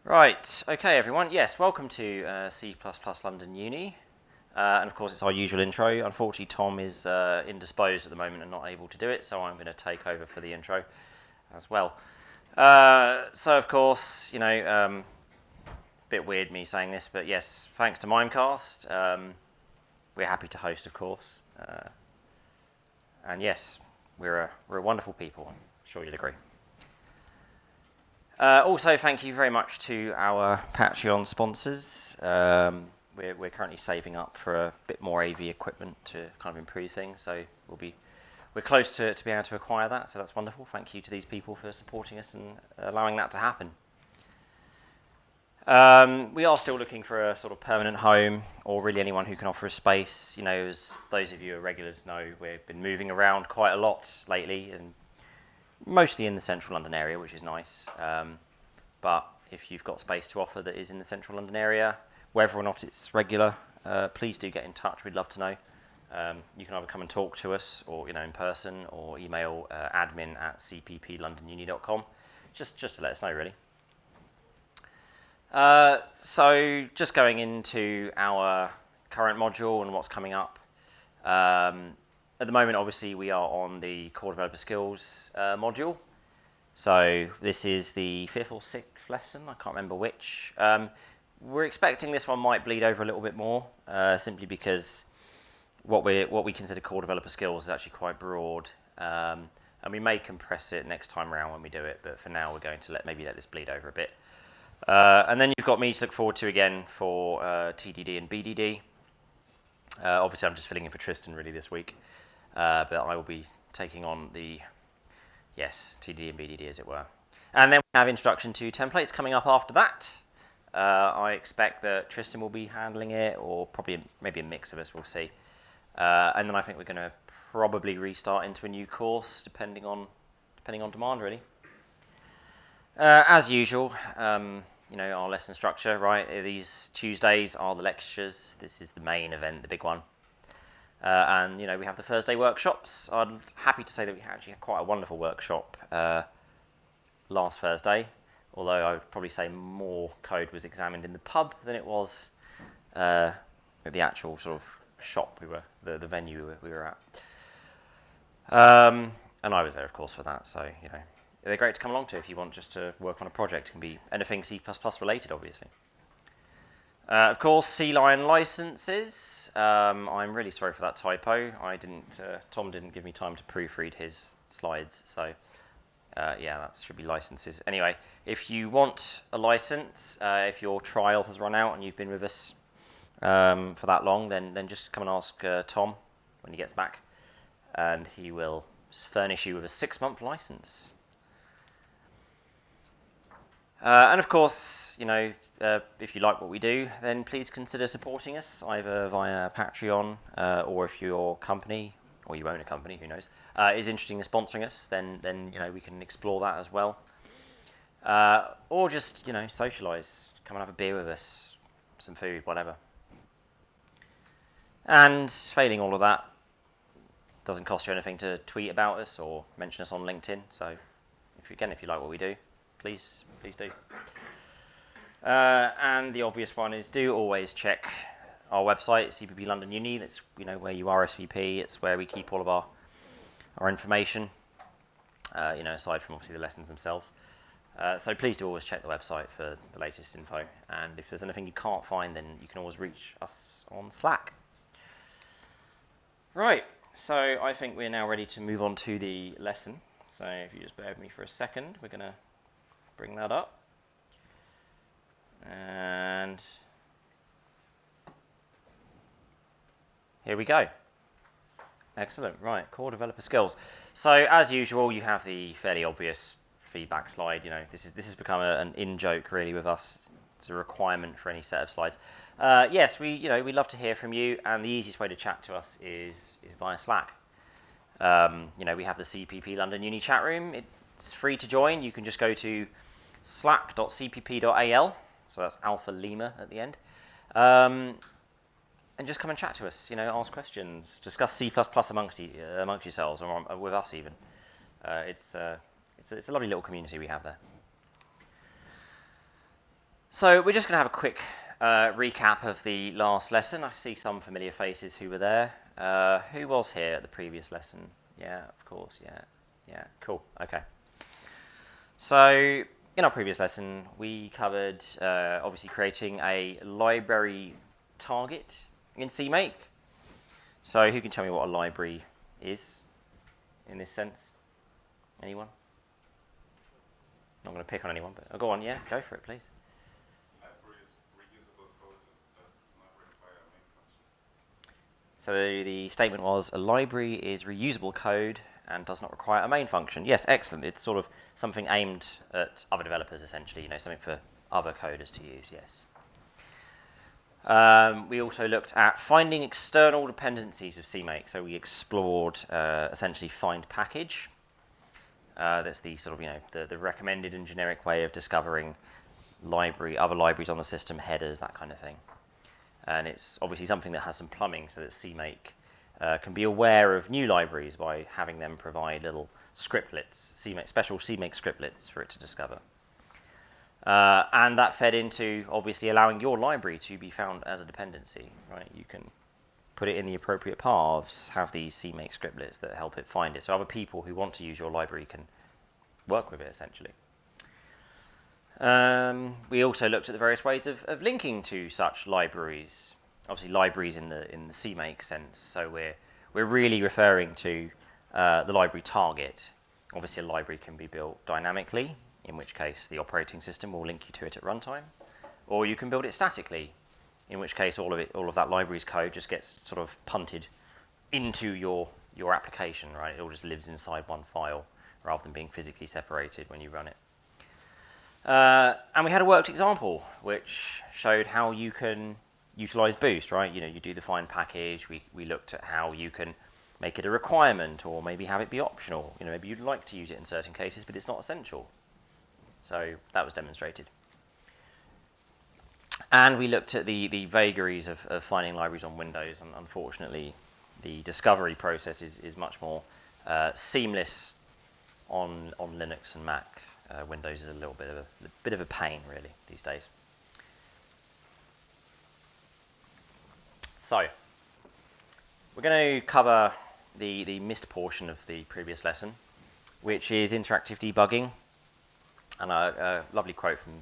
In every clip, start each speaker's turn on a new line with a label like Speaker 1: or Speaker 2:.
Speaker 1: Right, okay everyone, yes, welcome to C++ London Uni. And of course it's our usual intro. Unfortunately Tom is indisposed at the moment and not able to do it, so I'm going to take over for the intro as well. So of course, a bit weird me saying this, but yes, thanks to Mimecast, we're happy to host of course. And yes, we're a wonderful people, I'm sure you'll agree. Also, thank you very much to our Patreon sponsors. We're currently saving up for a bit more AV equipment to kind of improve things, so we're close to being able to acquire that, so that's wonderful. Thank you to these people for supporting us and allowing that to happen. We are still looking for a sort of permanent home, or really anyone who can offer a space. As those of you who are regulars know, we've been moving around quite a lot lately, and mostly in the central London area, which is nice. But if you've got space to offer that is in the central London area, whether or not it's regular, please do get in touch. We'd love to know. You can either come and talk to us, or in person, or email admin@cpplondonuni.com. Just to let us know, really. So just going into our current module and what's coming up. At the moment, obviously, we are on the Core Developer Skills module. So this is the 5th or 6th lesson, I can't remember which. We're expecting this one might bleed over a little bit more, simply because what we consider Core Developer Skills is actually quite broad. And we may compress it next time around when we do it, but for now we're going to maybe let this bleed over a bit. And then you've got me to look forward to again for TDD and BDD. Obviously, I'm just filling in for Tristan really this week, but I will be taking on the TDD and BDD, as it were. And then we have Introduction to Templates coming up after that. I expect that Tristan will be handling it, or maybe a mix of us, we'll see. And then I think we're going to probably restart into a new course, depending on demand, really. As usual, our lesson structure, right? These Tuesdays are the lectures. This is the main event, the big one. And we have the Thursday workshops. I'm happy to say that we actually had quite a wonderful workshop last Thursday, although I would probably say more code was examined in the pub than it was at the actual sort of shop the venue we were at. And I was there, of course, for that. So they're great to come along to if you want just to work on a project. It can be anything C++ related, obviously. Of course, C-Line licenses. I'm really sorry for that typo. Tom didn't give me time to proofread his slides, so that should be licenses. Anyway, if you want a license, if your trial has run out and you've been with us for that long, then just come and ask Tom when he gets back, and he will furnish you with a 6-month license. And of course, if you like what we do, then please consider supporting us either via Patreon, or if your company, or you own a company, who knows, is interested in sponsoring us, then we can explore that as well. Or just socialise, come and have a beer with us, some food, whatever. And failing all of that, doesn't cost you anything to tweet about us or mention us on LinkedIn. So if you like what we do, please do. And the obvious one is do always check our website, CPP London Uni. That's where you RSVP. It's where we keep all of our information. Aside from obviously the lessons themselves. So please do always check the website for the latest info. And if there's anything you can't find, then you can always reach us on Slack. Right. So I think we're now ready to move on to the lesson. So if you just bear with me for a second, we're going to bring that up. And here we go. Excellent. Right, core developer skills. So as usual, you have the fairly obvious feedback slide. This has become an in-joke really with us. It's a requirement for any set of slides. Yes, we love to hear from you, and the easiest way to chat to us is via Slack. We have the CPP London Uni chat room. It's free to join. You can just go to slack.cpp.al. So that's Alpha Lima at the end. And just come and chat to us, ask questions, discuss C++ amongst yourselves, or with us even. It's a lovely little community we have there. So we're just going to have a quick recap of the last lesson. I see some familiar faces who were there. Who was here at the previous lesson? Yeah, of course, yeah, cool, okay. So in our previous lesson, we covered obviously creating a library target in CMake. So who can tell me what a library is in this sense? Anyone? Not going to pick on anyone, but go on, yeah, go for it, please. So the statement was, a library is reusable code and does not require a main function. Yes, excellent. It's sort of something aimed at other developers, essentially, something for other coders to use, yes. We also looked at finding external dependencies of CMake. So we explored essentially find package. That's the sort of, the recommended and generic way of discovering other libraries on the system, headers, that kind of thing. And it's obviously something that has some plumbing so that CMake can be aware of new libraries by having them provide little scriptlets, special CMake scriptlets for it to discover. And that fed into obviously allowing your library to be found as a dependency, right? You can put it in the appropriate paths, have these CMake scriptlets that help it find it. So other people who want to use your library can work with it essentially. We also looked at the various ways of linking to such libraries. Obviously, libraries in the CMake sense. So we're really referring to the library target. Obviously, a library can be built dynamically, in which case the operating system will link you to it at runtime, or you can build it statically, in which case all of that library's code just gets sort of punted into your application. Right? It all just lives inside one file rather than being physically separated when you run it. And we had a worked example which showed how you can utilize Boost, right? You do the find package. We looked at how you can make it a requirement or maybe have it be optional. Maybe you'd like to use it in certain cases, but it's not essential. So that was demonstrated. And we looked at the vagaries of finding libraries on Windows, and unfortunately the discovery process is much more seamless on Linux and Mac. Windows is a little bit of a pain, really, these days. So, we're going to cover the missed portion of the previous lesson, which is interactive debugging. And a lovely quote from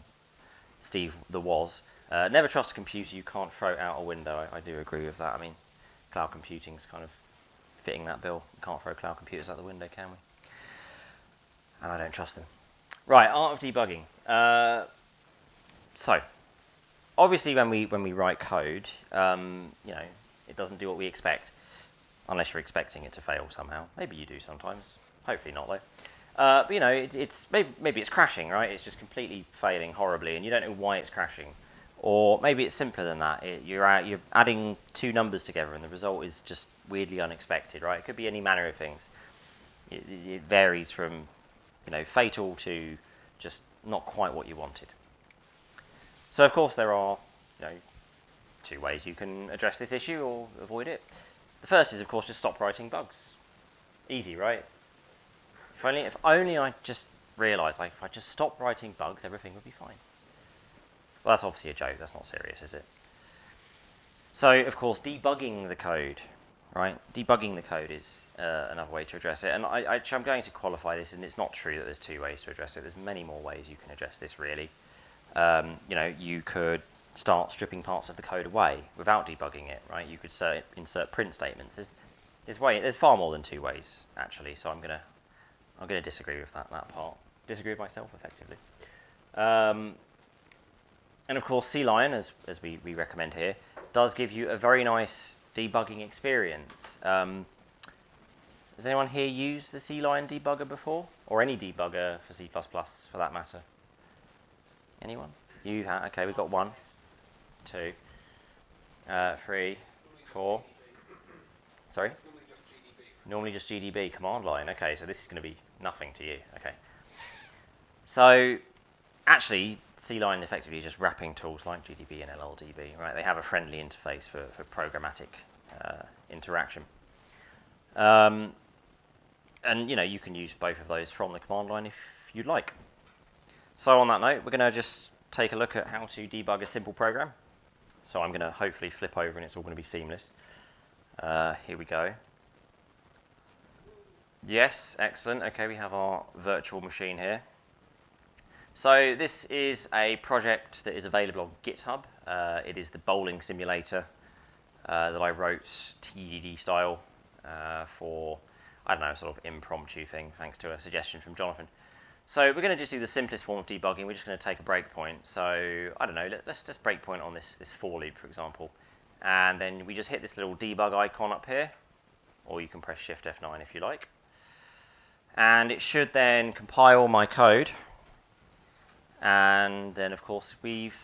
Speaker 1: Steve the Woz. Never trust a computer you can't throw out a window. I do agree with that. I mean, cloud computing's kind of fitting that bill. We can't throw cloud computers out the window, can we? And I don't trust them. Right, art of debugging. So, obviously, when we write code, it doesn't do what we expect, unless you're expecting it to fail somehow. Maybe you do sometimes. Hopefully not, though. But it's maybe it's crashing, right? It's just completely failing horribly, and you don't know why it's crashing. Or maybe it's simpler than that. You're adding two numbers together, and the result is just weirdly unexpected, right? It could be any manner of things. It varies from fatal to just not quite what you wanted. So of course there are two ways you can address this issue or avoid it. The first is of course just stop writing bugs. Easy, right? If only I just realised if I just stopped writing bugs, everything would be fine. Well, that's obviously a joke. That's not serious, is it? So of course debugging the code. Right, debugging the code is another way to address it, and I'm going to qualify this, and it's not true that there's two ways to address it. There's many more ways you can address this, really. You could start stripping parts of the code away without debugging it, right? You could insert print statements. There's far more than two ways, actually. So I'm gonna disagree with that part. Disagree with myself, effectively. And of course, CLion, as we recommend here, does give you a very nice debugging experience. Has anyone here used the CLion debugger before? Or any debugger for C++, for that matter? Anyone? You have? Okay, we've got 1, 2, 3, 4. Sorry? Normally just GDB, command line. Okay, so this is going to be nothing to you. Okay. So, actually, CLion effectively is just wrapping tools like GDB and LLDB, right? They have a friendly interface for programmatic interaction. And you can use both of those from the command line if you'd like. So on that note, we're going to just take a look at how to debug a simple program. So I'm going to hopefully flip over and it's all going to be seamless. Here we go. Yes, excellent. Okay, we have our virtual machine here. So this is a project that is available on GitHub. It is the bowling simulator that I wrote TDD style for, I don't know, sort of impromptu thing, thanks to a suggestion from Jonathan. So we're going to just do the simplest form of debugging. We're just going to take a breakpoint. So I don't know, let's just breakpoint on this for loop, for example. And then we just hit this little debug icon up here, or you can press Shift F9 if you like. And it should then compile my code. And then, of course, we've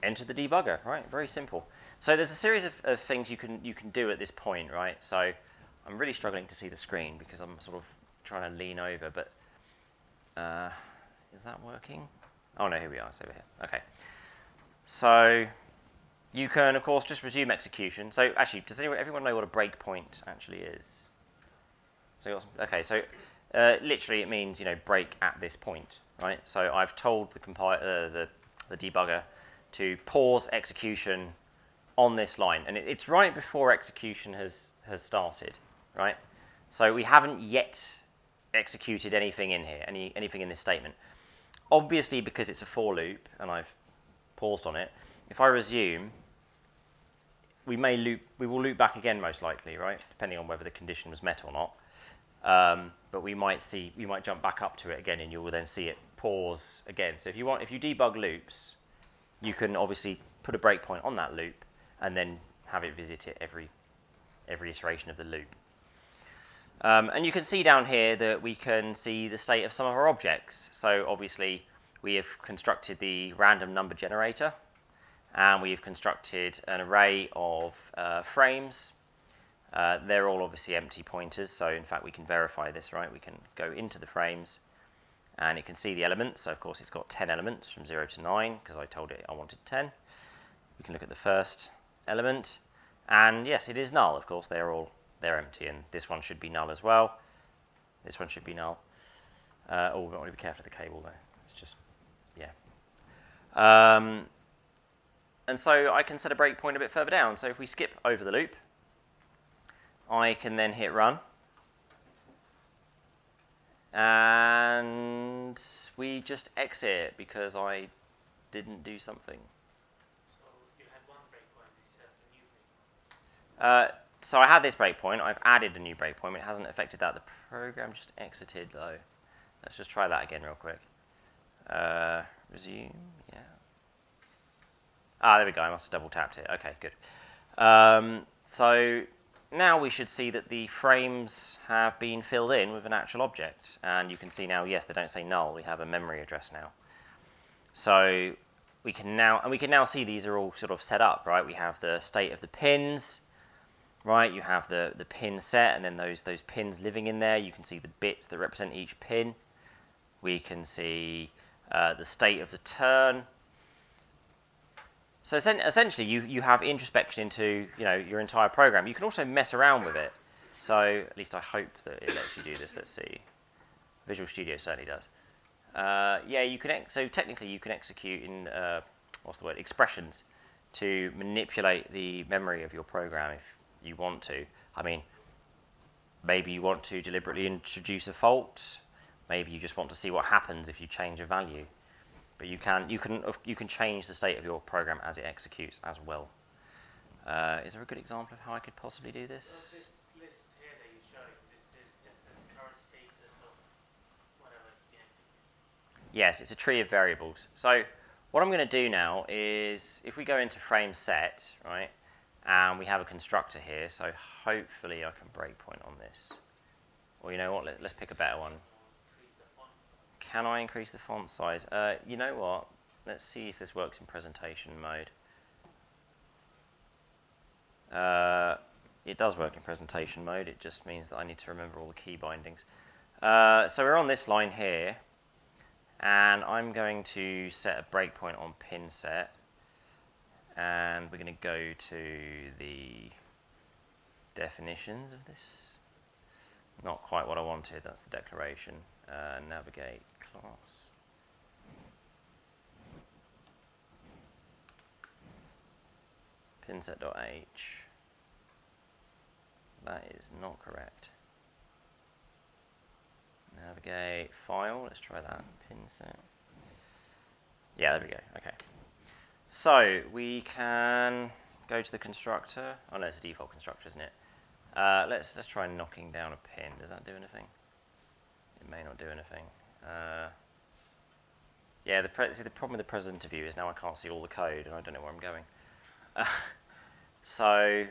Speaker 1: entered the debugger, right? Very simple. So there's a series of things you can do at this point, right? So I'm really struggling to see the screen because I'm sort of trying to lean over, but is that working? Oh no, here we are, it's over here. Okay. So you can, of course, just resume execution. So actually, does everyone know what a breakpoint actually is? So okay, so literally it means, you know, break at this point, right? So I've told the debugger to pause execution on this line, and it's right before execution has started, right? So we haven't yet executed anything in here, anything in this statement. Obviously, because it's a for loop and I've paused on it, if I resume, we will loop back again most likely, right? Depending on whether the condition was met or not. But we might jump back up to it again, and you will then see it pause again. So if you debug loops, you can obviously put a breakpoint on that loop and then have it visit it every iteration of the loop. And you can see down here that we can see the state of some of our objects. So obviously we have constructed the random number generator, and we've constructed an array of frames. They're all obviously empty pointers, so in fact we can verify this, right? We can go into the frames and it can see the elements. So of course it's got 10 elements from 0 to 9 because I told it I wanted 10. We can look at the first element, and yes, it is null. Of course they're empty, and this one should be null as well. This one should be null. Oh, we want to be careful of the cable though. It's just, yeah. And so I can set a breakpoint a bit further down. So if we skip over the loop, I can then hit run. And we just exit because I didn't do something.
Speaker 2: So you had one breakpoint, you set up a new breakpoint.
Speaker 1: So I had this breakpoint. I've added a new breakpoint. It hasn't affected that. The program just exited though. Let's just try that again real quick. Resume, yeah. Ah, there we go. I must have double tapped it. Okay, good. So now we should see that the frames have been filled in with an actual object. And you can see now, yes, they don't say null. We have a memory address now. So we can now see these are all sort of set up, right? We have the state of the pins, right? You have the pin set, and then those pins living in there. You can see the bits that represent each pin. We can see the state of the turn. So essentially, you have introspection into, you know, your entire program. You can also mess around with it. So at least I hope that it lets you do this. Let's see. Visual Studio certainly does. Yeah, you can. So technically, you can execute in expressions to manipulate the memory of your program if you want to. I mean, maybe you want to deliberately introduce a fault. Maybe you just want to see what happens if you change a value. But you can change the state of your program as it executes as well. Is there a good example of how I could possibly do this?
Speaker 2: So this list here that you're showing, this is just the current status of whatever is being executed.
Speaker 1: Yes, it's a tree of variables. So what I'm going to do now is, if we go into frame set, right, and we have a constructor here, so hopefully I can breakpoint on this. Or you know what, let's pick a better one. Can I increase the font size? You know what? Let's see if this works in presentation mode. It does work in presentation mode. It just means that I need to remember all the key bindings. So we're on this line here, and I'm going to set a breakpoint on pin set, and we're going to go to the definitions of this. Not quite what I wanted. That's the declaration. Navigate class. pinset.h. That is not correct. Navigate file. Let's try that. Pinset. Yeah, there we go. Okay. So we can go to the constructor. Oh no, it's a default constructor, isn't it? Let's try knocking down a pin. Does that do anything? It may not do anything. Yeah, the problem with the presenter view is now I can't see all the code and I don't know where I'm going. So,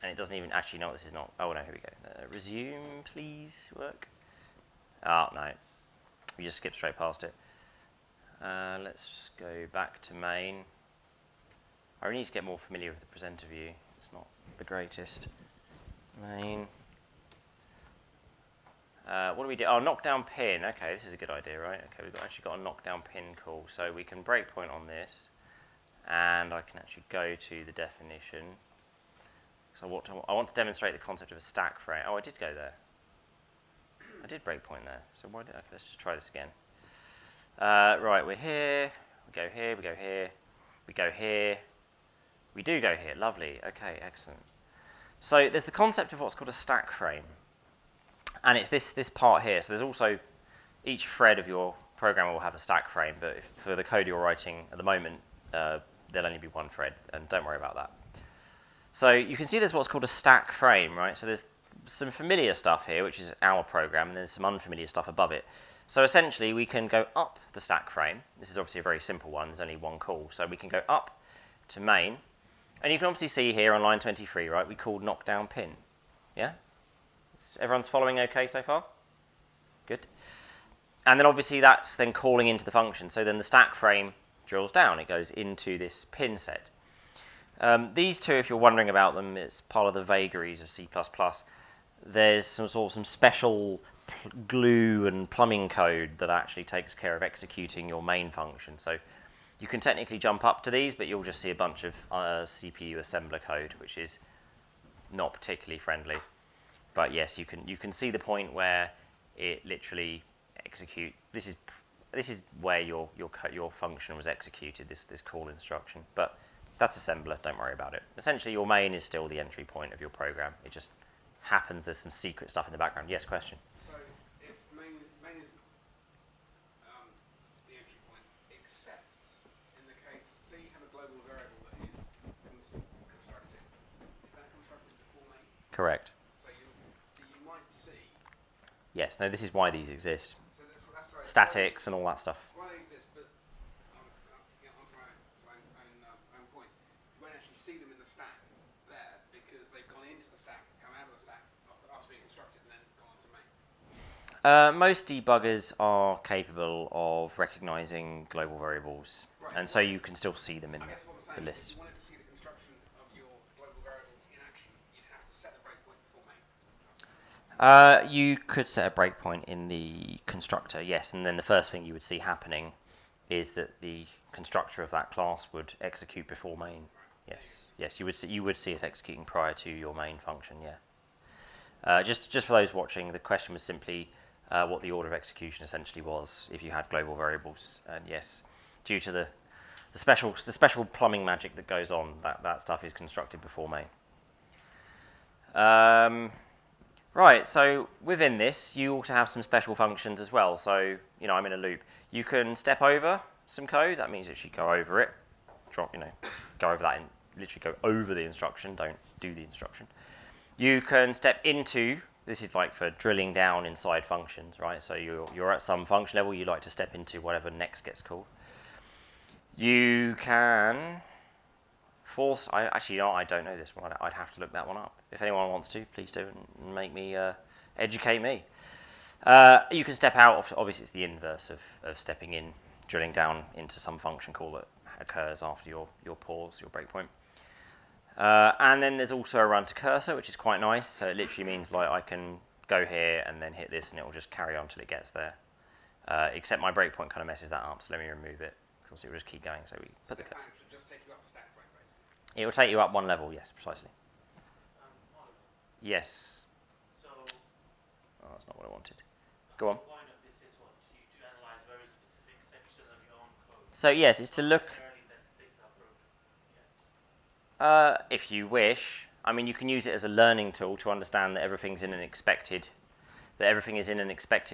Speaker 1: and it doesn't even actually know this is not. Oh no, here we go. Resume, please, work. Oh no, we just skipped straight past it. Let's go back to main. I need to get more familiar with the presenter view. It's not the greatest. Main. What do we do? Oh, knockdown pin. Okay, this is a good idea, right? Okay, we've actually got a knockdown pin call. So we can breakpoint on this, and I can actually go to the definition. So I want to demonstrate the concept of a stack frame. Oh, I did go there. I did breakpoint there. So why did? Okay, let's just try this again. Right, we're here. We go here. We go here. We go here. We do go here. Lovely. Okay, excellent. So there's the concept of what's called a stack frame. And it's this part here. So there's also, each thread of your program will have a stack frame, but for the code you're writing at the moment, there'll only be one thread, and don't worry about that. So you can see there's what's called a stack frame, right? So there's some familiar stuff here, which is our program, and there's some unfamiliar stuff above it. So essentially, we can go up the stack frame. This is obviously a very simple one. There's only one call. So we can go up to main. And you can obviously see here on line 23, right, we called knockdown pin. Yeah? Everyone's following okay so far? Good. And then obviously that's then calling into the function. So then the stack frame drills down. It goes into this pin set. These two, if you're wondering about them, it's part of the vagaries of C++. There's some special glue and plumbing code that actually takes care of executing your main function. So you can technically jump up to these, but you'll just see a bunch of CPU assembler code, which is not particularly friendly. But yes, you can see the point where it literally execute. This is where your function was executed. This call instruction, but that's assembler. Don't worry about it. Essentially, your main is still the entry point of your program. It just happens there's some secret stuff in the background. Yes, question.
Speaker 3: So if main is the entry point, except in the case, say you have a global variable that is constructed. Is that constructed before main?
Speaker 1: Correct.
Speaker 3: So you might see.
Speaker 1: Yes. No. This is why these exist.
Speaker 3: So that's right.
Speaker 1: Statics and all that stuff.
Speaker 3: That's why they exist, but I was to get onto my own point. You won't actually see them in the stack there because they've gone into the stack, come out of the stack after being constructed, and then gone on to main.
Speaker 1: Most debuggers are capable of recognizing global variables,
Speaker 3: Right.
Speaker 1: and so you can still see them in
Speaker 3: I guess what I'm saying
Speaker 1: the
Speaker 3: is
Speaker 1: list.
Speaker 3: if you wanted to see the construction of your global variables in action, you'd have to set a breakpoint before main.
Speaker 1: You could set a breakpoint in the constructor, yes, and then the first thing you would see happening is that the constructor of that class would execute before main. Yes, you would see it executing prior to your main function. Yeah. Just for those watching, the question was simply what the order of execution essentially was if you had global variables, and yes, due to the special plumbing magic that goes on, that stuff is constructed before main. Right, so within this, you also have some special functions as well. So, I'm in a loop. You can step over some code. That means that you go over it. Go over that and literally go over the instruction. Don't do the instruction. You can step into, this is like for drilling down inside functions, right? So you're at some function level, you like to step into whatever next gets called. You can force, I don't know this one. I'd have to look that one up. If anyone wants to, please do and make me, educate me. You can step out, obviously it's the inverse of stepping in, drilling down into some function call that occurs after your pause, your breakpoint. And then there's also a run to cursor, which is quite nice. So it literally means like I can go here and then hit this and it will just carry on till it gets there. Except my breakpoint kind of messes that up, so let me remove it. Because it will just keep going, so we put the cursor.
Speaker 3: Should just take you up a stack frame, basically.
Speaker 1: It will take you up one level, yes, precisely. Yes.
Speaker 2: So,
Speaker 1: Oh, that's not what I wanted. Go on.
Speaker 2: the point of this is what? To analyze very specific sections of your own code.
Speaker 1: So yes, it's to look.
Speaker 2: Necessarily that things are broken.
Speaker 1: If you wish, I mean, you can use it as a learning tool to understand that everything is in an expected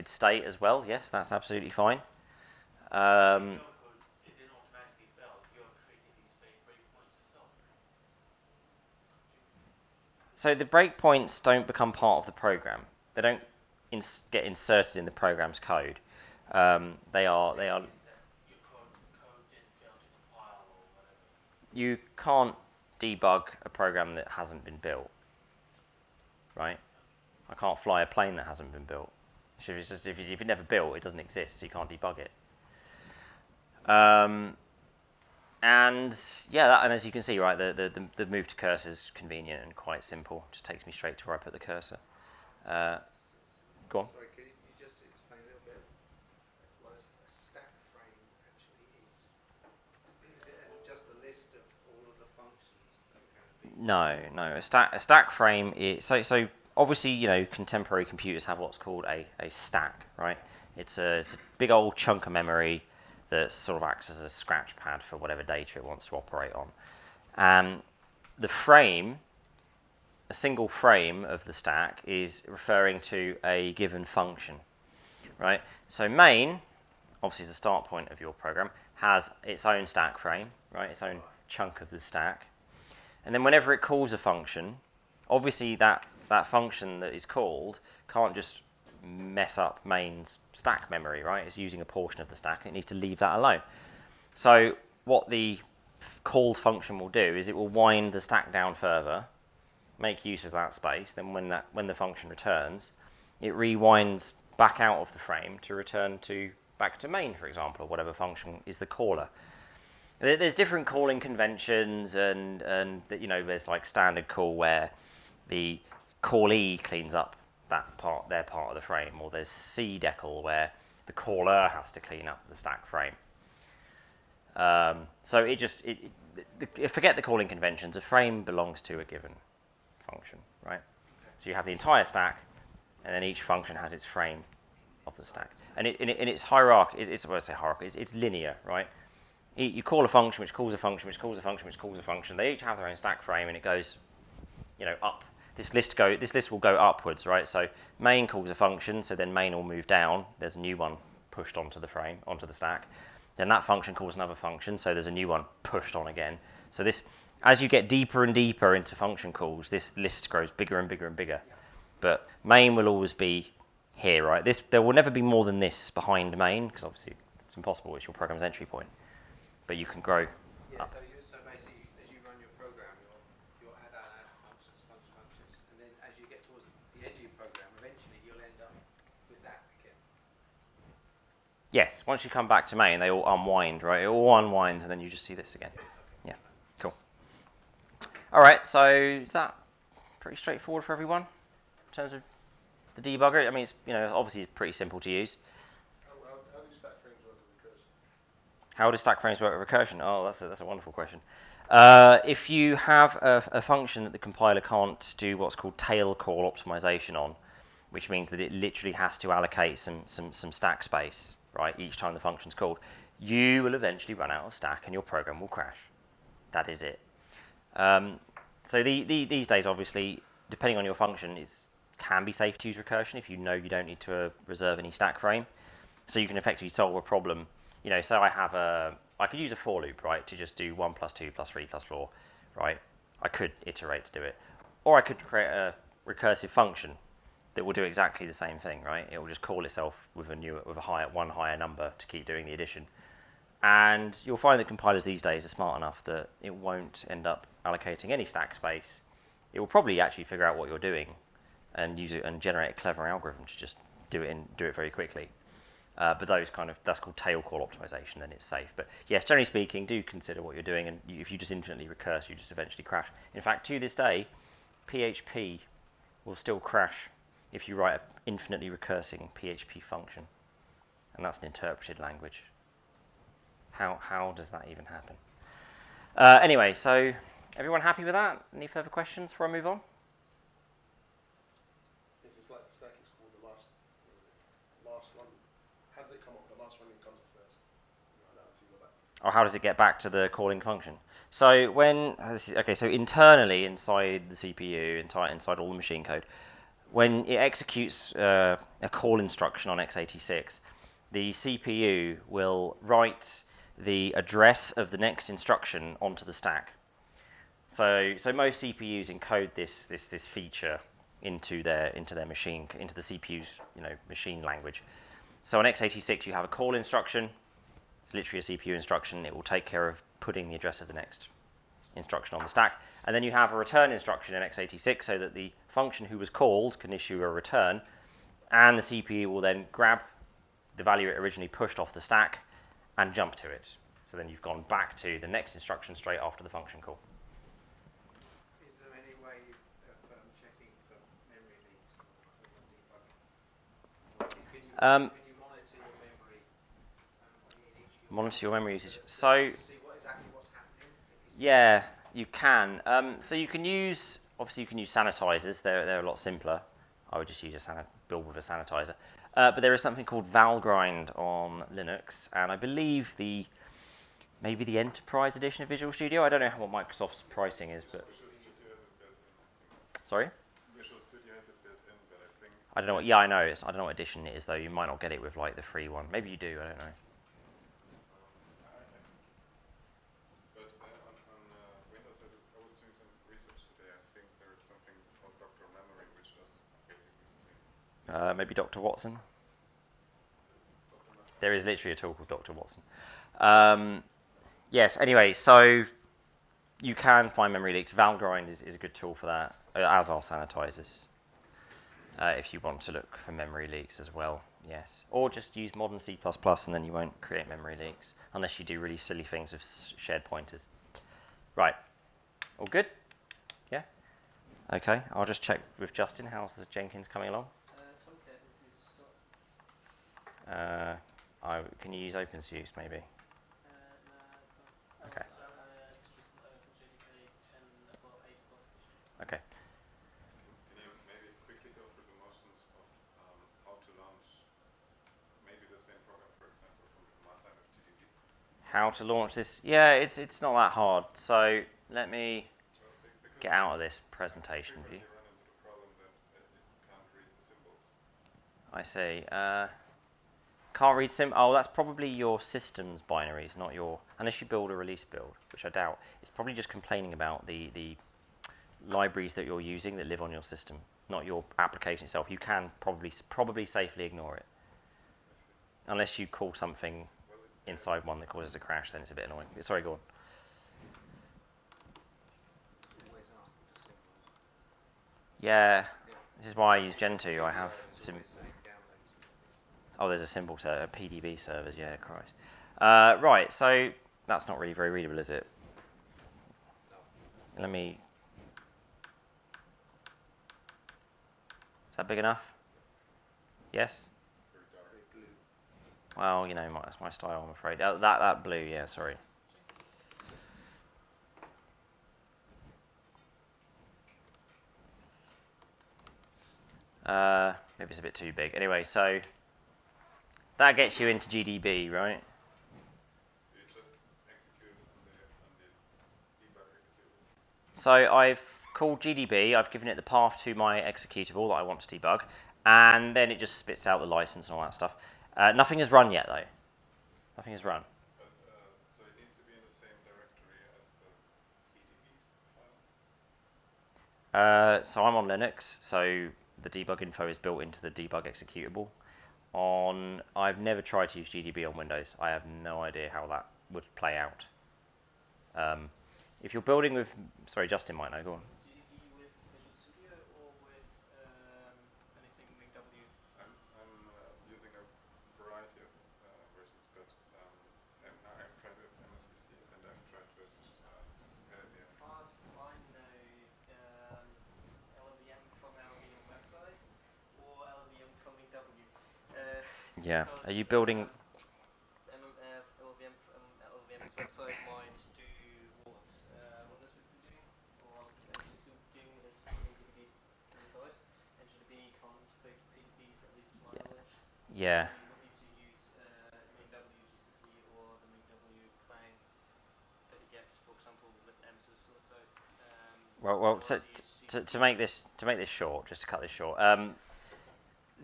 Speaker 1: state as well. Yes, that's absolutely fine.
Speaker 2: Your code, it didn't automatically fail. You're creating these breakpoints yourself.
Speaker 1: So the breakpoints don't become part of the program. They don't get inserted in the program's code. They are.
Speaker 2: Is that your code didn't fail to compile or whatever?
Speaker 1: You can't debug a program that hasn't been built, right? I can't fly a plane that hasn't been built. If it's never built, it doesn't exist, so you can't debug it. And yeah, and as you can see, right, the move to cursor is convenient and quite simple. Just takes me straight to where I put the cursor. Go on.
Speaker 3: Sorry, could you just explain a little bit what a stack frame actually is? Is it just a list of all of the functions that can be?
Speaker 1: No. A stack frame is so obviously, you know, contemporary computers have what's called a stack, right? It's a big old chunk of memory that sort of acts as a scratch pad for whatever data it wants to operate on. The frame, a single frame of the stack, is referring to a given function, right? So main, obviously is the start point of your program, has its own stack frame, right? Its own chunk of the stack. And then whenever it calls a function, obviously that function that is called can't just mess up main's stack memory, right? It's using a portion of the stack. It needs to leave that alone. So what the called function will do is it will wind the stack down further, make use of that space. Then when the function returns, it rewinds back out of the frame to return back to main, for example, or whatever function is the caller. There's different calling conventions, and you know, there's like standard call where the callee cleans up their part of the frame, or there's cdecl where the caller has to clean up the stack frame. So forget the calling conventions. A frame belongs to a given function, right? So you have the entire stack, and then each function has its frame of the stack, and it's hierarchy. It's linear, right? You call a function, which calls a function, which calls a function, which calls a function. They each have their own stack frame, and it goes, you know, up. This list will go upwards, right? So main calls a function, so then main will move down. There's a new one pushed onto the frame, onto the stack. Then that function calls another function, so there's a new one pushed on again. So this, as you get deeper and deeper into function calls, this list grows bigger and bigger and bigger. But main will always be here, right? There will never be more than this behind main, because obviously it's impossible. It's your program's entry point. But you can grow up.
Speaker 3: So basically, as you run your program, you'll add functions, and then as you get towards the edge of your program, eventually you'll end up with that again.
Speaker 1: Yes, once you come back to main, they all unwind, right? It all unwinds, and then you just see this again. Yeah, cool. All right, so is that pretty straightforward for everyone in terms of the debugger? I mean, it's, you know, obviously pretty simple to use.
Speaker 4: How do stack frames work with recursion?
Speaker 1: How do stack frames work with recursion? Oh, that's a wonderful question. If you have a function that the compiler can't do what's called tail call optimization on, which means that it literally has to allocate some stack space, right, each time the function's called, you will eventually run out of stack and your program will crash. That is it. So these days, obviously, depending on your function, it can be safe to use recursion if you know you don't need to reserve any stack frame. So you can effectively solve a problem. You know, so I could use a for loop, right, to just do 1 + 2 + 3 + 4, right? I could iterate to do it. Or I could create a recursive function that will do exactly the same thing, right? It will just call itself with one higher number to keep doing the addition. And you'll find that compilers these days are smart enough that it won't end up allocating any stack space. It will probably actually figure out what you're doing and use it and generate a clever algorithm to just do it very quickly. But that's called tail call optimization, then it's safe. But yes, generally speaking, do consider what you're doing, and if you just infinitely recurse, you just eventually crash. In fact, to this day, PHP will still crash if you write an infinitely recursing PHP function, and that's an interpreted language. How does that even happen? Anyway, so everyone happy with that? Any further questions before I move on?
Speaker 4: It's like the stack is called the last one. How does it come up? The last one it comes up first. Like that until you go back.
Speaker 1: Or how does it get back to the calling function? So so internally inside the CPU, inside all the machine code, when it executes a call instruction on x86, the CPU will write the address of the next instruction onto the stack. So most CPUs encode this feature into their machine, into the CPU's machine language. So on x86 you have a call instruction. It's literally a CPU instruction. It will take care of putting the address of the next instruction on the stack. And then you have a return instruction in x86 so that the function who was called can issue a return, and the CPU will then grab the value it originally pushed off the stack and jump to it. So then you've gone back to the next instruction straight after the function call.
Speaker 5: Is there any way of checking for memory leaks or debugging? Can you monitor your memory in each of your
Speaker 1: Monitor your memory usage.
Speaker 5: to
Speaker 1: So
Speaker 5: see exactly what's happening? If you see
Speaker 1: yeah, you can. So you can use sanitizers. They're a lot simpler. I would just use build with a sanitizer. But there is something called Valgrind on Linux, and I believe maybe the Enterprise edition of Visual Studio. I don't know what Microsoft's pricing is, but
Speaker 6: Visual Studio has it built in, I think.
Speaker 1: sorry,
Speaker 6: Visual Studio has it built in, but I think.
Speaker 1: I don't know what. Yeah, I know. I don't know what edition it is though. You might not get it with like the free one. Maybe you do. I don't know.
Speaker 6: But on Windows, I was doing some research today. I think there is something called Dr. Memory, which does basically the same.
Speaker 1: Maybe Dr. Watson. There is literally a tool called Dr. Watson. Yes, anyway, so you can find memory leaks. Valgrind is a good tool for that, as are sanitizers, if you want to look for memory leaks as well, yes. Or just use modern C++ and then you won't create memory leaks, unless you do really silly things with shared pointers. Right, all good? Yeah? Okay, I'll just check with Justin. How's the Jenkins coming along?
Speaker 2: Tomcat is not.
Speaker 1: Can you use OpenSUSE maybe?
Speaker 2: No, it's not.
Speaker 1: Okay.
Speaker 2: It's just OpenJDK and about 8 applications.
Speaker 1: Okay.
Speaker 6: Can you maybe quickly go through the motions of how to launch maybe the same program, for example, from the command line of GDB?
Speaker 1: How to launch this? Yeah, it's not that hard. So let me get out of this presentation view.
Speaker 6: You run into the problem that it can't read the symbols.
Speaker 1: I see. Can't read Oh, that's probably your system's binaries, not your. Unless you build a release build, which I doubt. It's probably just complaining about the libraries that you're using that live on your system, not your application itself. You can probably safely ignore it, unless you call something inside one that causes a crash. Then it's a bit annoying. Sorry, go on.
Speaker 5: always ask them for symbols.
Speaker 1: Yeah, this is why I use Gentoo. I have
Speaker 5: It's always saying download symbols.
Speaker 1: Oh, there's a symbol server, PDB servers. Yeah, Christ. Right, so that's not really very readable, is it? Let me. Is that big enough? Yes.
Speaker 5: Very blue.
Speaker 1: Well, that's my style, I'm afraid. That blue, yeah. Sorry. Maybe it's a bit too big. Anyway, so that gets you into GDB, right?
Speaker 6: So you just execute it on the debug executable.
Speaker 1: So I've called GDB, I've given it the path to my executable that I want to debug, and then it just spits out the license and all that stuff. Nothing has run yet, though. Nothing has run.
Speaker 6: But so it needs to be in the same directory as the PDB file.
Speaker 1: So I'm on Linux, so the debug info is built into the debug executable. I've never tried to use GDB on Windows. I have no idea how that would play out. If you're building with, sorry, Justin might know. Go on.
Speaker 2: GDB with Visual Studio or with anything MakeW?
Speaker 6: I'm using a variety of versions, but I've tried with MSVC and I've tried with LLVM.
Speaker 2: As I know, LLVM from LLVM website or LLVM from MakeW.
Speaker 1: Yeah. Are you building?
Speaker 2: LLVM from LLVM's website might do what Windows would be doing, or Linux would be doing is putting PDB inside, and GDB can't put PDBs, at least to my knowledge.
Speaker 1: Yeah.
Speaker 2: So you would need to use MakeW GCC or the MakeW clang that you get, for example,
Speaker 1: Well, so to make this short, just to cut this short, I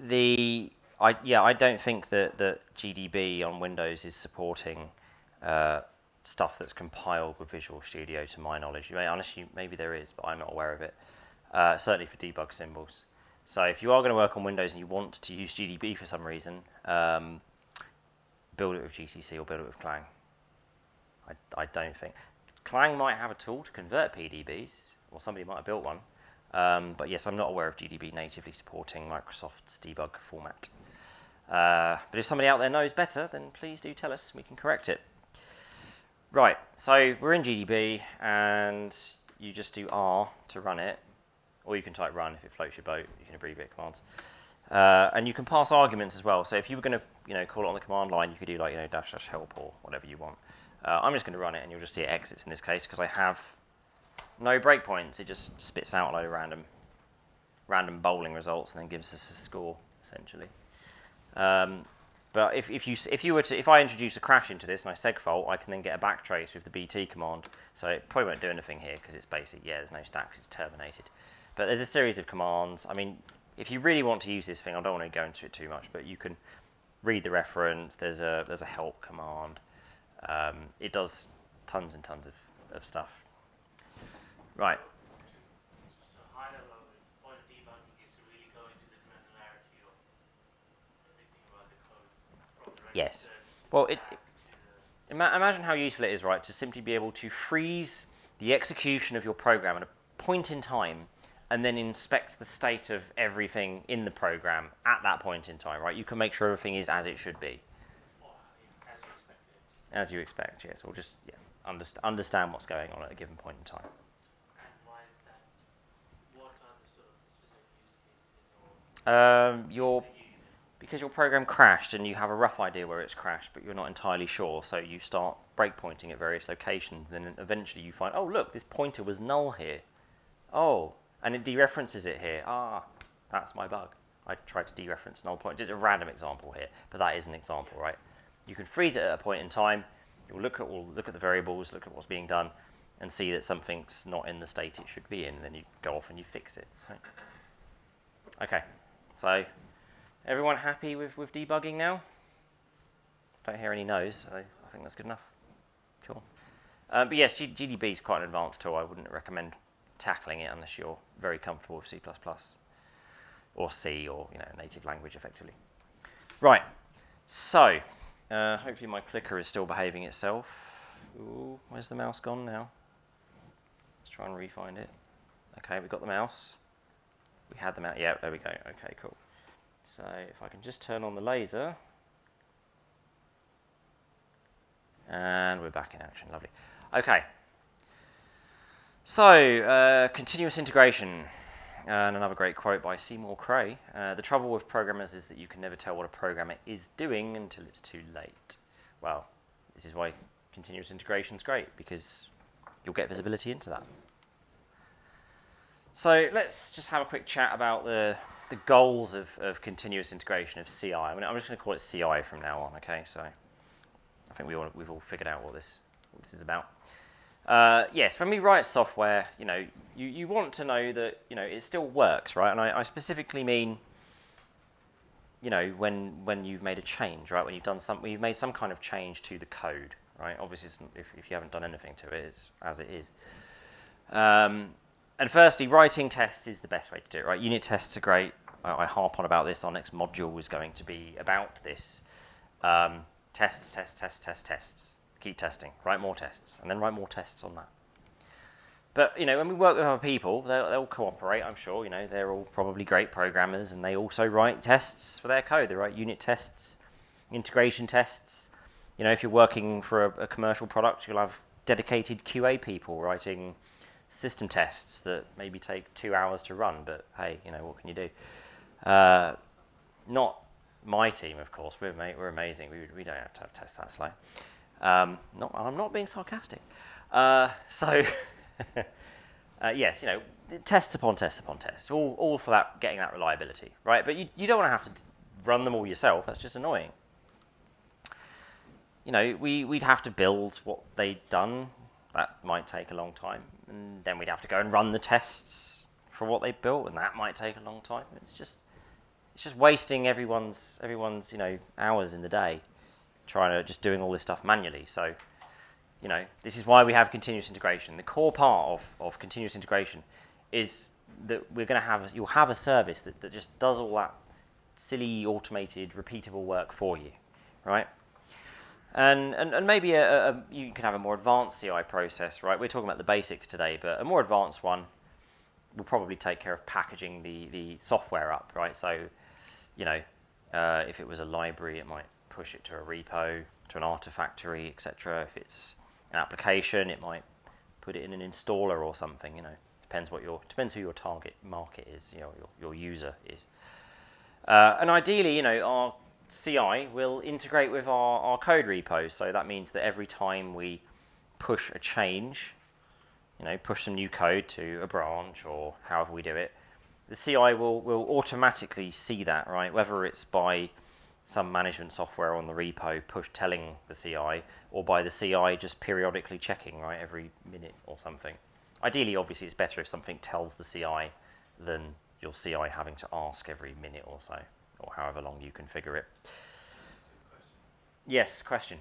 Speaker 1: don't think that GDB on Windows is supporting stuff that's compiled with Visual Studio, to my knowledge. Maybe there is, but I'm not aware of it. Certainly for debug symbols. So if you are going to work on Windows and you want to use GDB for some reason, build it with GCC or build it with Clang. I don't think. Clang might have a tool to convert PDBs, or somebody might have built one. But yes, I'm not aware of GDB natively supporting Microsoft's debug format. But if somebody out there knows better, then please do tell us. We can correct it. Right, so we're in GDB, and you just do R to run it. Or you can type run if it floats your boat. You can abbreviate commands. And you can pass arguments as well. So if you were going to call it on the command line, you could do like dash help or whatever you want. I'm just going to run it, and you'll just see it exits in this case because I have no breakpoints. It just spits out a load of random bowling results and then gives us a score essentially. But if I introduce a crash into this and I segfault, I can then get a backtrace with the BT command. So it probably won't do anything here because it's basically there's no stack because it's terminated. But there's a series of commands. I mean, if you really want to use this thing, I don't want to go into it too much, but you can read the reference. There's a help command. It does tons and tons of stuff. Right.
Speaker 7: So high level, the point of debugging is to really go into the granularity of everything about the code from the
Speaker 1: Yes.
Speaker 7: registers
Speaker 1: Well,
Speaker 7: back to the
Speaker 1: imagine how useful it is, right, to simply be able to freeze the execution of your program at a point in time and then inspect the state of everything in the program at that point in time, right? You can make sure everything is as it should be.
Speaker 7: as you expected.
Speaker 1: As you expect, yes. Or just understand what's going on at a given point in time.
Speaker 7: And why is that? What are the sort of specific use cases or
Speaker 1: Because your program crashed and you have a rough idea where it's crashed, but you're not entirely sure, so you start breakpointing at various locations, and then eventually you find, oh look, this pointer was null here. Oh, and it dereferences it here. Ah, that's my bug. I tried to dereference null pointer. It's a random example here, but that is an example, right? You can freeze it at a point in time. You'll look at the variables, look at what's being done, and see that something's not in the state it should be in. And then you go off and you fix it. Right? Okay, so everyone happy with debugging now? Don't hear any no's, so I think that's good enough. Cool. But yes, GDB is quite an advanced tool. I wouldn't recommend tackling it unless you're very comfortable with C++ or C or native language effectively. Right. So hopefully my clicker is still behaving itself. Ooh, where's the mouse gone now? Let's try and re-find it. Okay, we've got the mouse. We had the mouse. Yeah, there we go. Okay, cool. So if I can just turn on the laser. And we're back in action. Lovely. Okay. So, continuous integration. And another great quote by Seymour Cray. The trouble with programmers is that you can never tell what a programmer is doing until it's too late. Well, this is why continuous integration is great, because you'll get visibility into that. So let's just have a quick chat about the goals of continuous integration of CI. I mean, I'm just going to call it CI from now on, okay? So I think we've all figured out what this is about. Yes, when we write software, you want to know that it still works, right? And I specifically mean, when you've made a change, right? When you've made some kind of change to the code, right? Obviously, if you haven't done anything to it, it's as it is. And firstly, writing tests is the best way to do it, right? Unit tests are great. I harp on about this. Our next module is going to be about this. Tests. Keep testing. Write more tests, and then write more tests on that. But when we work with other people, they'll cooperate. I'm sure. They're all probably great programmers, and they also write tests for their code. They write unit tests, integration tests. If you're working for a commercial product, you'll have dedicated QA people writing system tests that maybe take 2 hours to run. But hey, what can you do? Not my team, of course. We're amazing. We don't have to have tests that slow. I'm not being sarcastic. Yes, tests upon tests upon tests, all for that, getting that reliability, right? But you don't want to have to run them all yourself. That's just annoying. We'd have to build what they'd done. That might take a long time. and then we'd have to go and run the tests for what they built, and that might take a long time. It's just wasting everyone's hours in the day trying to just doing all this stuff manually. So this is why we have continuous integration. The core part of continuous integration is that you'll have a service that just does all that silly automated repeatable work for you, right? And maybe you can have a more advanced CI process, right? We're talking about the basics today, but a more advanced one will probably take care of packaging the software up, right? So, if it was a library, it might push it to a repo, to an Artifactory, etc. If it's an application, it might put it in an installer or something. Depends who your target market is, your user is. And ideally, our CI will integrate with our code repos. So that means that every time we push a change, push some new code to a branch or however we do it, the CI will automatically see that, right? Whether it's by some management software on the repo telling the CI, or by the CI just periodically checking, right, every minute or something. Ideally, obviously, it's better if something tells the CI than your CI having to ask every minute or so, or however long you configure it. Yes, question.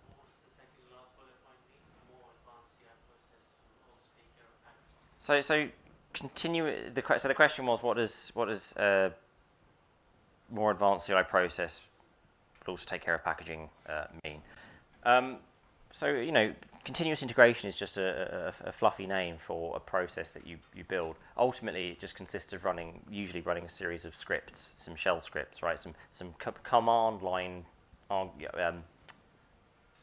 Speaker 7: What was the second last bullet point mean? More advanced CI process will also take care of packaging.
Speaker 1: So the question was, what does more advanced CI process but also take care of packaging mean? Continuous integration is just a fluffy name for a process that you build. Ultimately, it just consists of usually running a series of scripts, some shell scripts, right? Some command line,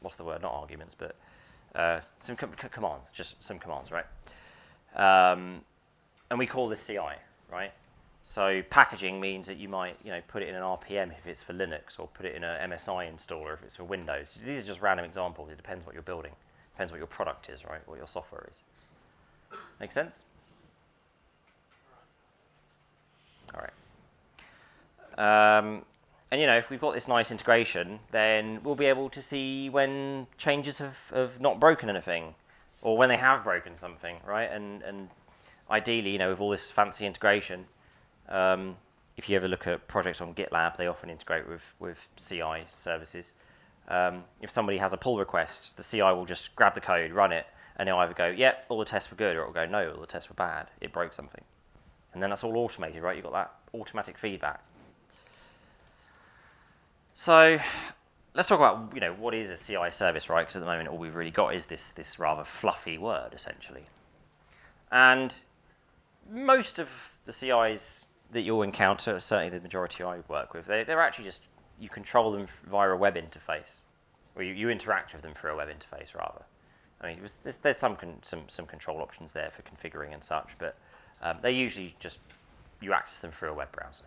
Speaker 1: what's the word? Not arguments, but some commands, just some commands, right? And we call this CI, right? So packaging means that you might, put it in an RPM if it's for Linux, or put it in an MSI installer if it's for Windows. These are just random examples. It depends what you're building. Depends what your product is, right? What your software is. Make sense? All right. And if we've got this nice integration, then we'll be able to see when changes have not broken anything, or when they have broken something, right? And ideally, with all this fancy integration, if you ever look at projects on GitLab, they often integrate with CI services. If somebody has a pull request, the CI will just grab the code, run it, and it'll either go, yep, all the tests were good, or it'll go, no, all the tests were bad, it broke something. And then that's all automated, right? You've got that automatic feedback. So let's talk about, what is a CI service, right? Because at the moment, all we've really got is this rather fluffy word, essentially. And most of the CIs that you'll encounter, certainly the majority I work with, they're actually just, you control them via a web interface, or you interact with them through a web interface, rather. I mean, there's some control options there for configuring and such, but they usually just, you access them through a web browser.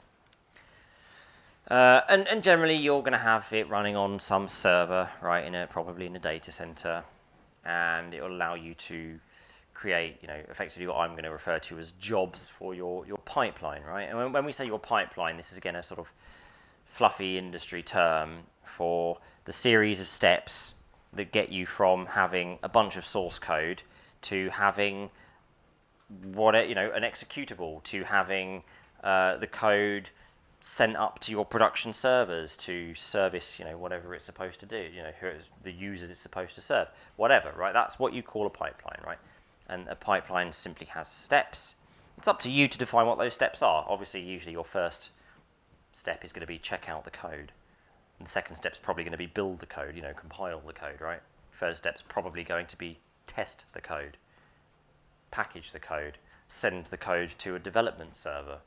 Speaker 1: And generally, you're going to have it running on some server, right, probably in a data center, and it will allow you to create, effectively what I'm going to refer to as jobs for your pipeline, right? And when we say your pipeline, this is again a sort of fluffy industry term for the series of steps that get you from having a bunch of source code to having an executable, to having the code sent up to your production servers to service, whatever it's supposed to do, who the users it's supposed to serve, whatever, right? That's what you call a pipeline, right? And a pipeline simply has steps. It's up to you to define what those steps are. Obviously, usually your first step is going to be check out the code. And the second step is probably going to be build the code, compile the code, right? Third step's probably going to be test the code, package the code, send the code to a development server,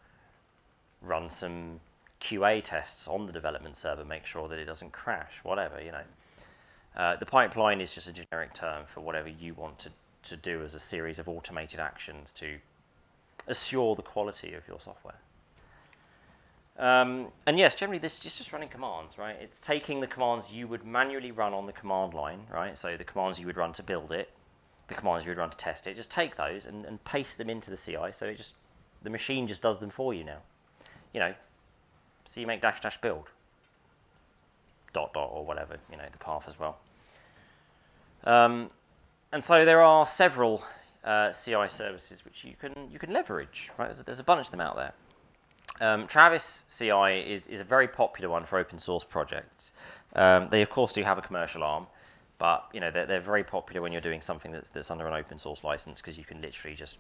Speaker 1: run some QA tests on the development server, make sure that it doesn't crash, whatever, The pipeline is just a generic term for whatever you want to do as a series of automated actions to assure the quality of your software. And yes, generally this is just running commands, right? It's taking the commands you would manually run on the command line, right? So the commands you would run to build it, the commands you would run to test it, just take those and paste them into the CI, so the machine just does them for you now. So you make -- build, ... or whatever, the path as well. And so there are several CI services which you can leverage. Right, there's a bunch of them out there. Travis CI is a very popular one for open source projects. They of course do have a commercial arm, but you know they're very popular when you're doing something that's under an open source license, because you can literally just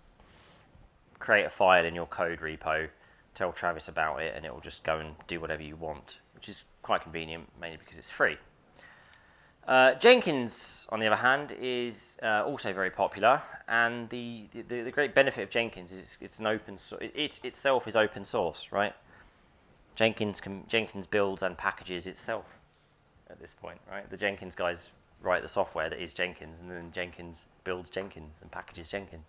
Speaker 1: create a file in your code repo, tell Travis about it, and it will just go and do whatever you want, which is quite convenient, mainly because it's free. Jenkins, on the other hand, is also very popular, and the great benefit of Jenkins is it's an open source. It itself is open source, right? Jenkins builds and packages itself at this point, right? The Jenkins guys write the software that is Jenkins, and then Jenkins builds Jenkins and packages Jenkins.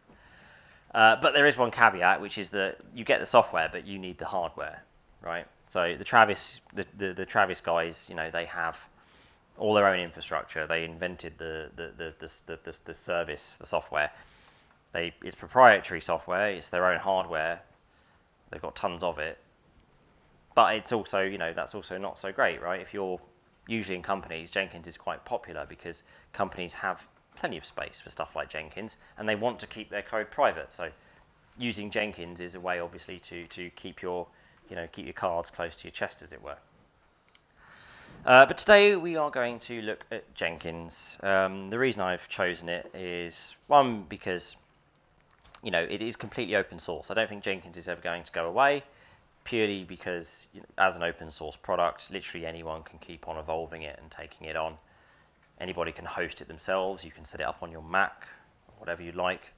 Speaker 1: But there is one caveat, which is that you get the software, but you need the hardware, right? So the Travis guys, you know, they have all their own infrastructure. They invented the service, the software. It's proprietary software. It's their own hardware. They've got tons of it. But it's also, you know, that's also not so great, right? If you're usually in companies, Jenkins is quite popular because companies have plenty of space for stuff like Jenkins, and they want to keep their code private. So using Jenkins is a way, obviously, to keep your cards close to your chest, as it were. But today we are going to look at Jenkins. The reason I've chosen it is, one, because you know it is completely open source. I don't think Jenkins is ever going to go away, purely because as an open source product, literally anyone can keep on evolving it and taking it on. Anybody can host it themselves. You can set it up on your Mac, whatever you like.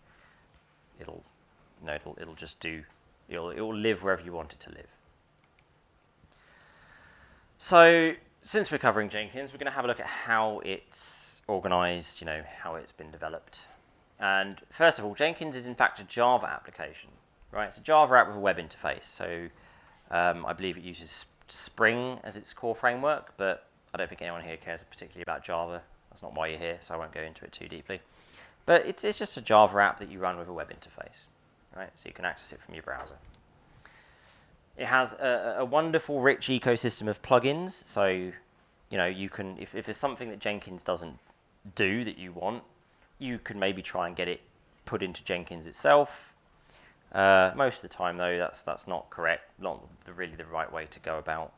Speaker 1: It'll live wherever you want it to live. So, since we're covering Jenkins, we're going to have a look at how it's organized, you know, how it's been developed. And first of all, Jenkins is in fact a Java application, right? It's a Java app with a web interface. So I believe it uses Spring as its core framework, but I don't think anyone here cares particularly about Java. That's not why you're here, so I won't go into it too deeply. But it's just a Java app that you run with a web interface, right? So you can access it from your browser. It has a wonderful, rich ecosystem of plugins. So, you know, you can, if there's something that Jenkins doesn't do that you want, you can maybe try and get it put into Jenkins itself. Most of the time, though, that's not correct, not really the right way to go about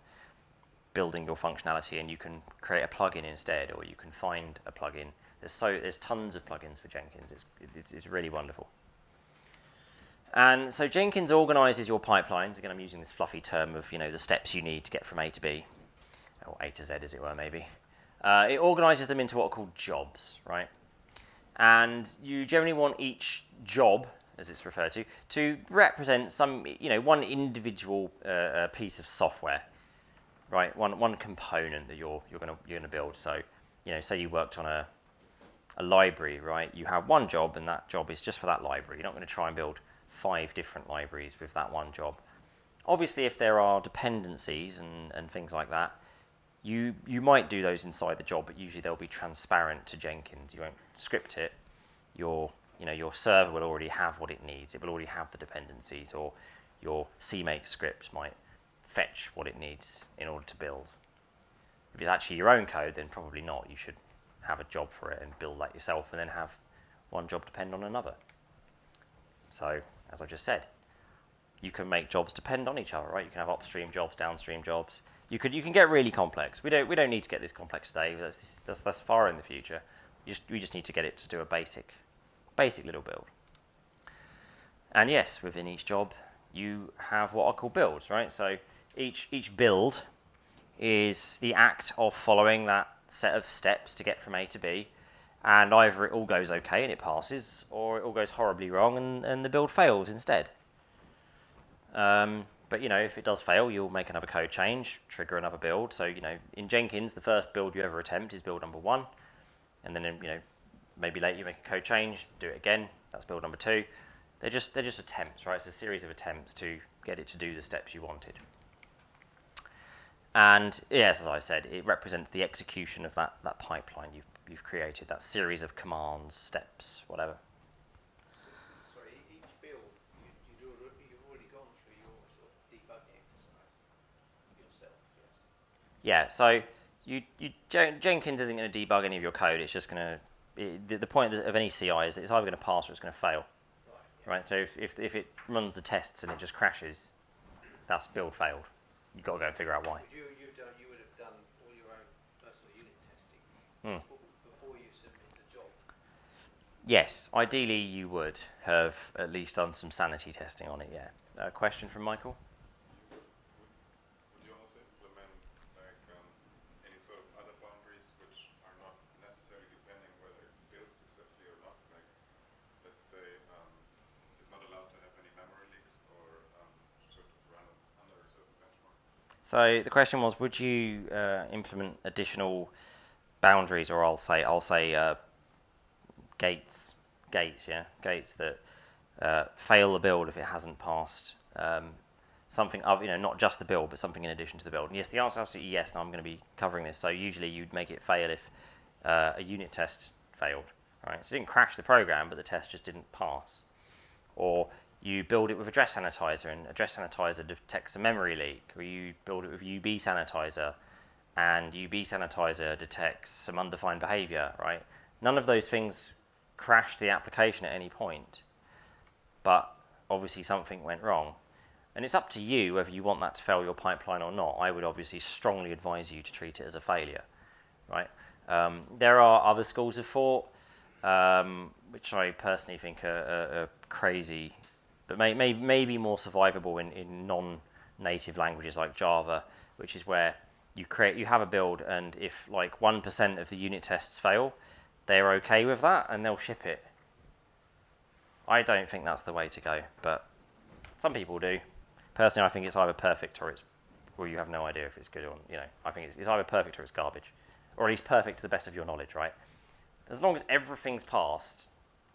Speaker 1: building your functionality, and you can create a plugin instead, or you can find a plugin. There's tons of plugins for Jenkins. It's really wonderful. And so Jenkins organizes your pipelines. Again, I'm using this fluffy term of, you know, the steps you need to get from A to B, or A to Z, as it were, maybe. It organizes them into what are called jobs, right? And you generally want each job, as it's referred to represent some, you know, one individual piece of software, right? One component that you're gonna build. So, you know, say you worked on a library, right? You have one job, and that job is just for that library. You're not going to try and build 5 different libraries with that one job. Obviously, if there are dependencies and things like that, you might do those inside the job, but usually they'll be transparent to Jenkins. You won't script it. Your server will already have what it needs. It will already have the dependencies, or your CMake script might fetch what it needs in order to build. If it's actually your own code, then probably not. You should have a job for it and build that yourself, and then have one job depend on another. So, as I've just said, you can make jobs depend on each other, right? You can have upstream jobs, downstream jobs. You can get really complex. We don't need to get this complex today. That's far in the future. We just need to get it to do a basic little build. And yes, within each job, you have what are called builds, right? So each build is the act of following that set of steps to get from A to B, and either it all goes okay and it passes, or it all goes horribly wrong and the build fails instead. But you know, if it does fail, you'll make another code change, trigger another build. So you know, in Jenkins, the first build you ever attempt is build number 1, and then you know, maybe later you make a code change, do it again. That's build number 2. They're just attempts, right? It's a series of attempts to get it to do the steps you wanted. And yes, as I said, it represents the execution of that pipeline you've created, that series of commands, steps, whatever.
Speaker 5: Sorry, each build, you've already gone through your sort of debugging exercise yourself, yes?
Speaker 1: Yeah, so Jenkins isn't going to debug any of your code. It's just going to the point of any CI is that it's either going to pass or it's going to fail. Right. So if it runs the tests and it just crashes, that's build failed. You've got to go and figure out why.
Speaker 5: You would have done all your own personal unit testing
Speaker 1: Hmm.
Speaker 5: before you submit a job.
Speaker 1: Yes, ideally you would have at least done some sanity testing on it. Yeah. Question from Michael.
Speaker 6: Would you also implement like any sort of other boundaries which are not necessarily depending whether it builds successfully or not? Like, let's say it's not allowed to have any memory leaks or should run under a certain benchmark.
Speaker 1: So the question was, would you implement additional boundaries, or I'll say gates that fail the build if it hasn't passed something of, not just the build, but something in addition to the build. And yes, the answer is absolutely yes, and I'm going to be covering this. So usually you'd make it fail if a unit test failed, right? So it didn't crash the program, but the test just didn't pass. Or you build it with address sanitizer, and address sanitizer detects a memory leak, or you build it with UB sanitizer, and UB sanitizer detects some undefined behavior, right? None of those things crash the application at any point, but obviously something went wrong. And it's up to you whether you want that to fail your pipeline or not. I would obviously strongly advise you to treat it as a failure, right? There are other schools of thought, which I personally think are crazy, but maybe more survivable in non-native languages like Java, which is where you have a build, and if like 1% of the unit tests fail, they're okay with that and they'll ship it. I don't think that's the way to go, but some people do. Personally, I think it's either perfect or you have no idea if it's good or, I think it's either perfect or it's garbage, or at least perfect to the best of your knowledge, right? As long as everything's passed,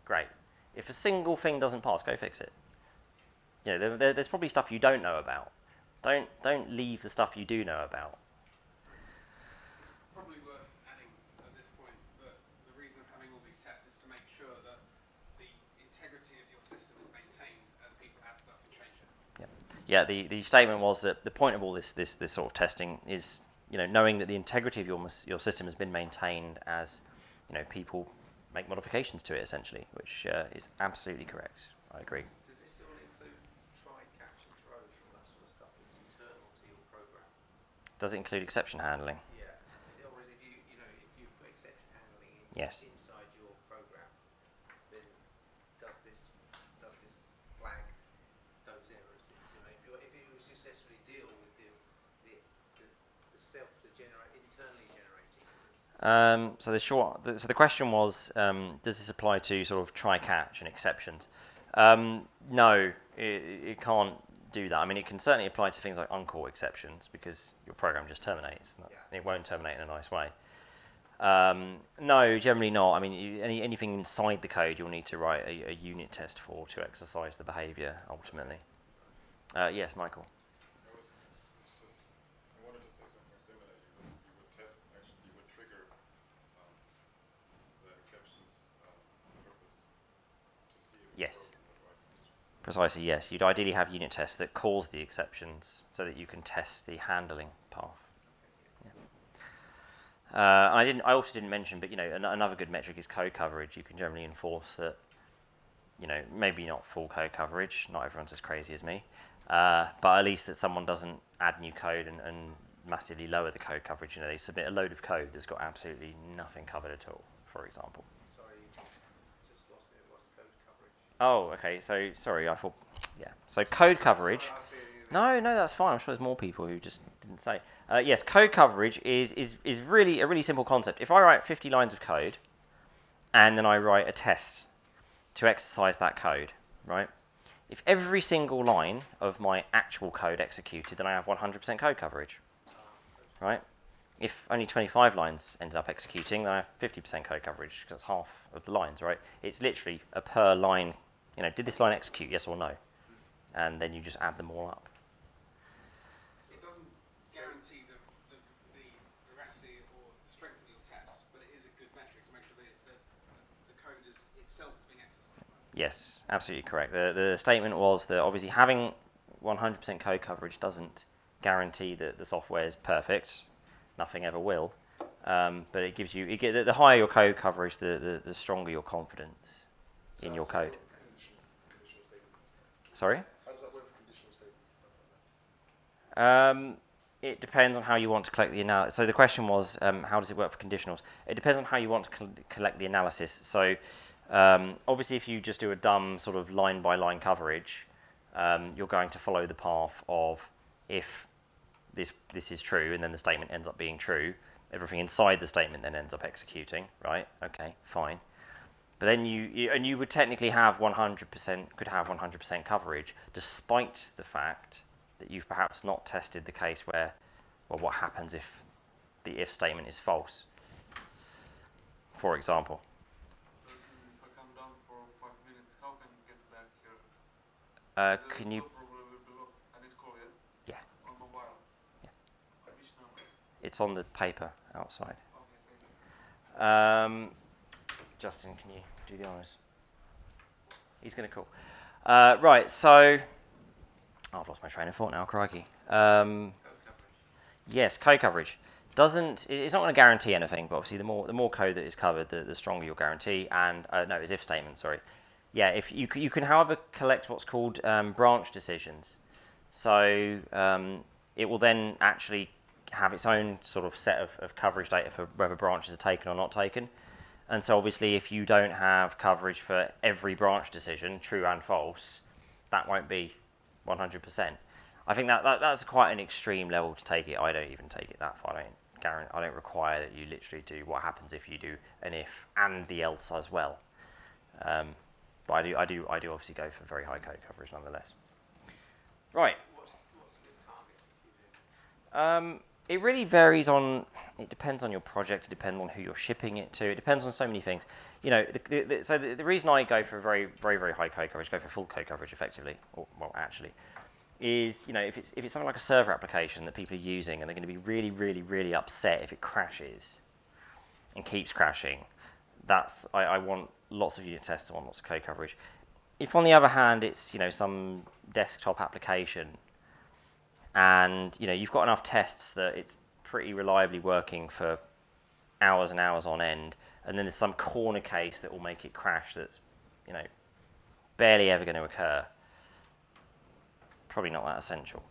Speaker 1: great. If a single thing doesn't pass, go fix it. There's probably stuff you don't know about. Don't leave the stuff you do know about.
Speaker 3: Probably worth adding at this point that the reason of having all these tests is to make sure that the integrity of your system is maintained as people add stuff and change it.
Speaker 1: Yeah, the statement was that the point of all this sort of testing is, knowing that the integrity of your system has been maintained as, people make modifications to it, essentially, which is absolutely correct. I agree.
Speaker 5: Does this all include try, catch, and throw and all that sort of stuff that's internal to your program?
Speaker 1: Does it include exception handling?
Speaker 5: Yeah. Or is if you put exception handling
Speaker 1: Yes.
Speaker 5: inside your program, then does this flag those errors? If you successfully deal with the internally generating errors.
Speaker 1: So the question was, does this apply to sort of try, catch, and exceptions? No, it can't do that. I mean, it can certainly apply to things like uncaught exceptions, because your program just terminates. It won't terminate in a nice way. No, generally not. I mean, anything inside the code, you'll need to write a unit test for to exercise the behavior ultimately. Yes, Michael.
Speaker 6: I wanted to say something similar. You would test, actually, you would trigger the exceptions on purpose to see if
Speaker 1: Yes.
Speaker 6: it's broken in the right condition.
Speaker 1: Precisely, yes. You'd ideally have unit tests that cause the exceptions so that you can test the handling path. I also didn't mention, but another good metric is code coverage. You can generally enforce that. Maybe not full code coverage. Not everyone's as crazy as me, but at least that someone doesn't add new code and massively lower the code coverage. They submit a load of code that's got absolutely nothing covered at all, for example.
Speaker 5: Sorry, just lost me. What's code coverage?
Speaker 1: Oh, okay. So sorry, I thought. Yeah. So code coverage.
Speaker 5: Sorry, I feel
Speaker 1: No, that's fine. I'm sure there's more people who just didn't say. Yes, code coverage is really a really simple concept. If I write 50 lines of code, and then I write a test to exercise that code, right? If every single line of my actual code executed, then I have 100% code coverage, right? If only 25 lines ended up executing, then I have 50% code coverage, because that's half of the lines, right? It's literally a per line, did this line execute, yes or no? And then you just add them all up.
Speaker 3: It doesn't guarantee the veracity or strength of your tests, but it is a good metric to make sure the code itself is being exercised.
Speaker 1: Yes, absolutely correct. The statement was that obviously having 100% code coverage doesn't guarantee that the software is perfect. Nothing ever will. But it gives you, the higher your code coverage, the stronger your confidence
Speaker 4: So
Speaker 1: in
Speaker 4: how
Speaker 1: your
Speaker 4: does that
Speaker 1: code.
Speaker 4: work with conditional statements and stuff?
Speaker 1: Sorry?
Speaker 4: How does that work with conditional statements and stuff like that?
Speaker 1: It depends on how you want to collect the analysis. So the question was, how does it work for conditionals? It depends on how you want to collect the analysis. So obviously, if you just do a dumb sort of line-by-line coverage, you're going to follow the path of if this is true, and then the statement ends up being true, everything inside the statement then ends up executing, right? Okay, fine. But then you would technically have 100%, could have 100% coverage, despite the fact that you've perhaps not tested the case where, well, what happens if the if statement is false, for example.
Speaker 8: So if I come down for 5 minutes, how can you get back here?
Speaker 1: Can you?
Speaker 8: No problem with the lock. I need to call you?
Speaker 1: Yeah.
Speaker 8: On mobile?
Speaker 1: Yeah.
Speaker 8: By which number?
Speaker 1: It's on the paper outside.
Speaker 8: Okay, thank you.
Speaker 1: Justin, can you do the honours? He's going to call. Right, so I've lost my train of thought now, crikey. Yes, code coverage. It's not going to guarantee anything, but obviously the more code that is covered, the stronger your guarantee. And no, it's if statement. Sorry. Yeah, if you can, however, collect what's called branch decisions. So it will then actually have its own sort of set of coverage data for whether branches are taken or not taken. And so obviously, if you don't have coverage for every branch decision, true and false, that won't be 100%. I think that's quite an extreme level to take it. I don't even take it that far. I don't require that you literally do what happens if you do an if and the else as well. But I do obviously go for very high code coverage nonetheless. Right.
Speaker 5: What's the target you're doing?
Speaker 1: It really varies on. It depends on your project. It depends on who you're shipping it to. It depends on so many things. You know, so the reason I go for very high code coverage, go for full code coverage effectively, or well, actually, is if it's something like a server application that people are using and they're going to be really upset if it crashes and keeps crashing. I want lots of unit tests. I want lots of code coverage. If on the other hand it's some desktop application and you've got enough tests that it's pretty reliably working for hours and hours on end, and then there's some corner case that will make it crash that's barely ever going to occur, probably not that essential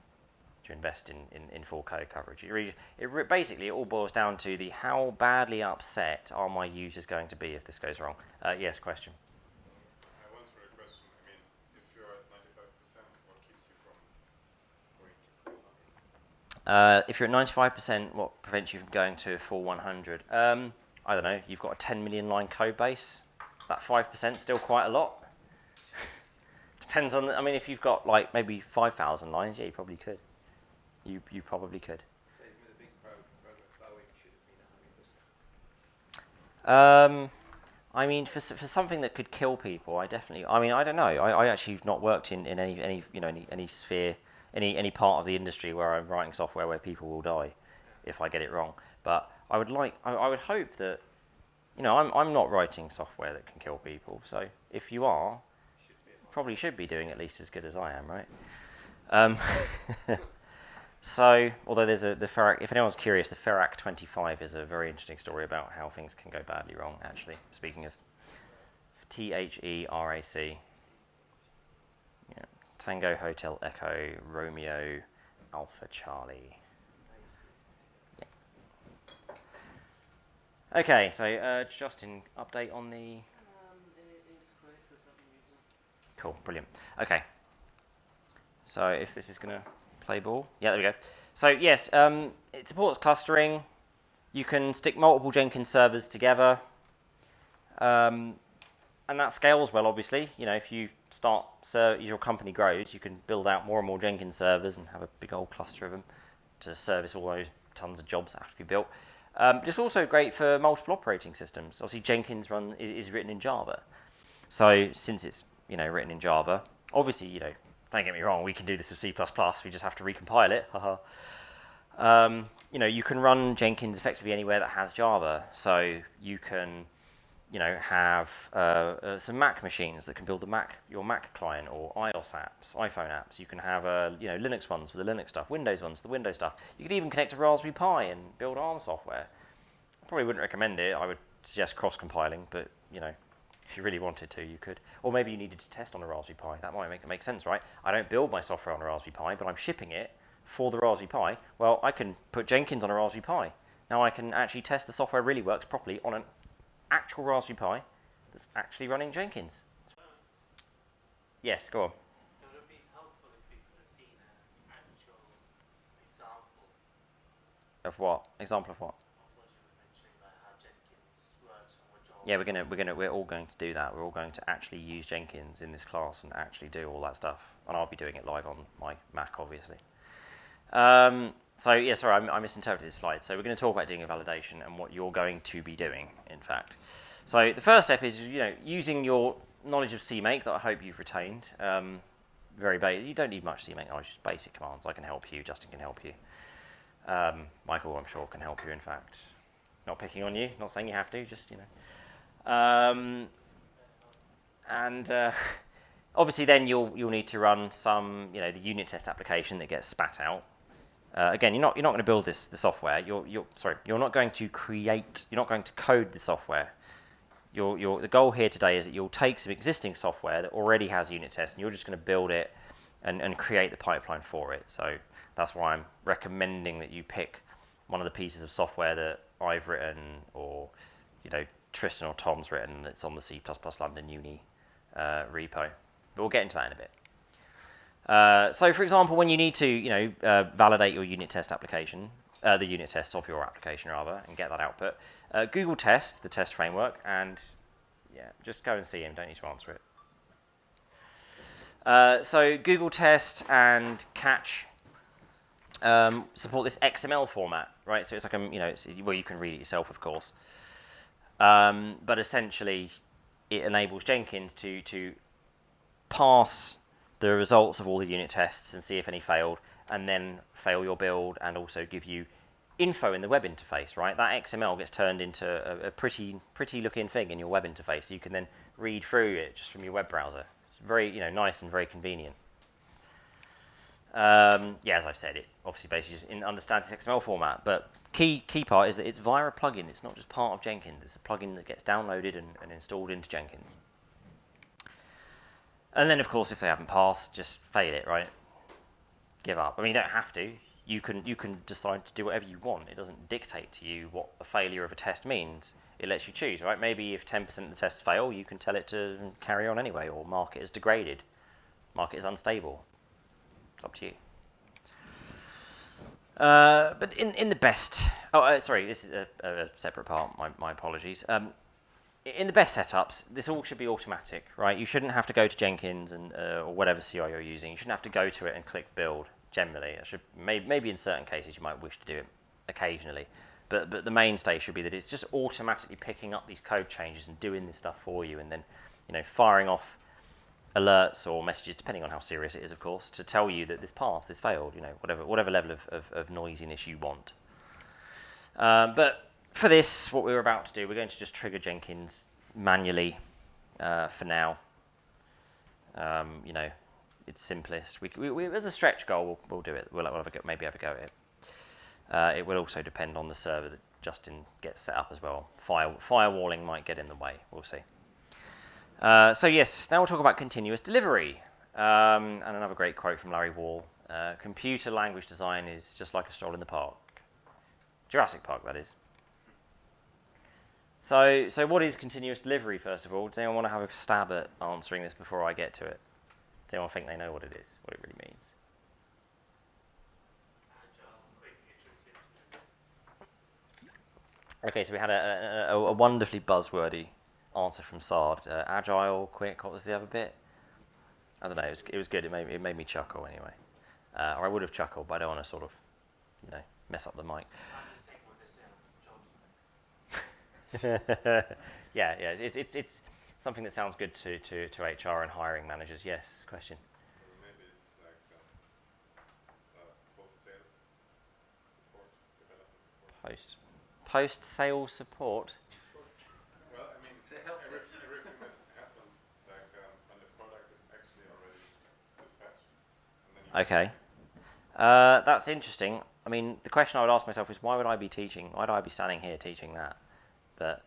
Speaker 1: to invest in full code coverage. Basically it all boils down to how badly upset are my users going to be if this goes wrong. Yes, question.
Speaker 6: I once read a question. I mean, if you're at 95%, what keeps you from going to full 100?
Speaker 1: If you're at 95%, what prevents you from going to a full 100? I don't know. You've got a 10 million line code base. That 5% still quite a lot. Depends on. If you've got like maybe 5,000 lines, yeah, you probably could. You probably could.
Speaker 5: So even with a big program of Boeing should have been 100%.
Speaker 1: For something that could kill people, I definitely. I don't know. I actually have not worked in any sphere, any part of the industry where I'm writing software where people will die if I get it wrong. But I would hope that, I'm not writing software that can kill people. So if you are, probably should be doing at least as good as I am, right? So, although there's the Ferrac, if anyone's curious, the Ferrac 25 is a very interesting story about how things can go badly wrong, actually. Speaking of THERAC, Tango Hotel Echo Romeo Alpha Charlie. Yeah. Okay, so Justin, update on the.
Speaker 2: It is great for some reason.
Speaker 1: Cool, brilliant. Okay. So if this is going to play ball. Yeah, there we go. So yes, it supports clustering. You can stick multiple Jenkins servers together. And that scales well, obviously. If you start, your company grows, you can build out more and more Jenkins servers and have a big old cluster of them to service all those tons of jobs that have to be built. But it's also great for multiple operating systems. Obviously, Jenkins is written in Java. So since it's written in Java, obviously don't get me wrong, we can do this with C++. We just have to recompile it. You can run Jenkins effectively anywhere that has Java. So you can have some Mac machines that can build your Mac client, or iOS apps, iPhone apps. You can have Linux ones for the Linux stuff, Windows ones for the Windows stuff. You could even connect to Raspberry Pi and build ARM software. Probably wouldn't recommend it. I would suggest cross-compiling, but you know, if you really wanted to, you could. Or maybe you needed to test on a Raspberry Pi. That might make sense, right? I don't build my software on a Raspberry Pi, but I'm shipping it for the Raspberry Pi. Well, I can put Jenkins on a Raspberry Pi. Now I can actually test the software really works properly on an actual Raspberry Pi that's actually running Jenkins. Yes, go on.
Speaker 7: It would have been helpful if we could have seen an actual example
Speaker 1: Of what? Example of what?
Speaker 7: of what you were mentioning, like how Jenkins works and what jobs.
Speaker 1: Yeah, we're all going to do that. We're all going to actually use Jenkins in this class and actually do all that stuff. And I'll be doing it live on my Mac, obviously. So yeah, sorry, I misinterpreted this slide. So we're going to talk about doing a validation and what you're going to be doing, in fact. So the first step is, you know, using your knowledge of CMake that I hope you've retained. Very basic. You don't need much CMake knowledge, just basic commands. I can help you. Justin can help you. Michael, I'm sure, can help you, in fact. Not picking on you, not saying you have to, just, you know. Obviously then you'll need to run some, you know, the unit test application that gets spat out. Again, you're not going to build the software. You're not going to create. You're not going to code the software. The goal here today is that you'll take some existing software that already has unit tests, and you're just going to build it and create the pipeline for it. So that's why I'm recommending that you pick one of the pieces of software that I've written, or you know, Tristan or Tom's written that's on the C++ London Uni repo. But we'll get into that in a bit. So, for example, when you need to, you know, validate your unit test application, the unit tests of your application rather, and get that output, Google Test, the test framework, and yeah, just go and see him. Don't need to answer it. So, Google Test and Catch support this XML format, right? So it's like well, you can read it yourself, of course, but essentially, it enables Jenkins to pass the results of all the unit tests and see if any failed, and then fail your build and also give you info in the web interface, right? That XML gets turned into a pretty looking thing in your web interface. So you can then read through it just from your web browser. It's very, you know, nice and very convenient. Yeah, as I've said, it obviously basically just understands its XML format, but key part is that it's via a plugin. It's not just part of Jenkins. It's a plugin that gets downloaded and installed into Jenkins. And then, of course, if they haven't passed, just fail it, right? Give up. I mean, you don't have to. You can decide to do whatever you want. It doesn't dictate to you what a failure of a test means. It lets you choose, right? Maybe if 10% of the tests fail, you can tell it to carry on anyway, or mark it as degraded, mark it as unstable. It's up to you. But in the best... sorry, this is a separate part. My apologies. In the best setups, this all should be automatic, right? You shouldn't have to go to Jenkins and or whatever CI you're using. You shouldn't have to go to it and click build. Generally, maybe in certain cases you might wish to do it occasionally, but the mainstay should be that it's just automatically picking up these code changes and doing this stuff for you, and then, you know, firing off alerts or messages, depending on how serious it is, of course, to tell you that this passed, this failed, you know, whatever level of noisiness you want. But for this, what we're about to do, we're going to just trigger Jenkins manually for now. You know, it's simplest. We as a stretch goal, we'll do it. We'll maybe have a go at it. It will also depend on the server that Justin gets set up as well. Firewalling might get in the way. We'll see. So yes, now we'll talk about continuous delivery. And another great quote from Larry Wall. Computer language design is just like a stroll in the park. Jurassic Park, that is. So what is continuous delivery, first of all? Does anyone want to have a stab at answering this before I get to it? Does anyone think they know what it is, what it really means?
Speaker 7: Agile, quick, iterative.
Speaker 1: Okay, so we had a wonderfully buzzwordy answer from Sard. Agile, quick, what was the other bit? I don't know, it was good. It made me chuckle anyway. Or I would have chuckled, but I don't want to sort of, you know, mess up the mic.
Speaker 7: I'm just thinking what they say on job specs.
Speaker 1: Yeah, it's something that sounds good to HR and hiring managers. Yes, question.
Speaker 6: Or maybe it's like post-sales support, development support.
Speaker 1: Post-sales support.
Speaker 6: Well, I mean,
Speaker 5: To help
Speaker 6: everything that happens, like when the product is actually already dispatched. And then you
Speaker 1: Okay. That's interesting. I mean, the question I would ask myself is, why would I be teaching? Why would I be standing here teaching that? But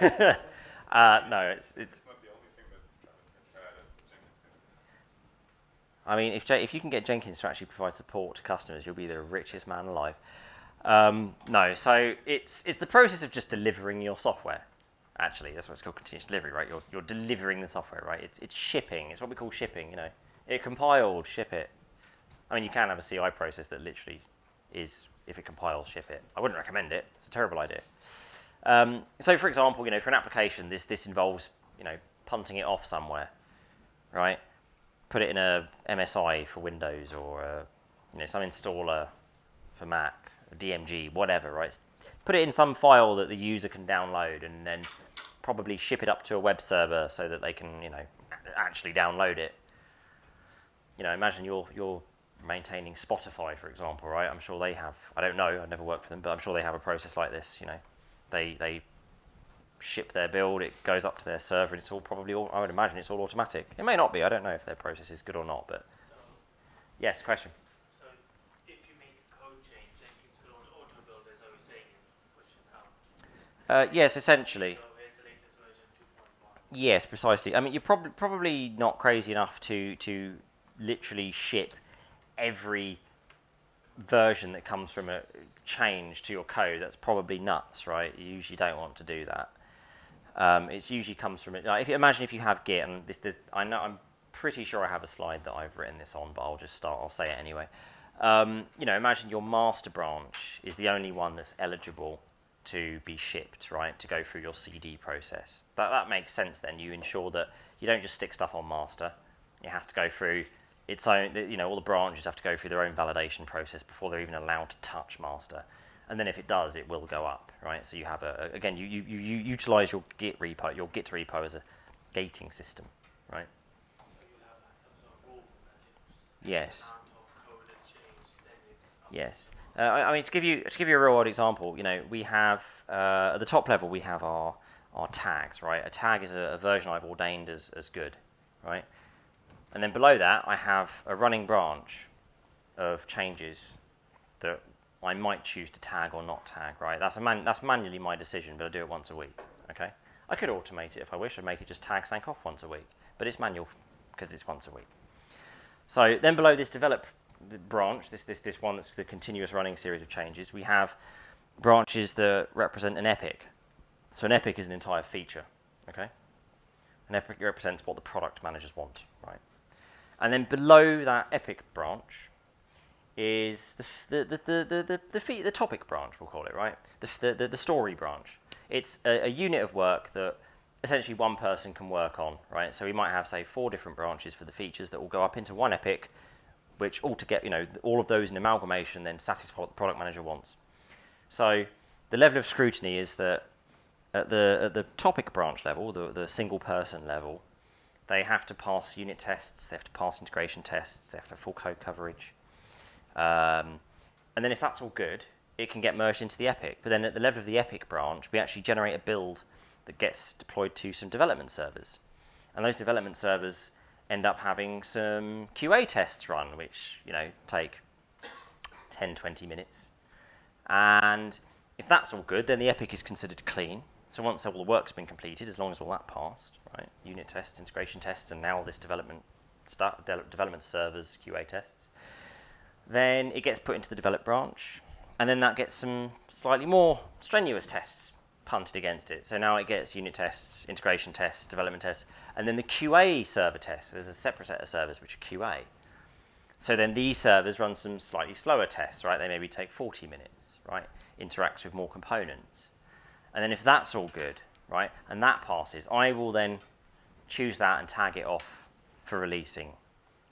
Speaker 1: no, it's.
Speaker 6: It's not the only thing that Jenkins can do.
Speaker 1: I mean, if you can get Jenkins to actually provide support to customers, you'll be the richest man alive. No, so it's the process of just delivering your software. Actually, that's what it's called, continuous delivery, right? You're delivering the software, right? It's shipping. It's what we call shipping. You know, it compiled, ship it. I mean, you can have a CI process that literally is, if it compiles, ship it. I wouldn't recommend it. It's a terrible idea. So, for example, you know, for an application, this involves, you know, punting it off somewhere, right? Put it in a MSI for Windows, or you know, some installer for Mac, a DMG, whatever, right? Put it in some file that the user can download, and then probably ship it up to a web server so that they can, you know, actually download it. You know, imagine you're maintaining Spotify, for example, right? I'm sure they have. I don't know. I've never worked for them, but I'm sure they have a process like this. You know, they ship their build, it goes up to their server, and it's all probably all. I would imagine it's all automatic. It may not be. I don't know if their process is good or not, but
Speaker 7: So,
Speaker 1: yes, question.
Speaker 7: so if you make a code change, Jenkins will auto build, as I was saying, and push it out.
Speaker 1: Yes, essentially.
Speaker 7: So here's the latest version 2.1.
Speaker 1: Yes, precisely. I mean, you're probably not crazy enough to literally ship every version that comes from a change to your code. That's probably nuts, right? You usually don't want to do that. It usually comes from it. Like, if you imagine if you have Git, and this, I know I'm pretty sure I have a slide that I've written this on, but I'll just start. I'll say it anyway. You know, imagine your master branch is the only one that's eligible to be shipped, right? To go through your CD process. That makes sense. Then you ensure that you don't just stick stuff on master. It has to go through its own. You know, all the branches have to go through their own validation process before they're even allowed to touch master. And then if it does, it will go up, right? So you have again, you utilize your Git repo, your Git repo as a gating system, right?
Speaker 7: So you'll have like some sort of rule that if
Speaker 1: Yes.
Speaker 7: X amount of code has changed, then it
Speaker 1: Yes. I mean, to give you a real world example, you know, we have at the top level we have our tags, right? A tag is a version I've ordained as good, right? And then below that, I have a running branch of changes that I might choose to tag or not tag, right? That's manually my decision, but I do it once a week, okay? I could automate it if I wish. I'd make it just tag sync off once a week, but it's manual because it's once a week. So then below this develop branch, this one that's the continuous running series of changes, we have branches that represent an epic. So an epic is an entire feature, okay? An epic represents what the product managers want, right? And then below that epic branch is the topic branch, we'll call it, right? The story branch. It's a unit of work that essentially one person can work on, right? So we might have, say, 4 different branches for the features that will go up into one epic, which altogether, you know, all of those in amalgamation then satisfy what the product manager wants. So the level of scrutiny is that at the topic branch level, the single person level, they have to pass unit tests, they have to pass integration tests, they have to have full code coverage. And then if that's all good, it can get merged into the epic. But then at the level of the epic branch, we actually generate a build that gets deployed to some development servers. And those development servers end up having some QA tests run, which, you know, take 10, 20 minutes. And if that's all good, then the epic is considered clean. So once all the work's been completed, as long as all that passed, right, unit tests, integration tests, and now this development servers, QA tests, then it gets put into the develop branch, and then that gets some slightly more strenuous tests punted against it. So now it gets unit tests, integration tests, development tests, and then the QA server tests. There's a separate set of servers which are QA. So then these servers run some slightly slower tests, right? They maybe take 40 minutes, right? Interacts with more components. And then if that's all good, right, and that passes, I will then choose that and tag it off for releasing.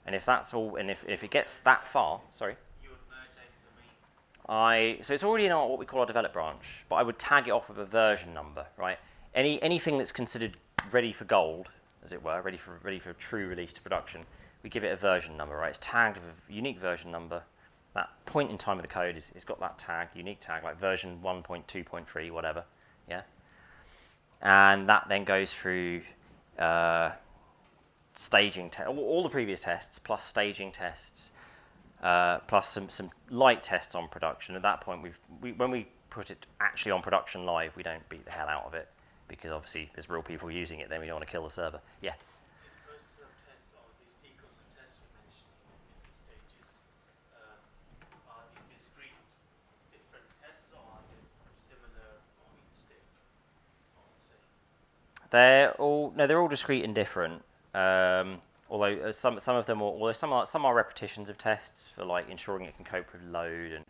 Speaker 1: And if that's all, and if it gets that far, sorry.
Speaker 7: you would merge that into the main.
Speaker 1: So it's already in what we call our develop branch, but I would tag it off with a version number, right? Anything that's considered ready for gold, as it were, ready for true release to production, we give it a version number, right? It's tagged with a unique version number. That point in time of the code it's got that tag, unique tag, like version 1.2.3, whatever, yeah? And that then goes through staging, all the previous tests plus staging tests, plus some light tests on production. At that point, when we put it actually on production live, we don't beat the hell out of it, because obviously there's real people using it. Then we don't want to kill the server. Yeah.
Speaker 7: These process of tests or these sequence of tests you're mentioning in different stages, are these discrete different tests or are they similar on each stage? Or the same?
Speaker 1: They're all discrete and different. Although some of them, some are repetitions of tests for like ensuring it can cope with load and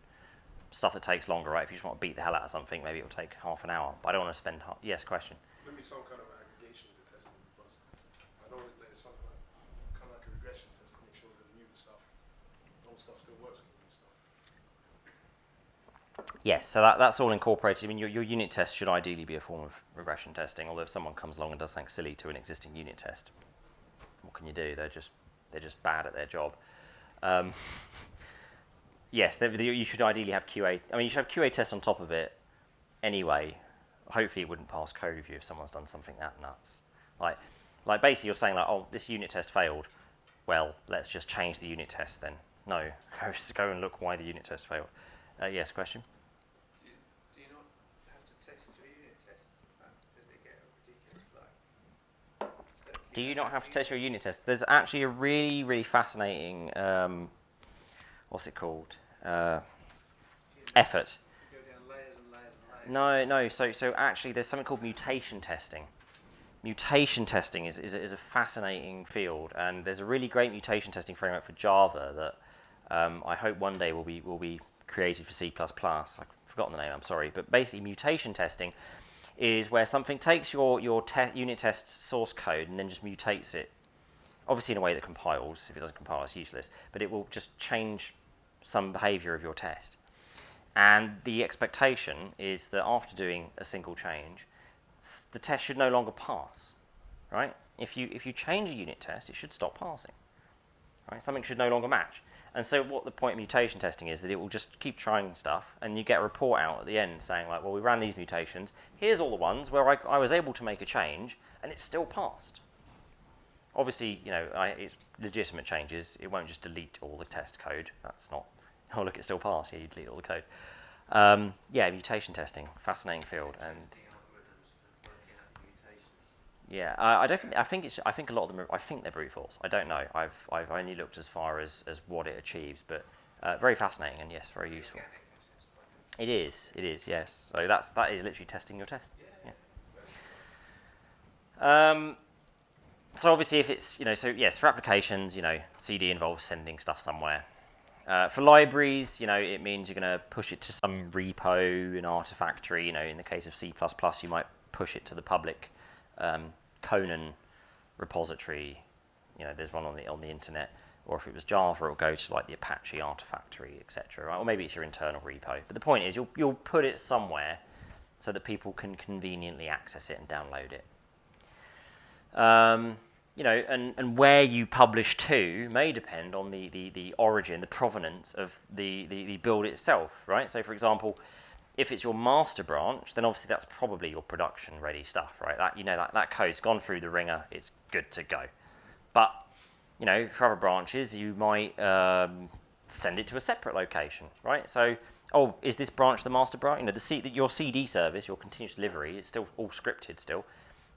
Speaker 1: stuff that takes longer. Right? If you just want to beat the hell out of something, maybe it'll take half an hour. But I don't want to spend. Yes, question.
Speaker 4: Maybe some kind of aggregation of the testing, because I know that there's something like, kind of like a regression test to make sure that the new stuff, old stuff still works with the new stuff.
Speaker 1: Yes, so that's all incorporated. I mean, your unit test should ideally be a form of regression testing. Although if someone comes along and does something silly to an existing unit test, what can you do? They're just bad at their job. Yes, you should ideally have QA. I mean, you should have QA tests on top of it anyway. Hopefully, it wouldn't pass code review if someone's done something that nuts. Like basically, you're saying like, oh, this unit test failed. Well, let's just change the unit test then. No, go and look why the unit test failed. Yes, question.
Speaker 5: Do you not have to test your unit tests? Does it get ridiculous? Like,
Speaker 1: Do you not have to test your unit test? There's actually a really, really fascinating, what's it called? Effort.
Speaker 5: Go down layers and layers and layers.
Speaker 1: No. So actually, there's something called mutation testing. Mutation testing is a fascinating field, and there's a really great mutation testing framework for Java that I hope one day will be created for C++. I've forgotten the name. I'm sorry, but basically, mutation testing is where something takes your unit test source code and then just mutates it. Obviously, in a way that compiles. If it doesn't compile, it's useless. But it will just change some behavior of your test. And the expectation is that after doing a single change, the test should no longer pass, right? If you change a unit test, it should stop passing, right? Something should no longer match. And so what the point of mutation testing is that it will just keep trying stuff, and you get a report out at the end saying like, well, we ran these mutations. Here's all the ones where I was able to make a change, and it still passed. Obviously, it's legitimate changes. It won't just delete all the test code. That's not, oh, look, it still passed. Yeah, you delete all the code. Mutation testing, fascinating field. And
Speaker 5: Algorithms for working out mutations.
Speaker 1: yeah, I think a lot of them. I think they're brute force. I don't know. I've only looked as far as what it achieves, but very fascinating and yes, very useful.
Speaker 5: Organic testing is quite good.
Speaker 1: It is. Yes. So that is literally testing your tests. So obviously, if it's for applications, CD involves sending stuff somewhere. For libraries, it means you're going to push it to some repo in Artifactory. In the case of C++, you might push it to the public Conan repository. There's one on the internet. Or if it was Java, it'll go to like the Apache Artifactory, etc. Right? Or maybe it's your internal repo. But the point is, you'll put it somewhere so that people can conveniently access it and download it. And where you publish to may depend on the origin, the provenance of the build itself, right? So, for example, if it's your master branch, then obviously that's probably your production-ready stuff, right? That code's gone through the ringer, it's good to go. But, for other branches, you might send it to a separate location, right? So, is this branch the master branch? Your CD service, your continuous delivery, is still all scripted still.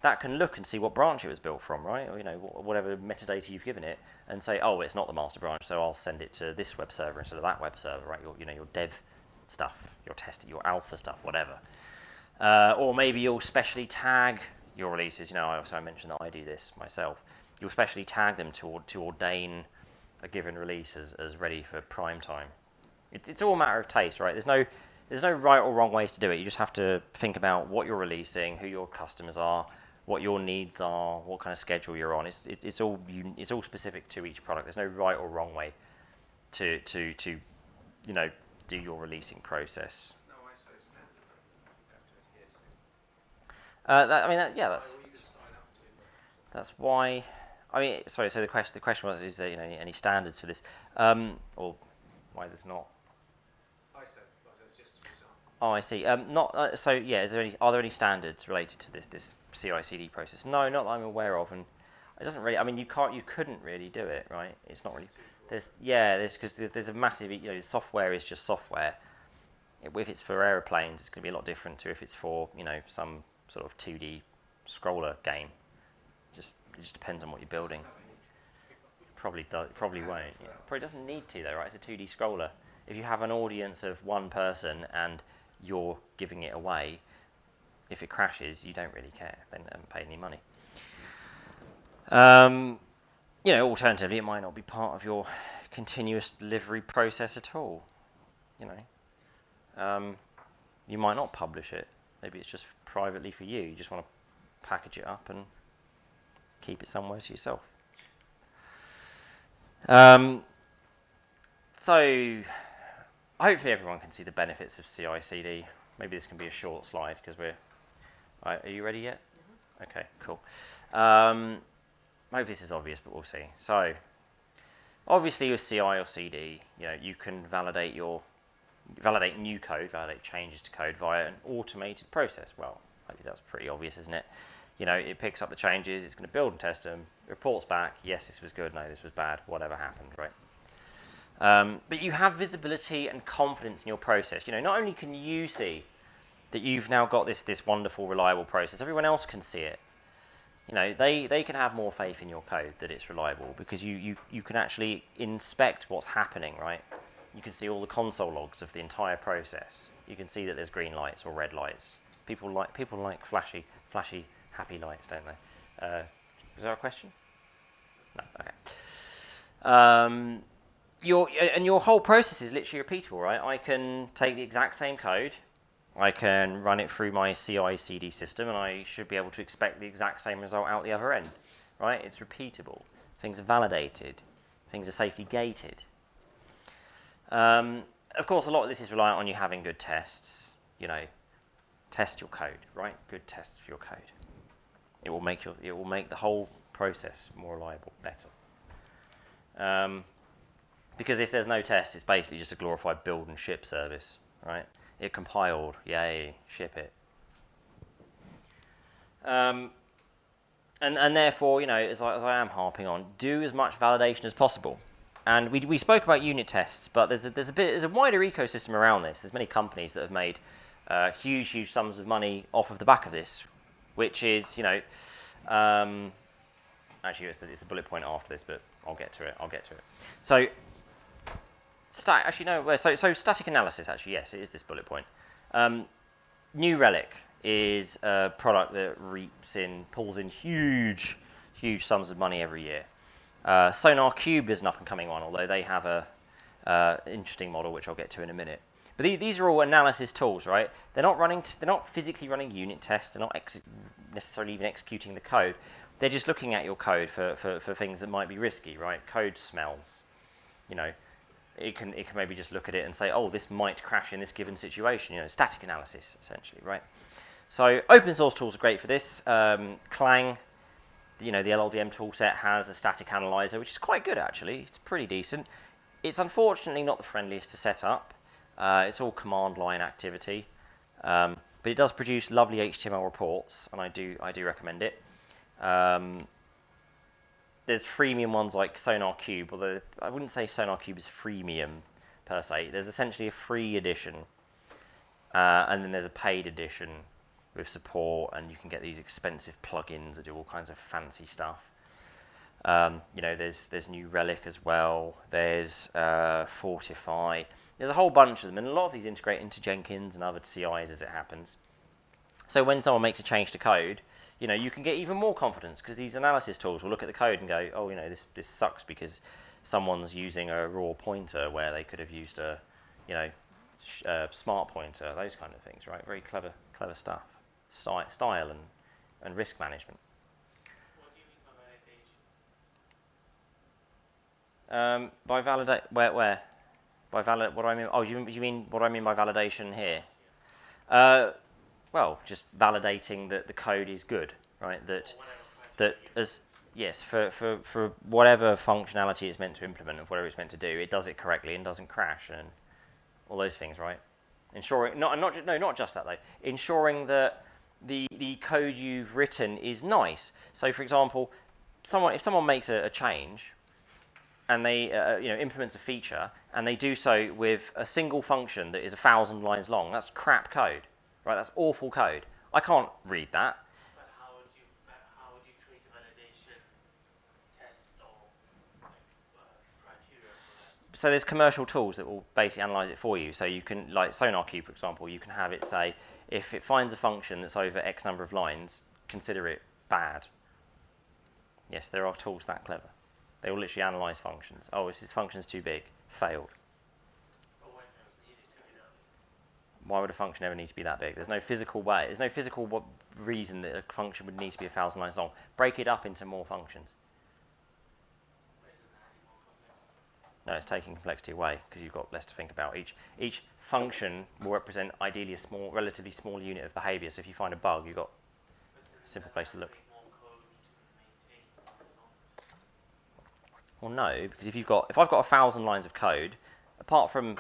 Speaker 1: That can look and see what branch it was built from, right? Or, whatever metadata you've given it, and say, oh, it's not the master branch, so I'll send it to this web server instead of that web server, right? Your dev stuff, your test, your alpha stuff, whatever. Or maybe you'll specially tag your releases. I mentioned that I do this myself. You'll specially tag them to ordain a given release as ready for prime time. It's all a matter of taste, right? There's no right or wrong ways to do it. You just have to think about what you're releasing, who your customers are, what your needs are, what kind of schedule you're on. It's all specific to each product. There's no right or wrong way to do your releasing process.
Speaker 5: There's no ISO standard that you have to adhere to.
Speaker 1: That's
Speaker 5: So what you sign up to.
Speaker 1: that's why. Sorry. So the question was, is there any standards for this, or why there's not?
Speaker 5: ISO, just for example.
Speaker 1: Oh, I see. Are there any standards related to this CI/CD process? No, not that I'm aware of, and it doesn't really. You couldn't really do it, right? It's not really there's a massive, software is just software. If it's for aeroplanes, it's going to be a lot different to if it's for, some sort of 2D scroller game. It just depends on what you're building. Probably won't. Yeah. Probably doesn't need to though, right? It's a 2D scroller. If you have an audience of one person and you're giving it away, if it crashes, you don't really care. Then you haven't paid any money. Alternatively, it might not be part of your continuous delivery process at all. You might not publish it. Maybe it's just privately for you. You just want to package it up and keep it somewhere to yourself. So hopefully everyone can see the benefits of CI/CD. Maybe this can be a short slide because are you ready yet? Mm-hmm. Okay, cool. Maybe this is obvious, but we'll see. So obviously with CI or CD, you can validate new code, validate changes to code via an automated process. Well, maybe that's pretty obvious, isn't it? It picks up the changes, it's going to build and test them, reports back, yes, this was good, no, this was bad, whatever happened, right? But you have visibility and confidence in your process. Not only can you see that you've now got this wonderful, reliable process, everyone else can see it. They can have more faith in your code that it's reliable because you can actually inspect what's happening, right? You can see all the console logs of the entire process. You can see that there's green lights or red lights. People like flashy, happy lights, don't they? Is there a question? No. Okay. Your whole process is literally repeatable, right? I can take the exact same code, I can run it through my CI/CD system, and I should be able to expect the exact same result out the other end, right? It's repeatable. Things are validated. Things are safely gated. Of course, a lot of this is reliant on you having good tests. Test your code, right? Good tests for your code. It will make the whole process more reliable, better. Because if there's no test, it's basically just a glorified build and ship service, right? It compiled, yay, ship it. And therefore, as I am harping on, do as much validation as possible. And we spoke about unit tests, but there's a wider ecosystem around this. There's many companies that have made huge sums of money off of the back of this, which is, actually it's the bullet point after this, but I'll get to it. So, static analysis, actually, yes, it is this bullet point. New Relic is a product that pulls in huge sums of money every year. SonarQube is an up-and-coming one, although they have a interesting model, which I'll get to in a minute. But these are all analysis tools, right? They're not physically running unit tests. They're not necessarily even executing the code. They're just looking at your code for things that might be risky, right? Code smells. It can maybe just look at it and say, oh, this might crash in this given situation. Static analysis, essentially, right? So open source tools are great for this. Clang, the LLVM toolset has a static analyzer, which is quite good, actually. It's pretty decent. It's unfortunately not the friendliest to set up. It's all command line activity, but it does produce lovely HTML reports, and I do recommend it. There's freemium ones like SonarQube, although I wouldn't say SonarQube is freemium per se. There's essentially a free edition, and then there's a paid edition with support, and you can get these expensive plugins that do all kinds of fancy stuff. There's New Relic as well. There's Fortify. There's a whole bunch of them, and a lot of these integrate into Jenkins and other CIs as it happens. So when someone makes a change to code, you can get even more confidence because these analysis tools will look at the code and go, oh, this sucks because someone's using a raw pointer where they could have used a smart pointer, those kind of things, right? Very clever stuff, style and risk management.
Speaker 7: What do you mean by validation?
Speaker 1: By validate, where? By validate, what do I mean? Oh, you mean what I mean by validation here? Well, just validating that the code is good, right? For whatever functionality it's meant to implement and whatever it's meant to do, it does it correctly and doesn't crash and all those things, right? Ensuring not just that though. Ensuring that the code you've written is nice. So, for example, if someone makes a change, and they implements a feature, and they do so with a single function that is 1,000 lines long. That's crap code, right? That's awful code. I can't read that.
Speaker 7: But how would you create a validation test or criteria for that?
Speaker 1: So there's commercial tools that will basically analyze it for you. So you can, like SonarQube, for example, you can have it say, if it finds a function that's over X number of lines, consider it bad. Yes, there are tools that clever. They will literally analyze functions. Oh, this function's too big. Failed.
Speaker 7: Or when it was needed to be done?
Speaker 1: Why would a function ever need to be that big? There's no physical way. There's no physical reason that a function would need to be 1,000 lines long. Break it up into more functions.
Speaker 7: Isn't that any more complex?
Speaker 1: No, it's taking complexity away because you've got less to think about. Each function will represent ideally a relatively small unit of behavior. So if you find a bug, you've got
Speaker 7: But
Speaker 1: a simple place to look.
Speaker 7: more code to maintain
Speaker 1: Well, no, because if I've got 1,000 lines of code, apart from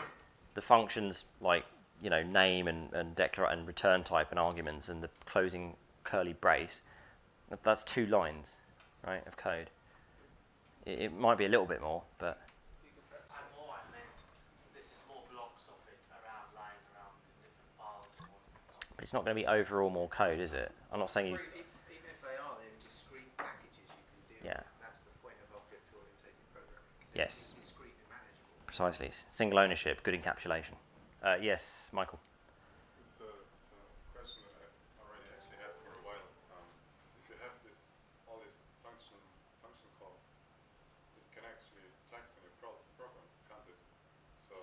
Speaker 1: the functions like name and declare and return type and arguments and the closing curly brace, that's 2 lines, right, of code. It might be a little bit more, but
Speaker 7: I meant this is more blocks of it lying around in different files.
Speaker 1: it's not going to be overall more code, is it? I'm not saying you.
Speaker 5: Even if they are in discrete packages, you can do
Speaker 1: Yeah.
Speaker 5: it. That's the point of object-oriented programming. 'Cause
Speaker 1: Yes.
Speaker 5: It's discretely manageable.
Speaker 1: Precisely. Single ownership, good encapsulation. Yes, Michael.
Speaker 6: It's a question that I already actually had for a while. If you have all these function calls, it can actually tax in your program, can't it? So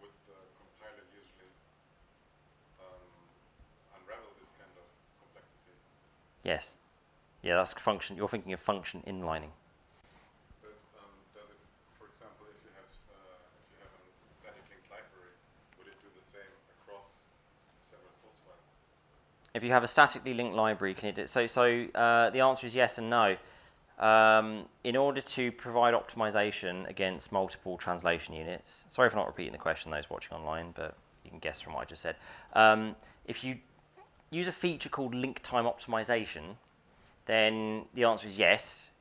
Speaker 6: would the compiler usually unravel this kind of complexity?
Speaker 1: Yes. Yeah, that's function. You're thinking of function inlining.
Speaker 6: But does it, for example, if you have a static linked library, would it do the same across several source files?
Speaker 1: If you have a statically linked library, can it do so? The answer is yes and no. In order to provide optimization against multiple translation units, sorry for not repeating the question, those watching online, but you can guess from what I just said. If you use a feature called link time optimization, then the answer is yes.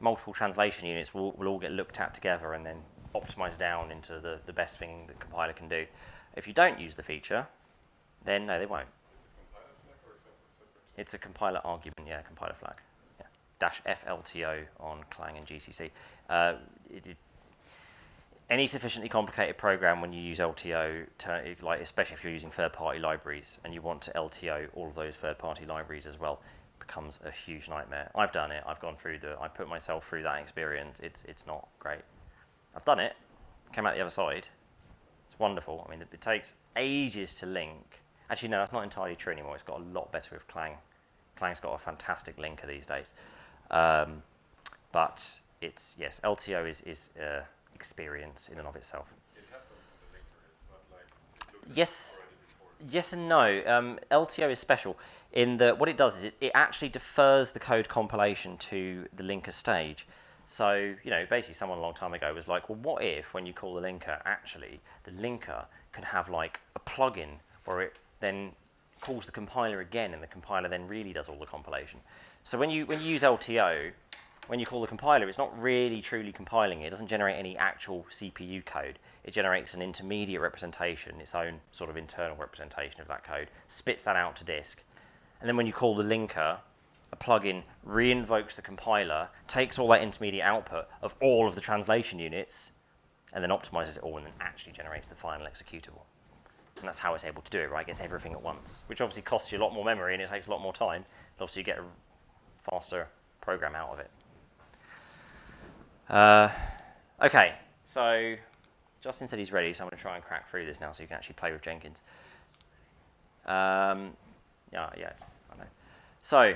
Speaker 1: Multiple translation units will all get looked at together and then optimized down into the best thing the compiler can do. If you don't use the feature, then no, they won't.
Speaker 6: It's a compiler flag or a separate?
Speaker 1: It's a compiler argument, yeah, compiler flag. Yeah. -FLTO on Clang and GCC. Any sufficiently complicated program when you use LTO, especially if you're using third-party libraries and you want to LTO all of those third-party libraries as well, becomes a huge nightmare. I've done it. I've gone through I put myself through that experience. It's not great. I've done it. Came out the other side. It's wonderful. I mean, it takes ages to link. Actually, no, that's not entirely true anymore. It's got a lot better with Clang. Clang's got a fantastic linker these days. But yes, LTO is experience in and of itself.
Speaker 6: It happens in the linker. It's not like it looks at
Speaker 1: Yes.
Speaker 6: it already before.
Speaker 1: Yes and no. LTO is special in that what it does is it actually defers the code compilation to the linker stage. So, basically someone a long time ago was like, well, what if when you call the linker, actually the linker can have like a plugin where it then calls the compiler again and the compiler then really does all the compilation. So when you use LTO, when you call the compiler, it's not really truly compiling it. It doesn't generate any actual CPU code. It generates an intermediate representation, its own sort of internal representation of that code, spits that out to disk. And then when you call the linker, a plugin reinvokes the compiler, takes all that intermediate output of all of the translation units, and then optimizes it all and then actually generates the final executable. And that's how it's able to do it, right? It gets everything at once, which obviously costs you a lot more memory and it takes a lot more time, but obviously you get a faster program out of it. Okay, so Justin said he's ready, so I'm going to try and crack through this now so you can actually play with Jenkins. Yes, I know. So,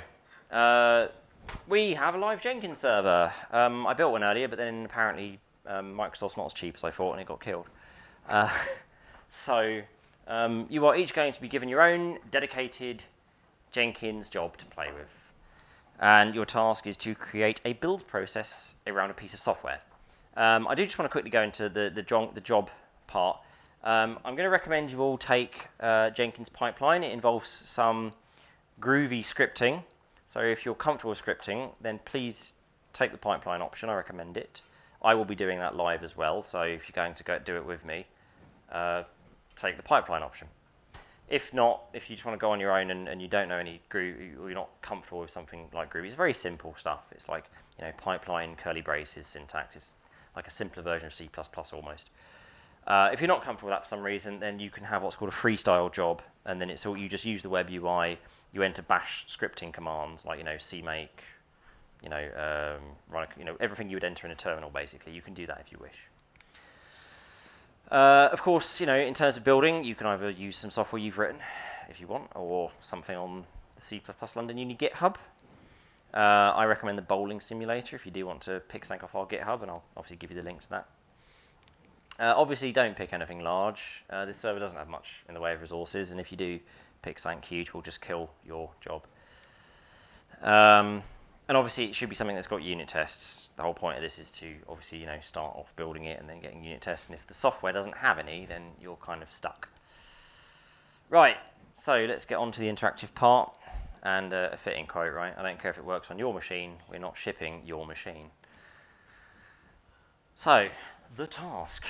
Speaker 1: we have a live Jenkins server. I built one earlier, but then apparently Microsoft's not as cheap as I thought and it got killed. You are each going to be given your own dedicated Jenkins job to play with. And your task is to create a build process around a piece of software. I do just want to quickly go into the job part. I'm going to recommend you all take Jenkins pipeline. It involves some groovy scripting. So if you're comfortable with scripting, then please take the pipeline option. I recommend it. I will be doing that live as well, so if you're going to go do it with me, take the pipeline option. If not, if you just want to go on your own and you don't know any Groovy, or you're not comfortable with something like Groovy, it's very simple stuff. It's like, you know, pipeline, curly braces, syntax. It's like a simpler version of C++ almost. If you're not comfortable with that for some reason, then you can have what's called a freestyle job, and then it's all, you just use the web UI, you enter bash scripting commands like, you know, cmake, you know, run, you know, everything you would enter in a terminal basically. You can do that if you wish. Of course, you know, in terms of building, you can either use some software you've written, if you want, or something on the C++ London Uni GitHub. I recommend the bowling simulator if you do want to pick something off our GitHub, and I'll obviously give you the link to that. Obviously, don't pick anything large. This server doesn't have much in the way of resources, and if you do pick something huge, we'll just kill your job. And obviously, it should be something that's got unit tests. The whole point of this is to obviously, you know, start off building it and then getting unit tests. And if the software doesn't have any, then you're kind of stuck. Right. So let's get on to the interactive part and a fitting quote. Right. I don't care if it works on your machine. We're not shipping your machine. So the task.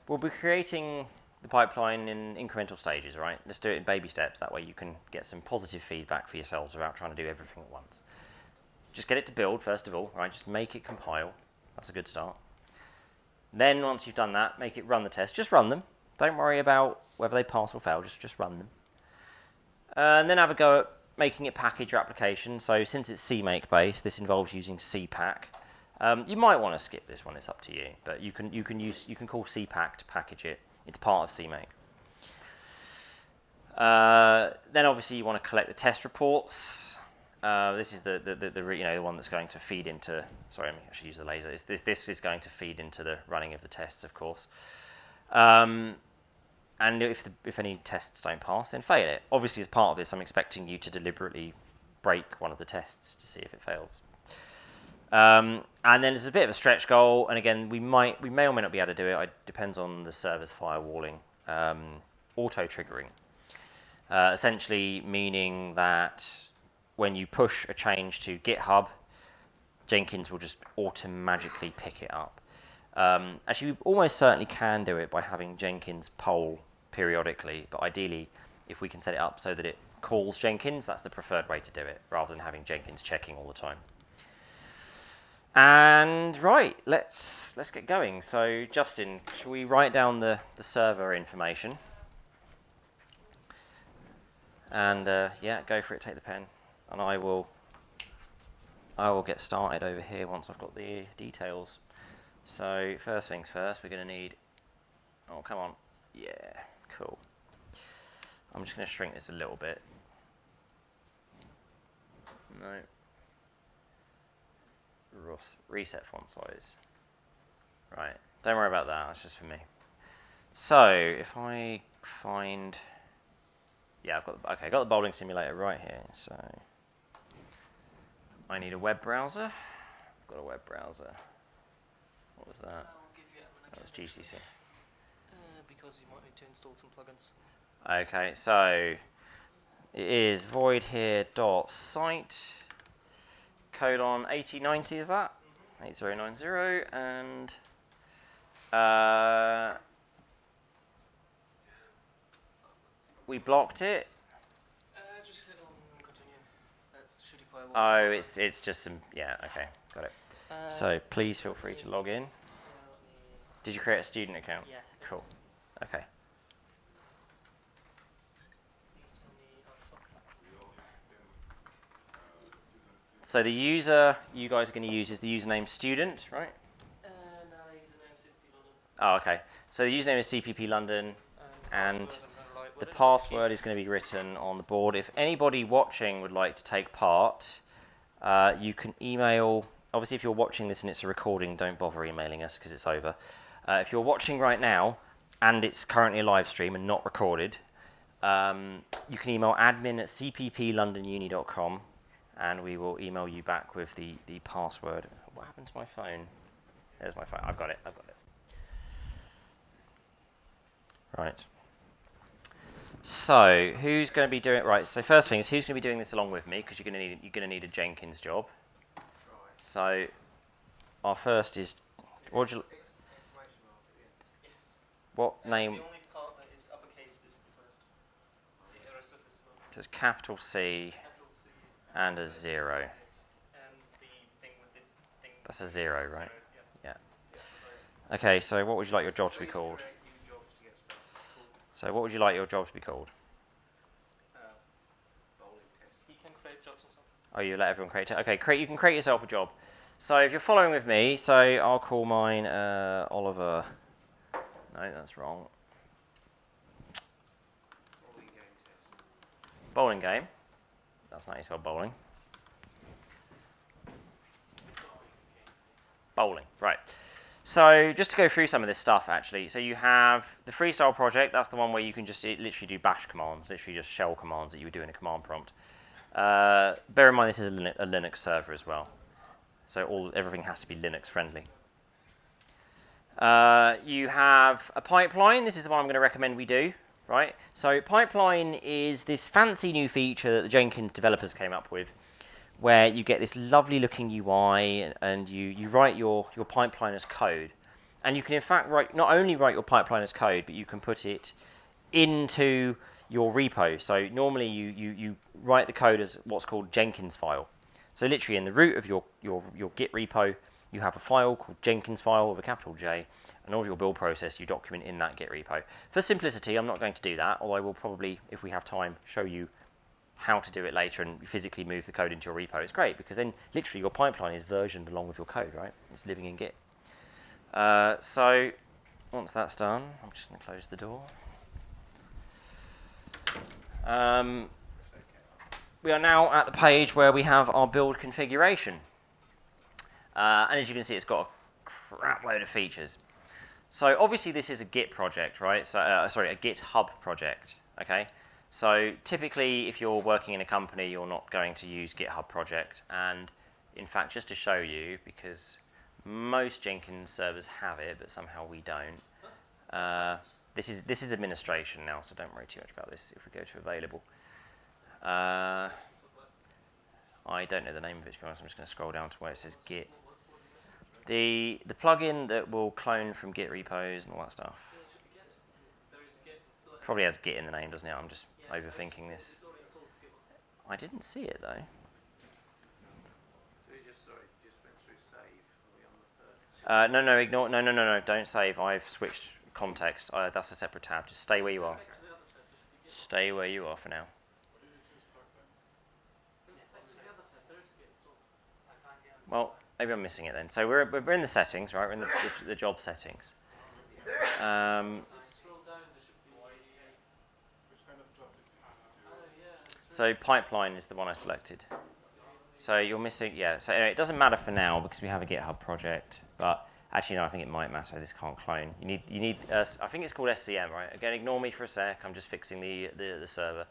Speaker 1: We'll be creating the pipeline in incremental stages, right? Let's do it in baby steps. That way you can get some positive feedback for yourselves without trying to do everything at once. Just get it to build, first of all, right? Just make it compile. That's a good start. Then once you've done that, make it run the test. Just run them. Don't worry about whether they pass or fail. Just run them. And then have a go at making it package your application. So since it's CMake based, this involves using CPack. You might want to skip this one. It's up to you. But you can call CPack to package it. It's part of CMake. Then obviously you want to collect the test reports. This is the you know, the one that's going to feed into. Sorry, I should use the laser. This is going to feed into the running of the tests, of course. And if any tests don't pass, then fail it. Obviously, as part of this, I'm expecting you to deliberately break one of the tests to see if it fails. And then there's a bit of a stretch goal, and again, we may or may not be able to do it. It depends on the server's firewalling. Auto triggering, essentially meaning that when you push a change to GitHub, Jenkins will just automatically pick it up. Actually, we almost certainly can do it by having Jenkins poll periodically, but ideally, if we can set it up so that it calls Jenkins, that's the preferred way to do it, rather than having Jenkins checking all the time. And right, let's get going. So Justin, shall we write down the server information? And yeah, go for it. Take the pen, and I will get started over here once I've got the details. So first things first, we're going to need. Oh, come on. Yeah, cool. I'm just going to shrink this a little bit. No. Reset font size. Right, don't worry about that, that's just for me. So if I find, yeah, I've got the bowling simulator right here. So I need a web browser. I've got a web browser. What was that?
Speaker 2: I'll give you that
Speaker 1: That was GCC.
Speaker 2: Because you might need to install some plugins.
Speaker 1: Okay, so it is void here dot site colon 8090, is that? 8090, and we blocked it.
Speaker 2: Just hit on continue. That's shitty firewall.
Speaker 1: Oh, it's just some, yeah, okay, got it. So please feel free to log in. Did you create a student account?
Speaker 2: Yeah.
Speaker 1: Cool. Okay.
Speaker 2: Please tell me
Speaker 1: So the user you guys are going to use is the username student, right?
Speaker 2: no, username CPP London.
Speaker 1: Oh, okay. So the username is CPP London, and
Speaker 2: Password, I'm gonna write
Speaker 1: the
Speaker 2: whatever
Speaker 1: password is going to be written on the board. If anybody watching would like to take part, you can email. Obviously, if you're watching this and it's a recording, don't bother emailing us because it's over. If you're watching right now and it's currently a live stream and not recorded, you can email admin@cpplondonuni.com, and we will email you back with the password. What happened to my phone? There's my phone. I've got it. Right. So who's going to be doing? Right. So first thing is, who's going to be doing this along with me? Because you're going to need a Jenkins job. So our first is, what would you,
Speaker 5: Exclamation mark at the end.
Speaker 2: Yes.
Speaker 1: what name?
Speaker 2: The only part that is uppercase is the first. The rest of it's not.
Speaker 1: There's capital C
Speaker 2: Capital C.
Speaker 1: and a 0.
Speaker 2: Yes. And the thing with the thing.
Speaker 1: That's a 0, right?
Speaker 2: Yeah.
Speaker 1: Yeah. Okay, so what would you like your job to be
Speaker 5: Please
Speaker 1: called?
Speaker 5: create new jobs to get started. Cool.
Speaker 1: So what would you like your job to be called?
Speaker 5: Bowling test.
Speaker 2: You can create jobs or something.
Speaker 1: Oh, you let everyone create it? Okay, you can create yourself a job. So if you're following with me, so I'll call mine Oliver. No, that's wrong.
Speaker 5: Bowling game test.
Speaker 1: Bowling game. That's not how you spell bowling. Bowling, right. So just to go through some of this stuff, actually. So you have the freestyle project. That's the one where you can just literally do bash commands, literally just shell commands that you would do in a command prompt. Bear in mind this is a Linux server as well. So everything has to be Linux friendly. You have a pipeline. This is the one I'm going to recommend we do, right? So pipeline is this fancy new feature that the Jenkins developers came up with, where you get this lovely looking UI and you write your pipeline as code. And you can in fact not only write your pipeline as code, but you can put it into your repo. So normally you write the code as what's called Jenkins file. So literally in the root of your Git repo, you have a file called Jenkins file with a capital J, and all of your build process you document in that Git repo. For simplicity, I'm not going to do that, although I will probably, if we have time, show you how to do it later and physically move the code into your repo. It's great because then literally your pipeline is versioned along with your code, right? It's living in Git. So once that's done, I'm just going to close the door. We are now at the page where we have our build configuration. And as you can see, it's got a crap load of features. So obviously this is a Git project, right? So sorry, a GitHub project, okay? So typically if you're working in a company, you're not going to use GitHub project. And in fact, just to show you, because most Jenkins servers have it, but somehow we don't. This is administration now, so don't worry too much about this if we go to available. I don't know the name of it, to be honest. I'm just going to scroll down to where it says Git. The plugin that will clone from Git repos and all that stuff. Probably has Git in the name, doesn't it? I'm just overthinking this. I didn't see it though.
Speaker 5: So you just went through save. Are we on the third?
Speaker 1: No, ignore. No. Don't save. I've switched context. That's a separate tab. Just stay where you are. Stay where you are for now. Well, maybe I'm missing it then. So we're in the settings, right? We're in the job settings.
Speaker 6: Which kind of job did you do?
Speaker 1: So pipeline is the one I selected. So you're missing, yeah. So anyway, it doesn't matter for now because we have a GitHub project. But actually, no, I think it might matter. This can't clone. You need. I think it's called SCM, right? Again, ignore me for a sec. I'm just fixing the server.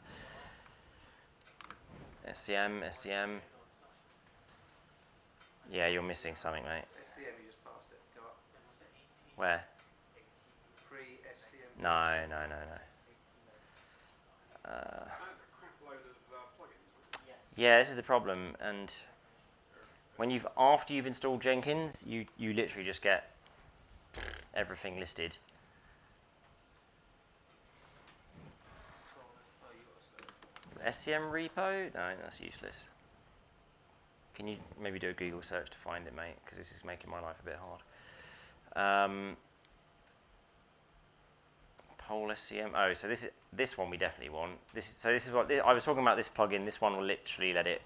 Speaker 1: SCM. Yeah, you're missing something, mate.
Speaker 5: SCM, you just passed it. Go up.
Speaker 1: Where?
Speaker 5: Pre-SCM.
Speaker 1: No.
Speaker 3: That is a crap load of plugins.
Speaker 1: Yeah, this is the problem. And when after you've installed Jenkins, you literally just get everything listed.
Speaker 5: Oh, you got a save.
Speaker 1: SCM repo? No, that's useless. Can you maybe do a Google search to find it, mate? Because this is making my life a bit hard. Poll SCM. Oh, so this one we definitely want. This is what I was talking about. This plugin. This one will literally let it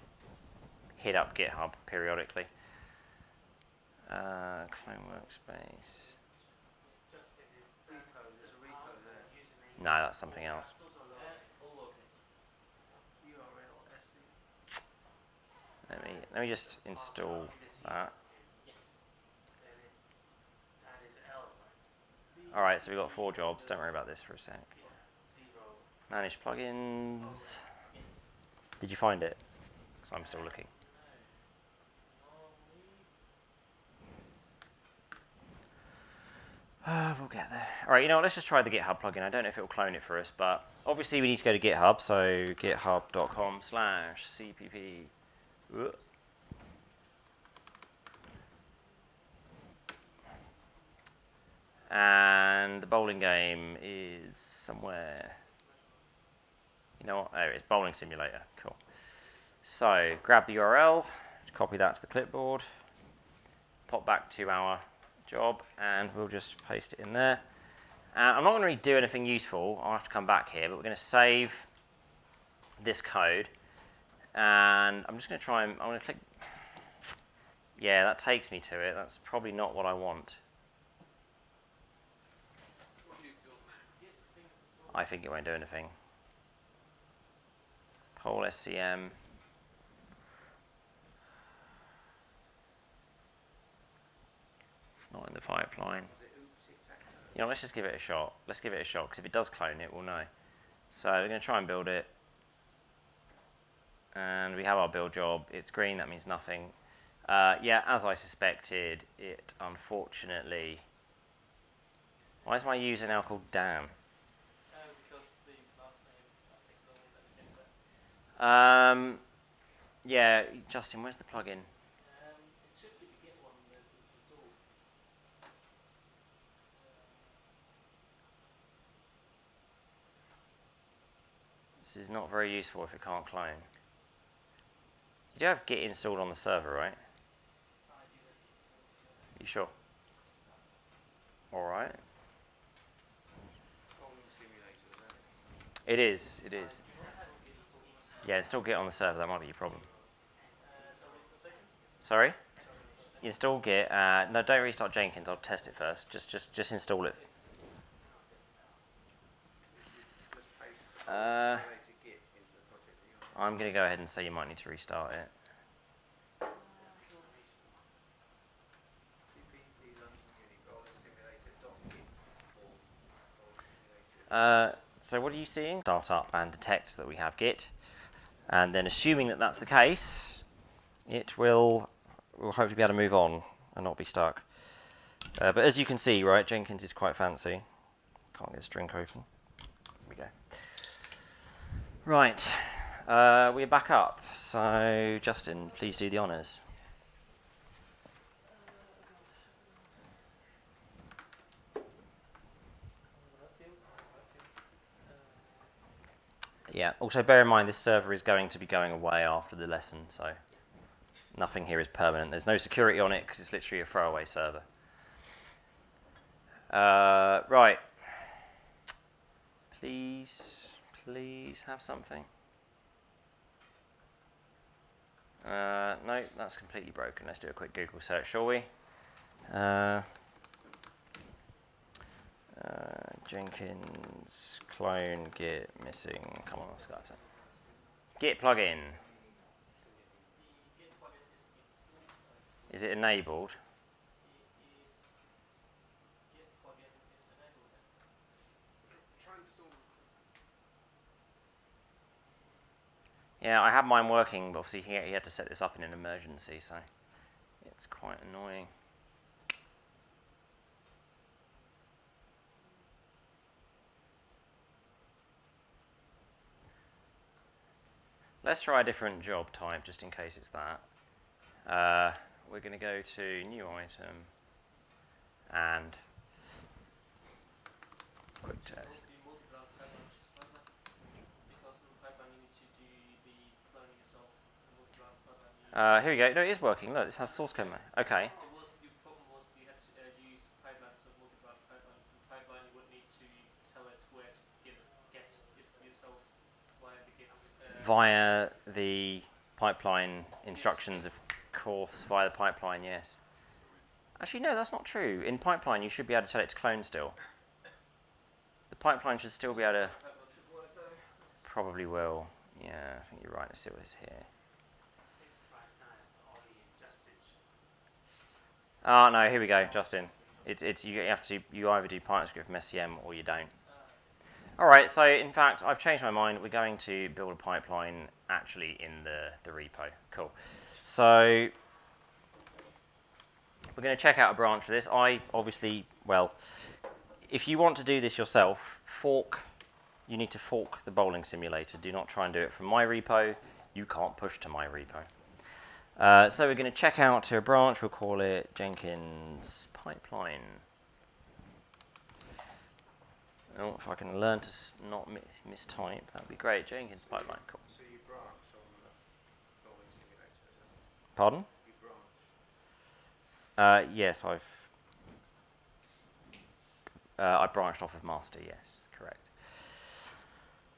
Speaker 1: hit up GitHub periodically. Clone workspace.
Speaker 5: Repo, there's a repo there.
Speaker 1: No, that's something else.
Speaker 5: URL SC.
Speaker 1: Let me just install that. All right, so we've got 4 jobs. Don't worry about this for a sec. Manage plugins. Did you find it? Because I'm still looking. We'll get there. All right, you know what? Let's just try the GitHub plugin. I don't know if it will clone it for us, but obviously we need to go to GitHub. So github.com/cpp. And the bowling game is somewhere. You know what? Oh, it's Bowling Simulator. Cool. So grab the URL, copy that to the clipboard, pop back to our job, and we'll just paste it in there. I'm not going to really do anything useful. I'll have to come back here, but we're going to save this code, and I'm just going to try and I'm going to click. Yeah, that takes me to it. That's probably not what I want.
Speaker 3: What do you build now?
Speaker 1: I think it won't do anything. Poll SCM. Not in the pipeline.
Speaker 5: Was it oops, tic-tac-toe?
Speaker 1: You know, let's just give it a shot. Let's give it a shot, because if it does clone it, we'll know. So we're going to try and build it. And we have our build job. It's green, that means nothing. Yeah, as I suspected, it unfortunately... Why is my user now called Dan?
Speaker 2: Because the last name takes longer than the text there.
Speaker 1: Yeah, Justin, where's the plugin?
Speaker 2: It should be the Git one that's installed.
Speaker 1: This is not very useful if it can't clone. You do have Git installed on the server, right?
Speaker 2: I do have Git installed.
Speaker 1: You sure? Alright.
Speaker 5: Bowling simulator, is that it?
Speaker 1: It is, it is. Yeah, install Git on the server, that might be your problem. Sorry? You install Git, no, don't restart Jenkins, I'll test it first. Just install it.
Speaker 5: Just paste the bowling simulator Git into the project that you're on.
Speaker 1: I'm going to go ahead and say you might need to restart it.
Speaker 5: CPP London Uni bowling simulator .git or bowling simulator.
Speaker 1: So what are you seeing? Start up and detect that we have Git. And then assuming that that's the case, we'll hopefully be able to move on and not be stuck. But as you can see, right, Jenkins is quite fancy. Can't get this drink open. There we go. Right, we're back up. So Justin, please do the honours. Yeah, also bear in mind this server is going to be going away after the lesson, so nothing here is permanent. There's no security on it because it's literally a throwaway server. Right. Please have something. No, that's completely broken. Let's do a quick Google search, shall we? Jenkins clone Git missing. Come on, let's go. Git plugin.
Speaker 2: The Git plugin is installed.
Speaker 1: Is it enabled?
Speaker 2: Git plugin is enabled.
Speaker 3: Try and install
Speaker 1: Yeah, I had mine working, but obviously he had to set this up in an emergency, so it's quite annoying. Let's try a different job type, just in case it's that. We're going to go to new item and quick test.
Speaker 2: The multi-branch pipeline, which is pipeline, because in the pipeline you need to do the cloning yourself. The multi-branch pipeline.
Speaker 1: Here we go. No, it is working. Look, this has source code. Okay.
Speaker 2: The problem was you had to use pipelines of multi-branch pipeline. In pipeline you would need to tell it where to get it yourself via the Git's.
Speaker 1: Via the pipeline instructions, of course, via the pipeline, yes. Actually, no, that's not true. In pipeline, you should be able to tell it to clone still. The pipeline should still be able to...
Speaker 2: Pipeline should work though.
Speaker 1: Probably will. Yeah, I think you're right. Let's see what is here. Oh, no, here we go, Justin. It's you have to you either do Python script from SCM or you don't. All right, so in fact, I've changed my mind. We're going to build a pipeline actually in the repo. Cool. So we're going to check out a branch for this. If you want to do this yourself, you need to fork the bowling simulator. Do not try and do it from my repo. You can't push to my repo. So we're going to check out to a branch. We'll call it Jenkins Pipeline. Oh, if I can learn to not mistype, that'd be great. Jenkins pipeline, cool.
Speaker 5: So you branch on the building simulator, is it?
Speaker 1: Pardon?
Speaker 5: You branch.
Speaker 1: Yes, I branched off of master, yes, correct.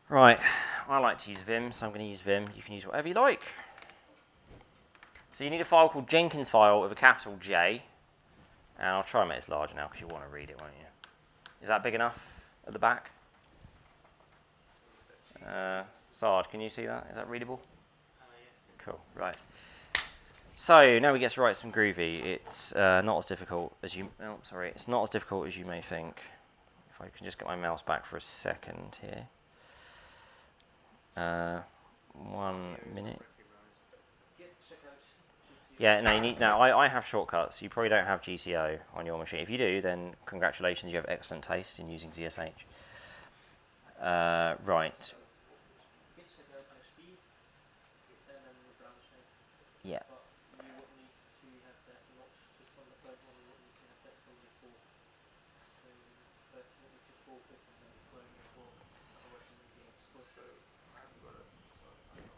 Speaker 1: Right, I like to use Vim, so I'm going to use Vim. You can use whatever you like. So you need a file called Jenkins file with a capital J, and I'll try and make this larger now because you want to read it, won't you? Is that big enough at the back? Sard, can you see that? Is that readable?
Speaker 7: Yes.
Speaker 1: Cool, right. So now we get to write some Groovy. It's not as difficult as you. Oh, sorry. It's not as difficult as you may think. If I can just get my mouse back for a second here. 1 minute.
Speaker 2: Git checkout GCO.
Speaker 1: Yeah, no, you need. No, I have shortcuts. You probably don't have GCO on your machine. If you do, then congratulations, you have excellent taste in using ZSH. Right.
Speaker 2: Git checkout HB, and then the branch name.
Speaker 1: Yeah.
Speaker 2: But you would need to have that not just on the third one, you would need to have that from before. So first you need to forfeit and then throwing it for, otherwise it would be explicit.
Speaker 5: So I haven't got it. So I don't.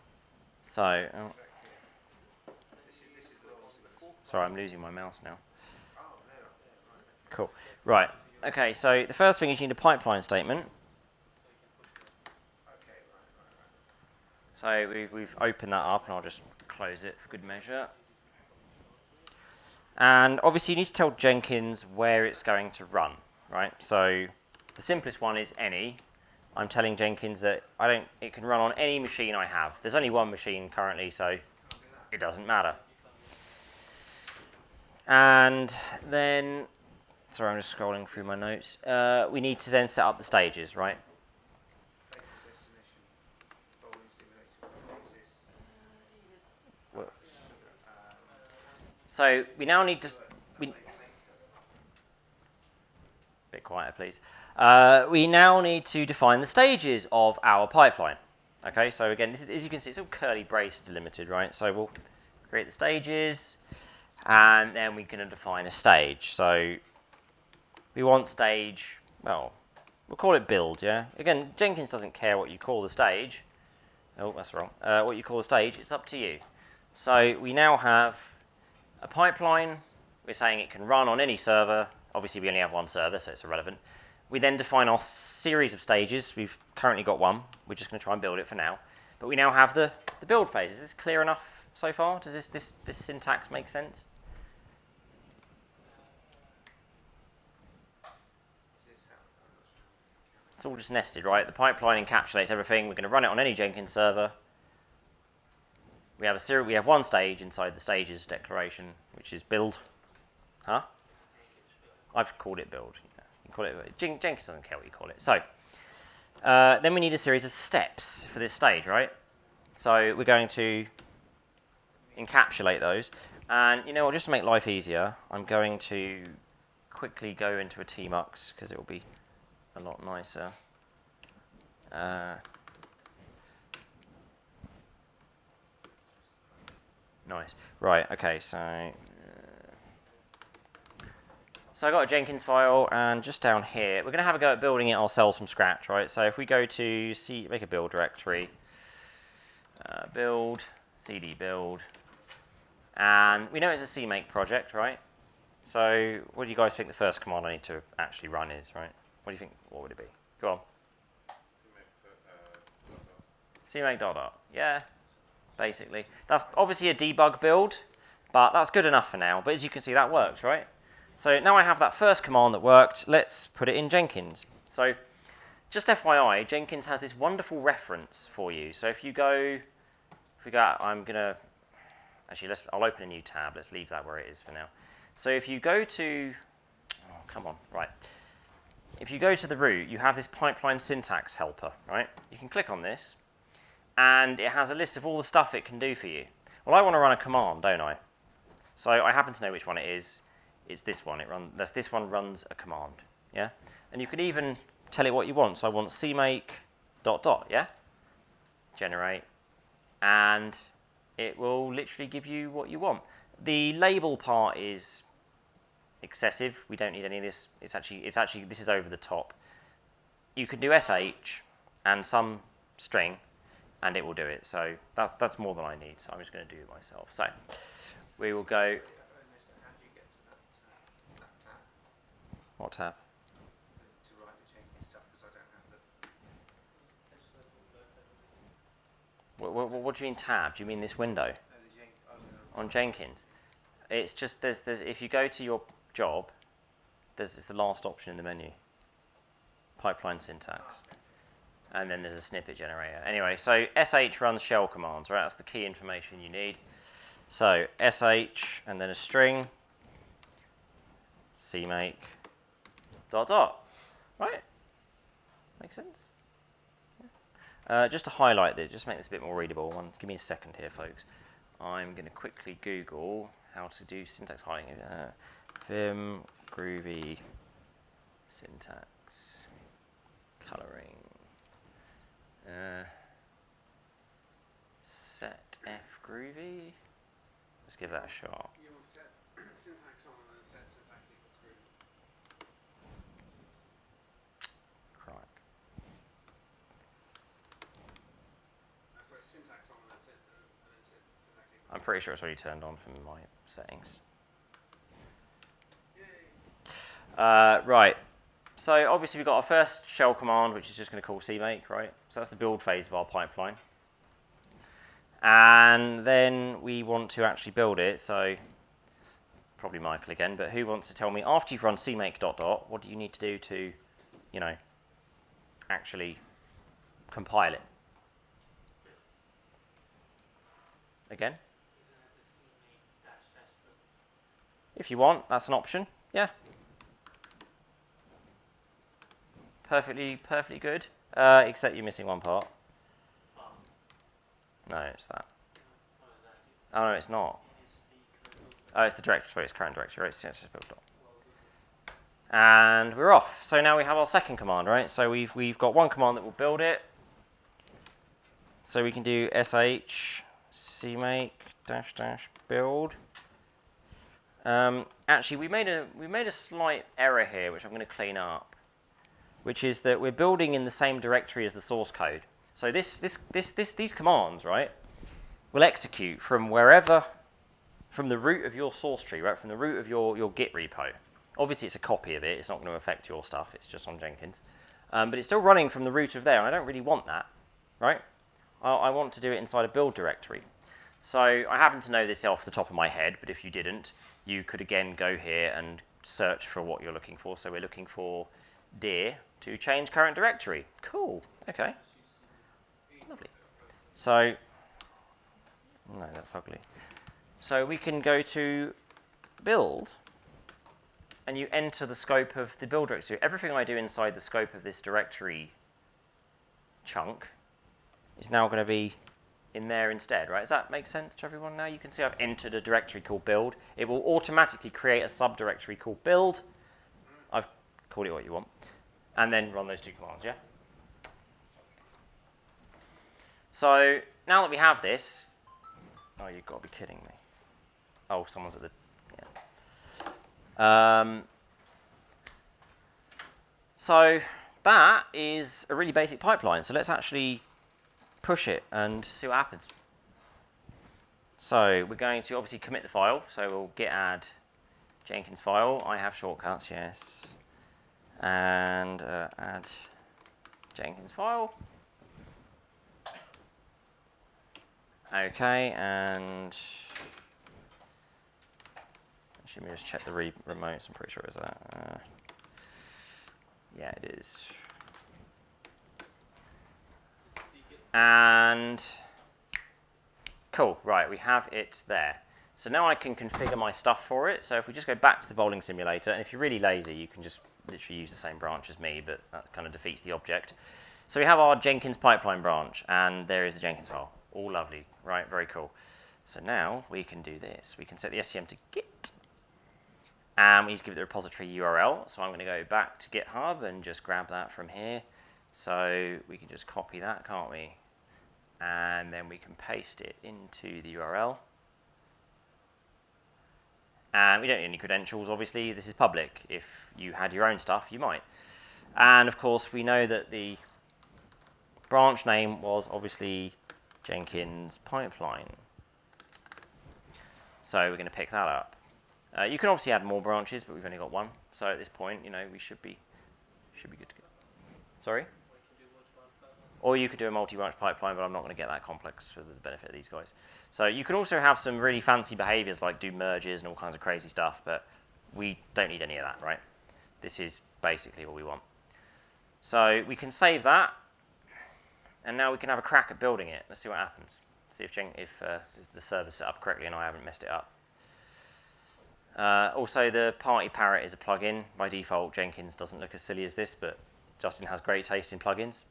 Speaker 1: So, oh,
Speaker 5: Back here. This is the one before.
Speaker 1: sorry, I'm losing my mouse now.
Speaker 5: Oh, there, right.
Speaker 1: Cool. Right. Okay. So the first thing is you need a pipeline statement.
Speaker 5: Okay, right.
Speaker 1: So we've opened that up, and I'll just close it for good measure. And obviously you need to tell Jenkins where it's going to run, right? So the simplest one is any. I'm telling Jenkins that it can run on any machine I have. There's only one machine currently, so it doesn't matter. And then, sorry, I'm just scrolling through my notes. We need to then set up the stages, right?
Speaker 5: Fatal destination. Bowling simulator. What is this?
Speaker 1: Well, So we now need to. Bit quieter, please. We now need to define the stages of our pipeline. Okay, so again, this is, as you can see, it's all curly brace delimited, right? So we'll create the stages, and then we're going to define a stage. So we want stage, well, we'll call it build, yeah? Again, Jenkins doesn't care what you call the stage. Oh, that's wrong. What you call the stage, it's up to you. So we now have a pipeline. We're saying it can run on any server. Obviously, we only have one server, so it's irrelevant. We then define our series of stages. We've currently got one. We're just going to try and build it for now. But we now have the build phase. Is this clear enough so far? Does this syntax make sense?
Speaker 5: Is this how? I'm not sure.
Speaker 1: It's all just nested, right? The pipeline encapsulates everything. We're going to run it on any Jenkins server. We have one stage inside the stages declaration, which is build. Huh? I've called it build. Yeah, you can call it. Jenkins doesn't care what you call it. So then we need a series of steps for this stage, right? So we're going to encapsulate those. And you know what? Just to make life easier, I'm going to quickly go into a tmux because it will be a lot nicer. Nice. Right, okay, so I got a Jenkins file, and just down here, we're going to have a go at building it ourselves from scratch, right? So if we go to make a build directory, build, cd build, and we know it's a CMake project, right? So what do you guys think the first command I need to actually run is, right? What do you think, what would it be? Go on. CMake dot. Yeah. Basically. That's obviously a debug build, but that's good enough for now. But as you can see, that works, right? So now I have that first command that worked. Let's put it in Jenkins. So just FYI, Jenkins has this wonderful reference for you. So if we go, I'm going to, actually, I'll open a new tab. Let's leave that where it is for now. So if you go to, oh, come on, right. If you go to the root, you have this pipeline syntax helper, right? You can click on this, and it has a list of all the stuff it can do for you. Well, I want to run a command, don't I? So I happen to know which one it is. It's this one. This one runs a command, yeah? And you can even tell it what you want. So I want cmake ... yeah? Generate. And it will literally give you what you want. The label part is excessive. We don't need any of this. It's actually this is over the top. you can do sh and some string, and it will do it. So that's more than I need. So I'm just going to do it myself. So we will go.
Speaker 5: Sorry, Ernest, how do you get to that tab
Speaker 1: What tab?
Speaker 5: to write the Jenkins stuff? Because I don't have the.
Speaker 1: What do you mean tab? Do you mean this window
Speaker 5: The
Speaker 1: on Jenkins? It's just there's if you go to your job, it's the last option in the menu. Pipeline syntax. And then there's a snippet generator. Anyway, so sh runs shell commands, right? That's the key information you need. So sh and then a string, cmake, ... Right? Makes sense? Yeah. Just to highlight this, just make this a bit more readable. Give me a second here, folks. I'm going to quickly Google how to do syntax highlighting. Vim Groovy syntax coloring. Set F Groovy. Let's give that a shot.
Speaker 3: You want set syntax on and then set syntax equals groovy.
Speaker 1: Crack.
Speaker 3: So it's syntax on and then set syntax equals.
Speaker 1: I'm pretty sure it's already turned on from my settings.
Speaker 3: Yay.
Speaker 1: Right. So obviously we've got our first shell command, which is just going to call cmake, right? So that's the build phase of our pipeline. And then we want to actually build it. So probably Michael again, but who wants to tell me after you've run cmake ... what do you need to do to, actually compile it? Again? If you want, that's an option. Yeah. Perfectly good. Except you're missing one part. No, it's that. Oh no, it's not. Oh, it's the directory. Sorry, it's current directory. Right? It's just build dot. And we're off. So now we have our second command, right? So we've got one command that will build it. So we can do sh cmake -- build. Actually, we made a slight error here, which I'm going to clean up, which is that we're building in the same directory as the source code. So these commands, right, will execute from wherever, from the root of your source tree, right, from the root of your Git repo. Obviously, it's a copy of it. It's not going to affect your stuff. It's just on Jenkins. But it's still running from the root of there, and I don't really want that, right? I want to do it inside a build directory. So I happen to know this off the top of my head, but if you didn't, you could again go here and search for what you're looking for. So we're looking for dir to change current directory. Cool. Okay. Lovely. So, no, that's ugly. So we can go to build, and you enter the scope of the build directory. Everything I do inside the scope of this directory chunk is now going to be in there instead, right? Does that make sense to everyone now? You can see I've entered a directory called build. It will automatically create a subdirectory called build. I've called it what you want. And then run those two commands, yeah? So now that we have this, oh, you've got to be kidding me. Oh, someone's at the, yeah. So that is a really basic pipeline. So let's actually push it and see what happens. So we're going to obviously commit the file. So we'll git add Jenkins file. I have shortcuts, yes. And add Jenkins file. Okay, and actually, let me just check the remotes. I'm pretty sure it's that. Yeah, it is. And cool, right, we have it there. So now I can configure my stuff for it. So if we just go back to the bowling simulator, and if you're really lazy, you can just literally use the same branch as me, but that kind of defeats the object. So we have our Jenkins pipeline branch, and there is the Jenkins file. All lovely, right? Very cool. So now we can do this. We can set the SCM to Git, and we need to give it the repository URL. So I'm going to go back to GitHub and just grab that from here. So we can just copy that, can't we? And then we can paste it into the URL. And we don't need any credentials, obviously. This is public. If you had your own stuff, you might. And of course, we know that the branch name was obviously Jenkins Pipeline. So we're going to pick that up. You can obviously add more branches, but we've only got one. So at this point, you know, we should be good to go. Sorry? Or you could do a multi-branch pipeline, but I'm not going to get that complex for the benefit of these guys. So you can also have some really fancy behaviors like do merges and all kinds of crazy stuff, but we don't need any of that, right? This is basically what we want. So we can save that, and now we can have a crack at building it. Let's see what happens. See if the server's set up correctly and I haven't messed it up. Also, the Party Parrot is a plugin. By default, Jenkins doesn't look as silly as this, but Justin has great taste in plugins.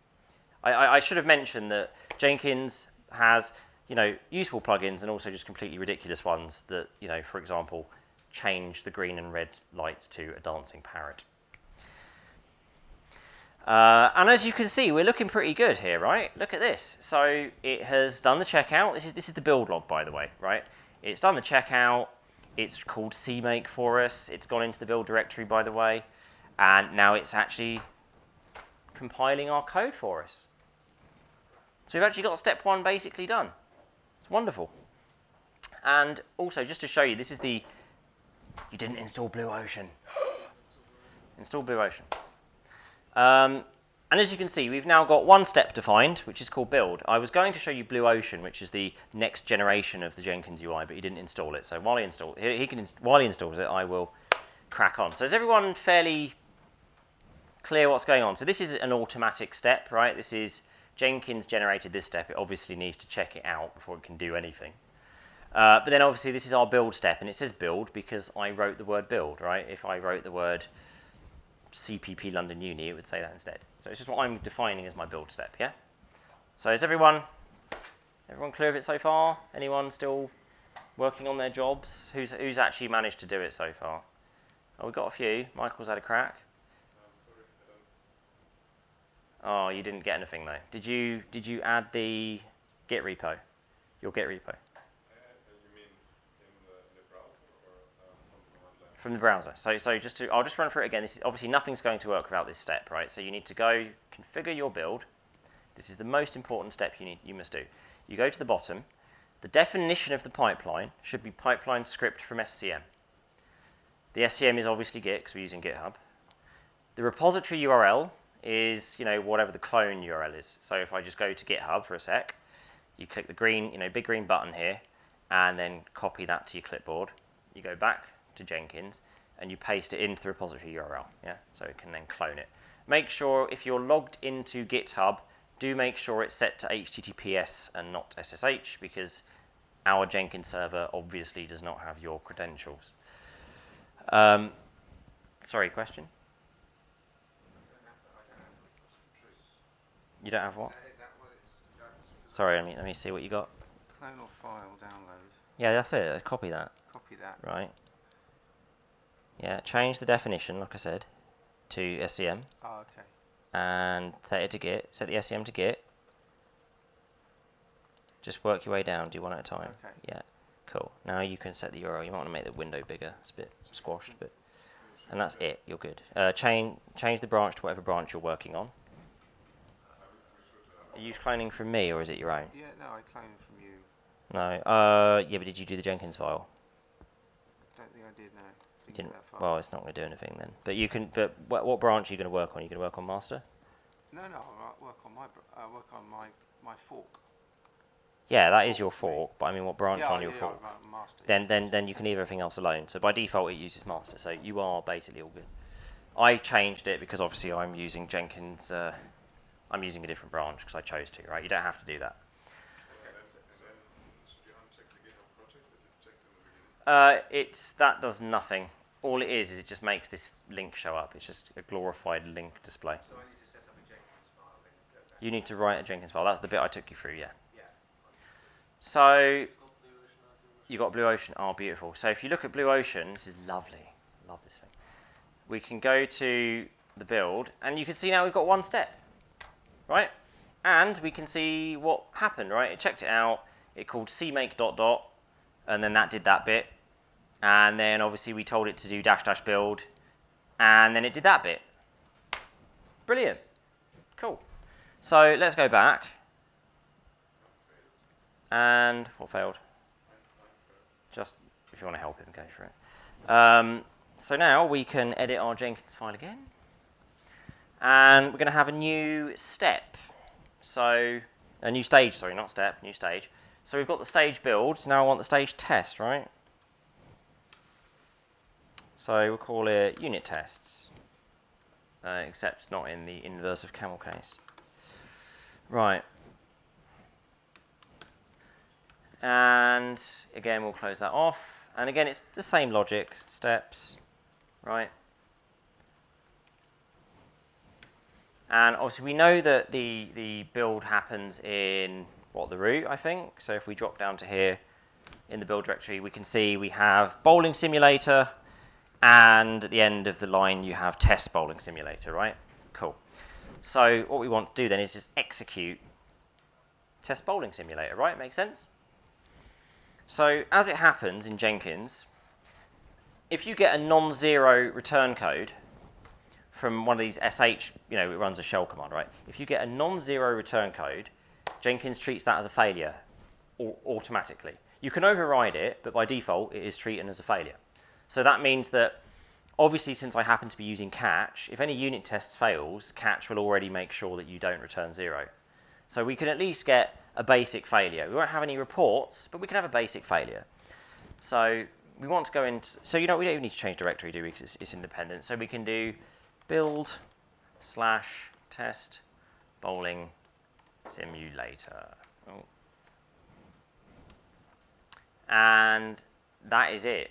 Speaker 1: I should have mentioned that Jenkins has, you know, useful plugins and also just completely ridiculous ones that, you know, for example, change the green and red lights to a dancing parrot. And as you can see, we're looking pretty good here, right? Look at this. So it has done the checkout. This is the build log, by the way, right? It's done the checkout. It's called CMake for us. It's gone into the build directory, by the way. And now it's actually compiling our code for us. So we've actually got step 1 basically done. It's wonderful. And also, just to show you, this is the... You didn't install Blue Ocean. Install Blue Ocean. And as you can see, we've now got one step defined, which is called build. I was going to show you Blue Ocean, which is the next generation of the Jenkins UI, but he didn't install it. So while he installs it, I will crack on. So is everyone fairly clear what's going on? So this is an automatic step, right? This is Jenkins generated this step. It obviously needs to check it out before it can do anything. But then obviously this is our build step, and it says build because I wrote the word build, right? If I wrote the word CPP London Uni, it would say that instead. So it's just what I'm defining as my build step, yeah? So is everyone clear of it so far? Anyone still working on their jobs? Who's actually managed to do it so far? Oh, we've got a few. Michael's had a crack. Oh, you didn't get anything though. Did you add the Git repo? Your Git repo?
Speaker 6: You mean in the browser or
Speaker 1: from the browser. So I'll just run through it again. This is, obviously nothing's going to work without this step, right? So you need to go configure your build. This is the most important step you must do. You go to the bottom. The definition of the pipeline should be pipeline script from SCM. The SCM is obviously Git because we're using GitHub. The repository URL is, you know, whatever the clone URL is. So if I just go to GitHub for a sec, you click the green, you know, big green button here, and then copy that to your clipboard. You go back to Jenkins, and you paste it into the repository URL, yeah? So it can then clone it. Make sure if you're logged into GitHub, do make sure it's set to HTTPS and not SSH, because our Jenkins server obviously does not have your credentials. Sorry, question? You don't have what?
Speaker 5: Is that what it's
Speaker 1: Sorry, let me see what you got.
Speaker 5: clone or file download?
Speaker 1: Yeah, that's it. Copy that.
Speaker 5: Copy that.
Speaker 1: Right. Yeah, change the definition, like I said, to SCM,
Speaker 5: Oh, okay.
Speaker 1: and set it to Git. Set the SCM to Git. Just work your way down. Do one at a time.
Speaker 5: Okay.
Speaker 1: Yeah. Cool. Now you can set the URL. You might want to make the window bigger. It's a bit squashed, but and that's it. You're good. Change the branch to whatever branch you're working on. Are you cloning from me or is it your own?
Speaker 5: Yeah, no, I cloned from you.
Speaker 1: No. Yeah, but did you do the Jenkins file?
Speaker 5: Don't think I did, no.
Speaker 1: You didn't. Well, it's not going to do anything then. But you can. But what branch are you going to work on? You going to work on master?
Speaker 5: No, I'll work on my fork.
Speaker 1: Yeah, that is your fork. But I mean, what branch
Speaker 5: Yeah,
Speaker 1: on your
Speaker 5: yeah,
Speaker 1: fork?
Speaker 5: master.
Speaker 1: Then you can leave everything else alone. So by default, it uses master. So you are basically all good. I changed it because obviously I'm using Jenkins. I'm using a different branch because I chose to. Right? You don't have to do that.
Speaker 6: Should you uncheck the GitHub project that you checked in the beginning?
Speaker 1: That does nothing. All it is it just makes this link show up. It's just a glorified link display.
Speaker 5: So I need to set up a Jenkins file and go back.
Speaker 1: You need to write a Jenkins file. That's the bit I took you through. Yeah.
Speaker 5: Yeah.
Speaker 1: So you got Blue Ocean. Oh, beautiful. So if you look at Blue Ocean, this is lovely. Love this thing. We can go to the build, and you can see now we've got one step, right? And we can see what happened, right? It checked it out. It called cmake ... and then that did that bit. And then obviously we told it to do -- build, and then it did that bit. Brilliant. Cool. So let's go back. And what failed? Just if you want to help him, go for it. So now we can edit our Jenkins file again. And we're going to have a new step. So a new stage, sorry, not step, new stage. So we've got the stage build. So now I want the stage test, right? So we'll call it unit tests, except not in the inverse of camel case. Right. And again, we'll close that off. And again, it's the same logic, steps, right? And obviously, we know that the build happens in, the root, I think. So if we drop down to here in the build directory, we can see we have bowling simulator, and at the end of the line, you have test bowling simulator, right? Cool. So what we want to do then is just execute test bowling simulator, right? Makes sense? So as it happens in Jenkins, if you get a non-zero return code from one of these SH, it runs a shell command, right? If you get a non-zero return code, Jenkins treats that as a failure automatically. You can override it, but by default, it is treated as a failure. So that means that, obviously, since I happen to be using catch, if any unit test fails, catch will already make sure that you don't return 0. So we can at least get a basic failure. We won't have any reports, but we can have a basic failure. So we want to go into, so we don't even need to change directory, do we, because it's independent. So we can do build/test bowling simulator. Oh. And that is it.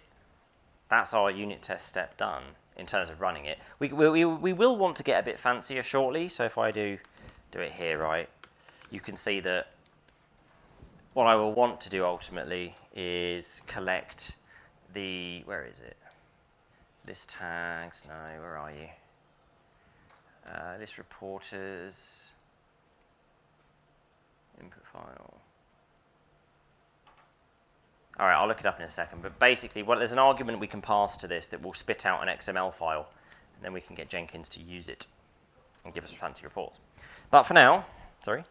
Speaker 1: That's our unit test step done in terms of running it. We will want to get a bit fancier shortly. So if I do it here, right, you can see that what I will want to do ultimately is collect the, where is it? List tags, no, where are you? List reporters, input file. All right, I'll look it up in a second. But basically, there's an argument we can pass to this that will spit out an XML file, and then we can get Jenkins to use it and give us fancy reports. But for now, sorry?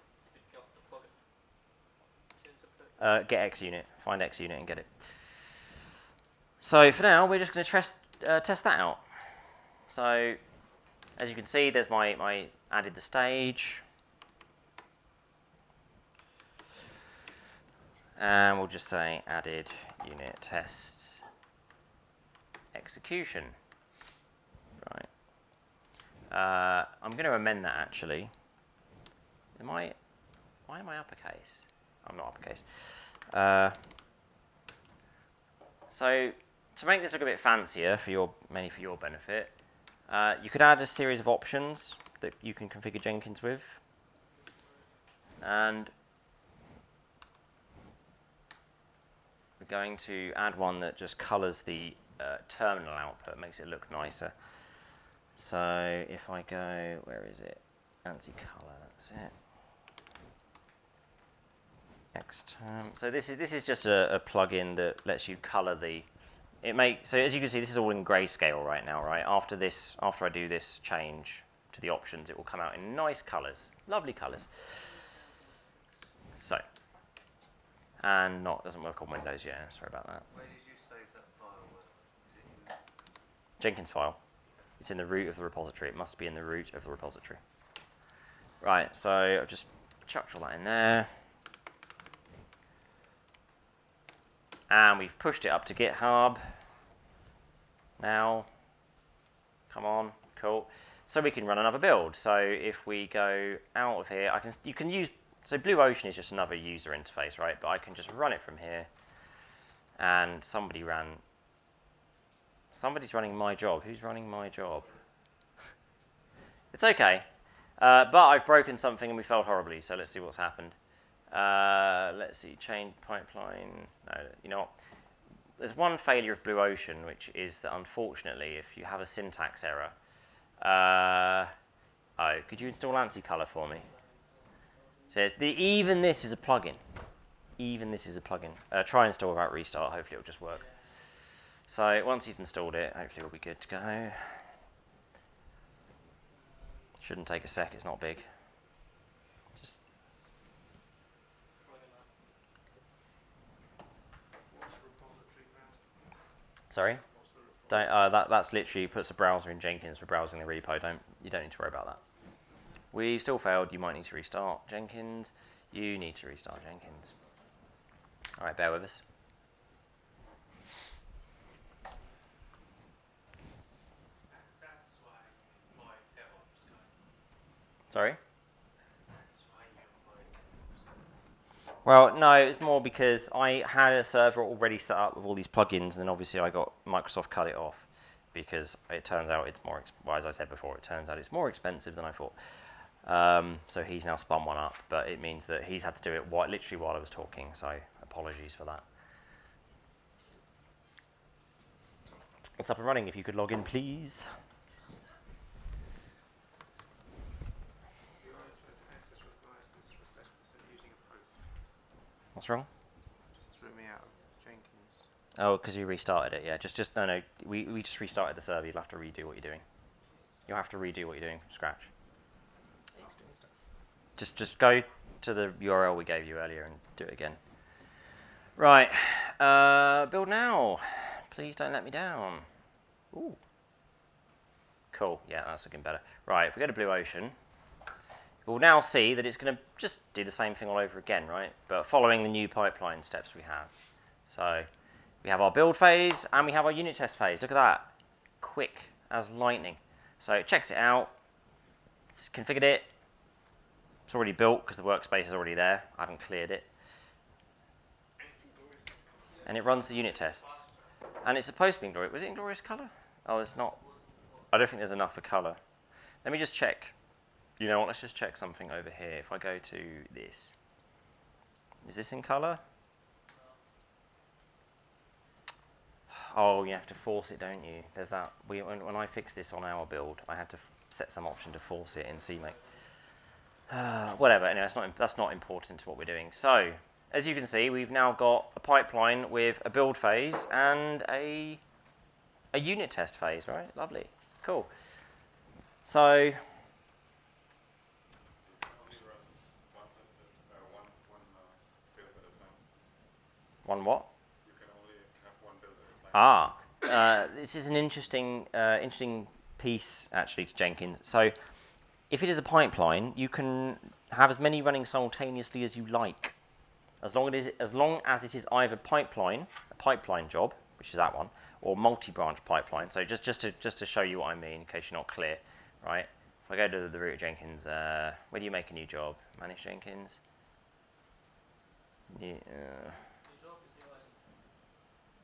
Speaker 1: Get XUnit, find XUnit and get it. So for now, we're just going to test that out. So as you can see, there's my added the stage. And we'll just say added unit test execution. Right. I'm going to amend that actually. Why am I uppercase? I'm not uppercase. So to make this look a bit fancier mainly for your benefit, you could add a series of options that you can configure Jenkins with. And we're going to add one that just colors the terminal output, makes it look nicer. So if I go, where is it? Anti-color, that's it. Xterm. So this is just a plugin that lets you color so as you can see, this is all in grayscale right now, right? After I do this change to the options, it will come out in nice colors, lovely colors. So, and doesn't work on Windows yet. Sorry about that.
Speaker 5: Where did you save that file? Is it in
Speaker 1: Jenkins file. It's in the root of the repository. It must be in the root of the repository. Right. So I've just chucked all that in there. And we've pushed it up to GitHub. Now, come on, cool. So we can run another build. So if we go out of here, you can use, so Blue Ocean is just another user interface, right? But I can just run it from here. And somebody's running my job. Who's running my job? It's okay. But I've broken something and we failed horribly. So let's see what's happened. Let's see, chain pipeline. No, you know what? There's one failure of Blue Ocean, which is that unfortunately, if you have a syntax error, could you install anti-color for me? So even this is a plugin. Even this is a plugin. Try install without restart. Hopefully it'll just work. So once he's installed it, hopefully we'll be good to go. Shouldn't take a sec, it's not big. Just
Speaker 2: Trying that.
Speaker 5: What's the repository browser?
Speaker 1: sorry.
Speaker 5: What's the repository?
Speaker 1: That's literally puts a browser in Jenkins for browsing the repo. You don't need to worry about that. We've still failed. You might need to restart Jenkins. You need to restart Jenkins. All right, bear with us.
Speaker 7: That's why you employ DevOps guys.
Speaker 1: Sorry.
Speaker 7: That's why you employ DevOps guys.
Speaker 1: Well, no, it's more because I had a server already set up with all these plugins, and then obviously I got Microsoft cut it off because it turns out it's more. Well, as I said before, it turns out it's more expensive than I thought. So he's now spun one up, but it means that he's had to do it literally while I was talking. So apologies for that. It's up and running. If you could log in, please.
Speaker 5: You are trying to access requires this request instead of using a post.
Speaker 1: What's wrong?
Speaker 5: Just threw me out of Jenkins.
Speaker 1: Oh, because you restarted it. Yeah, no. We just restarted the server. You'll have to redo what you're doing. You'll have to redo what you're doing from scratch.
Speaker 5: He's doing stuff.
Speaker 1: Just go to the URL we gave you earlier and do it again. Right, build now. Please don't let me down. Ooh. Cool, yeah, that's looking better. Right, if we go to Blue Ocean, we'll now see that it's going to just do the same thing all over again, right? But following the new pipeline steps we have. So we have our build phase and we have our unit test phase. Look at that. Quick as lightning. So it checks it out. It's configured it. It's already built because the workspace is already there. I haven't cleared it. And it runs the unit tests. And it's supposed to be in glorious. Was it in glorious color? Oh, it's not. I don't think there's enough for color. Let me just check. You know what? Let's just check something over here. If I go to this. Is this in color? Oh, you have to force it, don't you? There's that. When I fixed this on our build, I had to set some option to force it in CMake. Whatever. Anyway, that's not important to what we're doing. So, as you can see, we've now got a pipeline with a build phase and a unit test phase, right? Lovely. Cool. So,
Speaker 6: Only run one test at one build at a time.
Speaker 1: one what?
Speaker 6: You can only have one build at a time.
Speaker 1: This is an interesting piece, actually, to Jenkins. So, if it is a pipeline, you can have as many running simultaneously as you like. As long as it is either a pipeline job, which is that one, or multi-branch pipeline. So just to show you what I mean, in case you're not clear, right? If I go to the root of Jenkins, where do you make a new job? Manage Jenkins.
Speaker 2: New job is new item.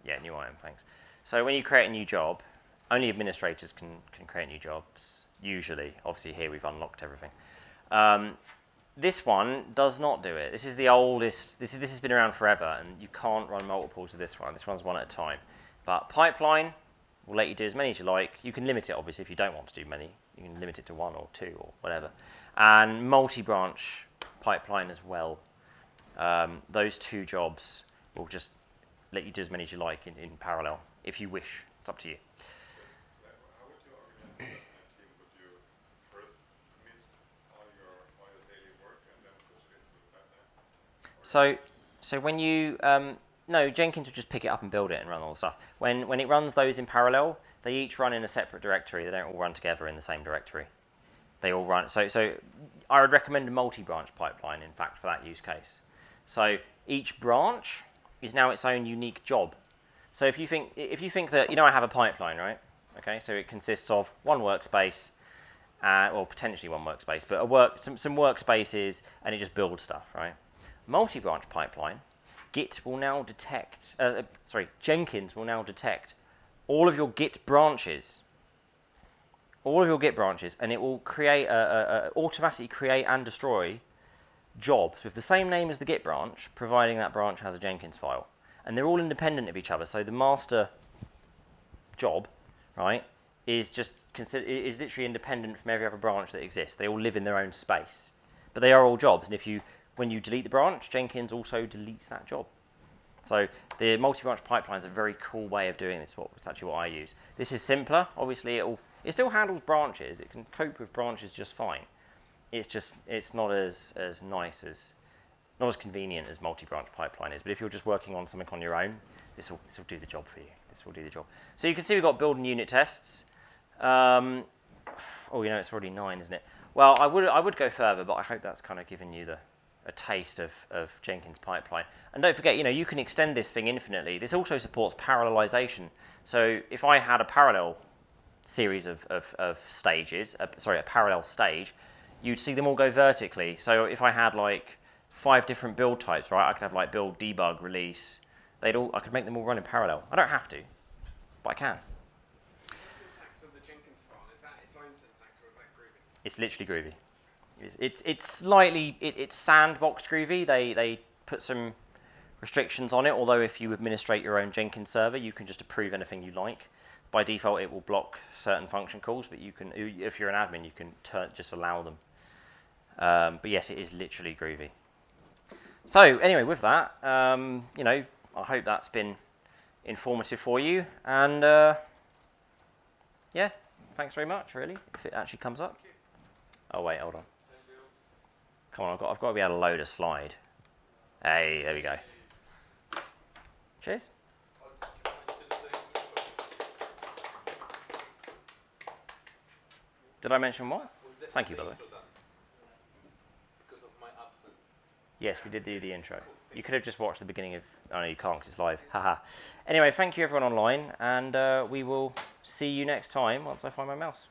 Speaker 1: Yeah, new item. Thanks. So when you create a new job, only administrators can create new jobs. Usually, obviously here we've unlocked everything. This one does not do it. This is the oldest. This has been around forever, and you can't run multiples of this one. This one's one at a time. But pipeline will let you do as many as you like. You can limit it, obviously, if you don't want to do many. You can limit it to one or two or whatever. And multi-branch pipeline as well. Those two jobs will just let you do as many as you like in parallel, if you wish. It's up to you.
Speaker 6: How would you organize a development team? Would you first commit all your daily work and then push it into the pipeline?
Speaker 1: So when you no, Jenkins will just pick it up and build it and run all the stuff. When it runs those in parallel, they each run in a separate directory. They don't all run together in the same directory. They all run. So I would recommend a multi-branch pipeline, in fact, for that use case. So each branch is now its own unique job. So if you think that, I have a pipeline, right? Okay, so it consists of one workspace, or potentially one workspace, but some workspaces, and it just builds stuff, right? Multi-branch pipeline, Jenkins will now detect all of your Git branches. And it will create automatically create and destroy jobs with the same name as the Git branch, providing that branch has a Jenkins file. And they're all independent of each other. So the master job, right, is literally independent from every other branch that exists. They all live in their own space. But they are all jobs. And when you delete the branch, Jenkins also deletes that job. So the multi-branch pipeline is a very cool way of doing this. It's actually what I use. This is simpler. Obviously, It still handles branches. It can cope with branches just fine. It's not as nice as, not as convenient as multi-branch pipeline is. But if you're just working on something on your own, this will do the job for you. This will do the job. So you can see we've got build and unit tests. Oh, it's already 9, isn't it? Well, I would go further, but I hope that's kind of given you a taste of Jenkins pipeline. And don't forget, you can extend this thing infinitely. This also supports parallelization. So if I had a parallel series of stages, a parallel stage, you'd see them all go vertically. So if I had like 5 different build types, right? I could have like build, debug, release. I could make them all run in parallel. I don't have to, but I can.
Speaker 3: The syntax of the Jenkins file, is that its own syntax or is that Groovy?
Speaker 1: It's literally Groovy. It's slightly, it's sandbox Groovy. They put some restrictions on it, although if you administrate your own Jenkins server, you can just approve anything you like. By default, it will block certain function calls, but you can, if you're an admin, you can just allow them. But yes, it is literally Groovy. So anyway, with that, I hope that's been informative for you. And yeah, thanks very much, really, if it actually comes up. Oh, wait, hold on. Come on, I've got to be able to load a slide. Hey, there we go. Cheers. Did I mention what? Thank you, by the way.
Speaker 8: Because of my absence.
Speaker 1: Yes, we did do the intro. You could have just watched the beginning of... Oh, no, you can't because it's live. Haha. Anyway, thank you everyone online, and we will see you next time once I find my mouse.